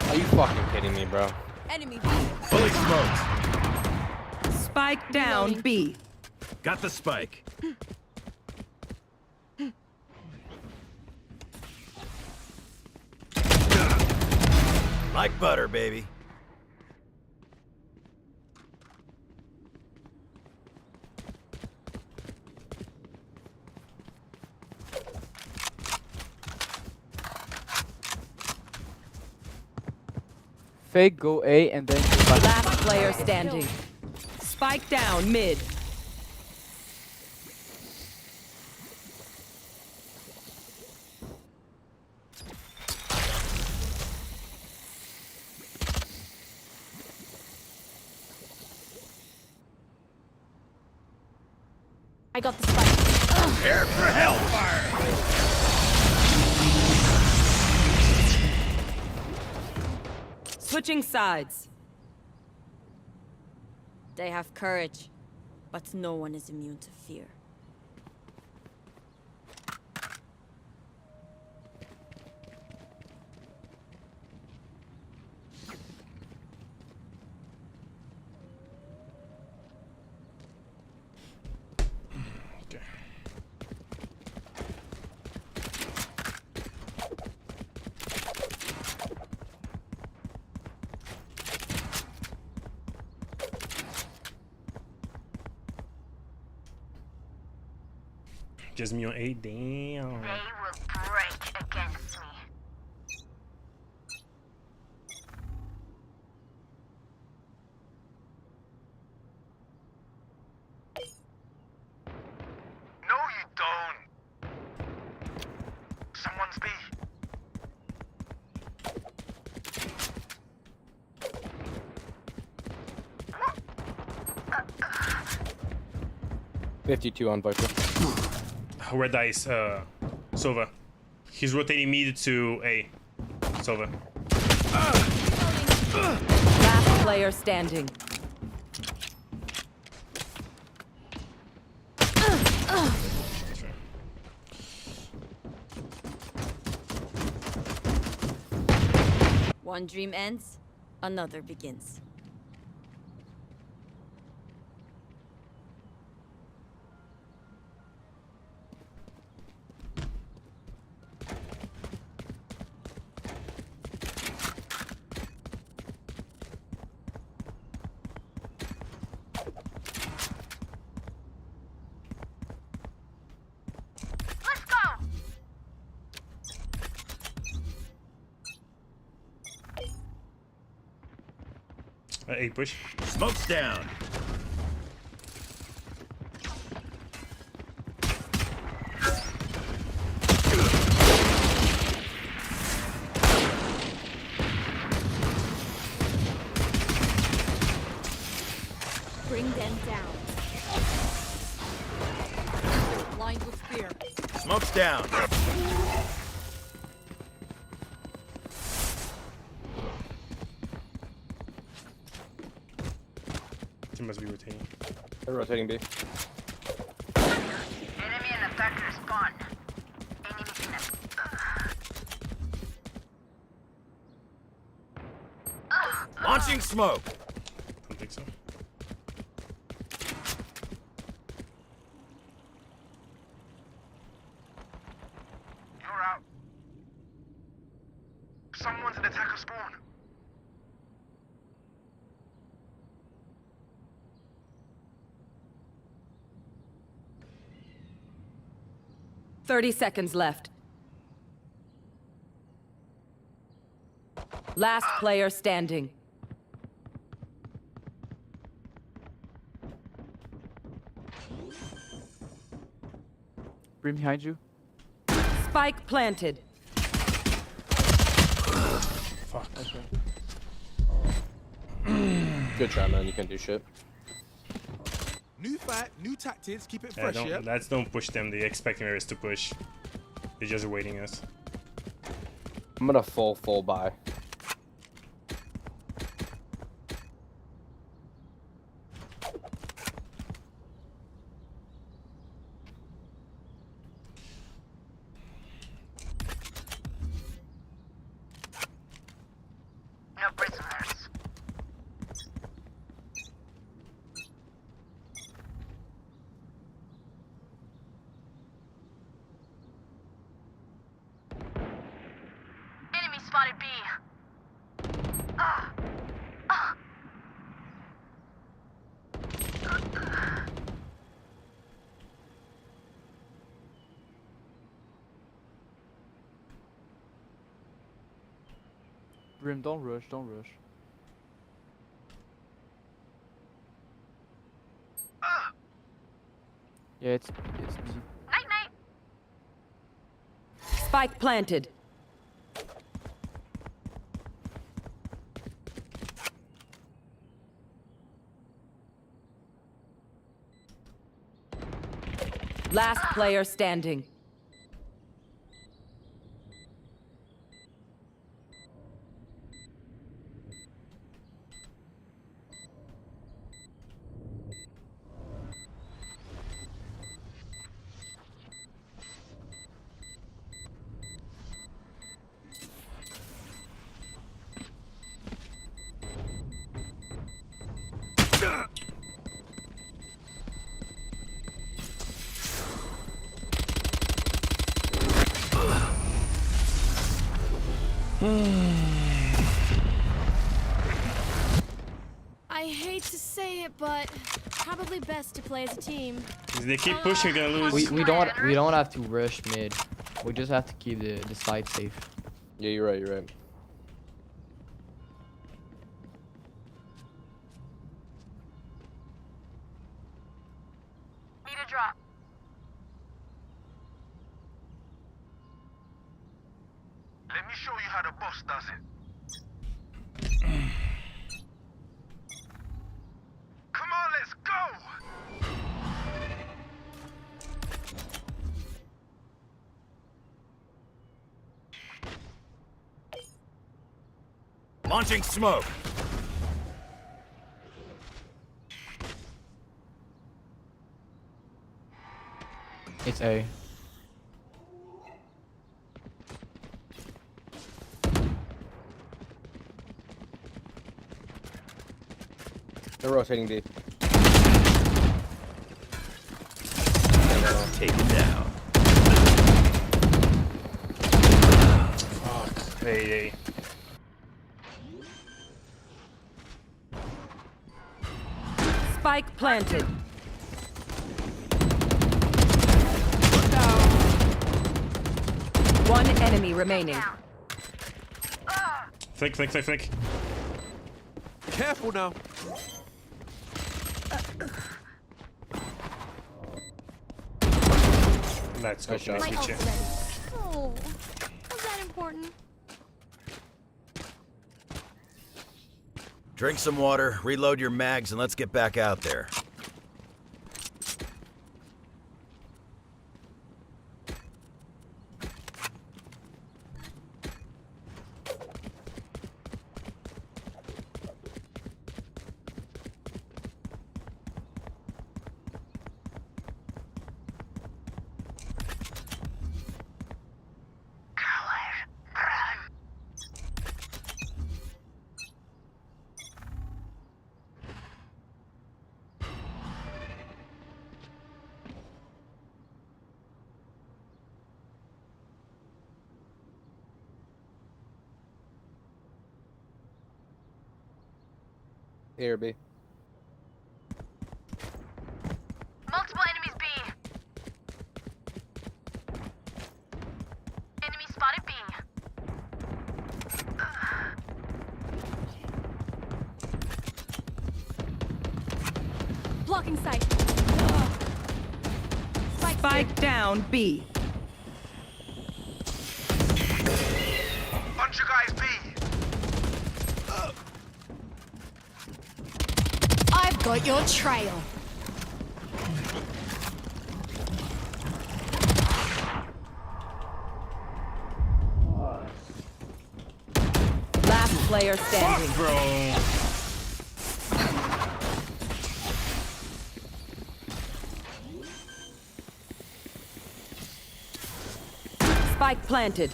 Are you fucking kidding me, bro? Enemy. Fully smoked. Spike down Reloading. B. Got the spike. Like butter, baby. Fake, go A, and then go back. Last player standing. Spike down mid. I got the spike. Prepare for hellfire. Switching sides. They have courage, but no one is immune to fear. Just me on 8, damn. They will break against me. No, you don't. Someone's B. What? 52 on Viper. Red dice, Sova. He's rotating mid to A. Sova. Last player standing. One dream ends, another begins. Let's go. A push. Smoke's down. Bring them down. Blind with fear. Smoke's down. He must be rotating. They're rotating B. Enemy and attacker spawn. Enemy in Launching smoke. I don't think so. You're out. Someone's an attacker spawn. $30 seconds left. Last player standing. Brim behind you. Spike planted. Fuck. Good try, man. You can do shit. New fight, new tactics. Keep it Yeah, fresh, yeah? don't push them. They expecting us to push. They're just waiting us. I'm gonna full buy. No prisoners. Enemy spotted B. Brim, don't rush, don't rush. Yeah, it's easy. Night night. Spike planted. Last player standing. I hate to say it, but probably best to play as a team. If they keep pushing, they're gonna lose. We don't have to rush mid. We just have to keep the side safe. Yeah, you're right. You're right. Need a drop. Let me show you how the boss does it. Come on, let's go! Launching smoke. It's A. They're rotating D. Take it down. Fuck. Hey. Spike planted. One enemy remaining. Flick. Careful now. Let's go. My ult's ready. Oh, was that important? Drink some water, reload your mags, and let's get back out there. A or B. Multiple enemies B. Enemy spotted B. Blocking sight. Spike down B. Bunch of guys B. I've got your trail. Last player standing. Fuck, bro. Spike planted.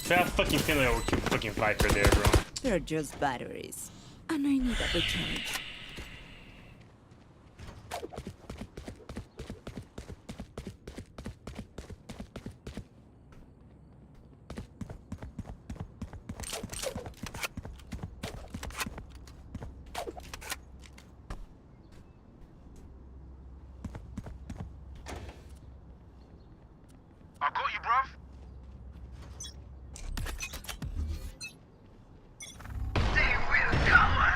That fucking feeling over fucking Viper there, bro. They're just batteries. And I need a recharge. I got you, bruv. They will cover.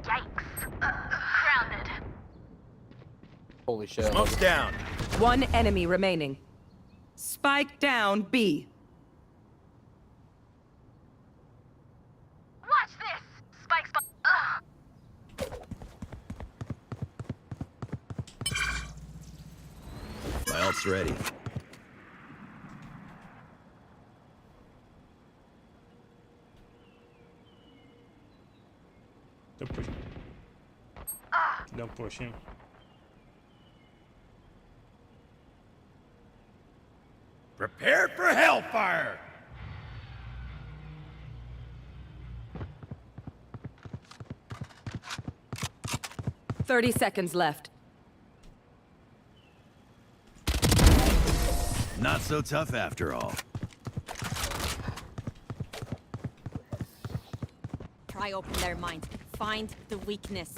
Yikes. Grounded. Holy shit. Smoke's down. One enemy remaining. Spike down B. Watch this. Spike. My ult's ready. Don't push. Don't push him. Prepare for hellfire. Thirty seconds left. Not so tough after all. Pry open their minds. Find the weakness.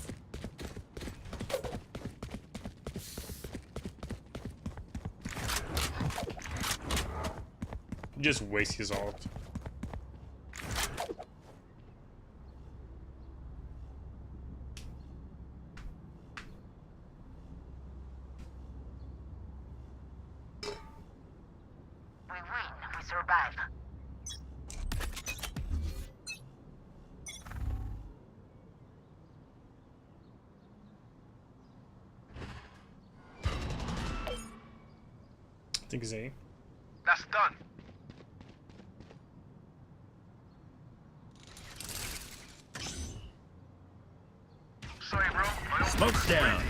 Just waste his ult. We win. We survive. I think it's A. That's done. Sorry, bro. Smoke's down.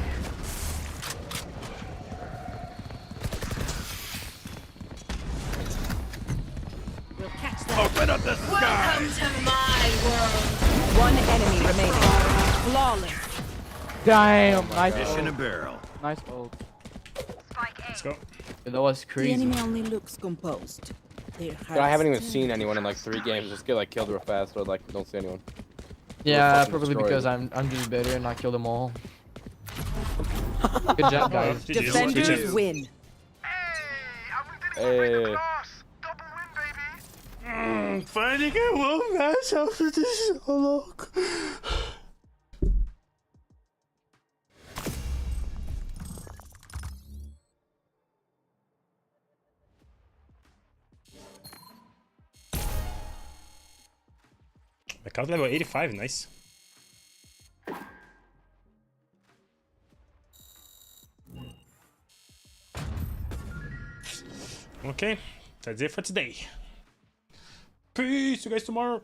We'll catch them. Open up the sky. Welcome to my world. One enemy remaining. Flawless. Damn, nice Fish in a ult. barrel. Nice ult. Let's go. That was The crazy. enemy only looks composed. Their Dude, I haven't even hearts seen anyone in like 3 games. Just get like killed real fast, so like don't see anyone. Yeah, fucking probably destroyed. because I'm just better and I killed them all. Good job, guys. Defenders win. Hey. Finding a woman myself is so long. Account level 85, nice. Okay, that's it for today. Peace, you guys tomorrow.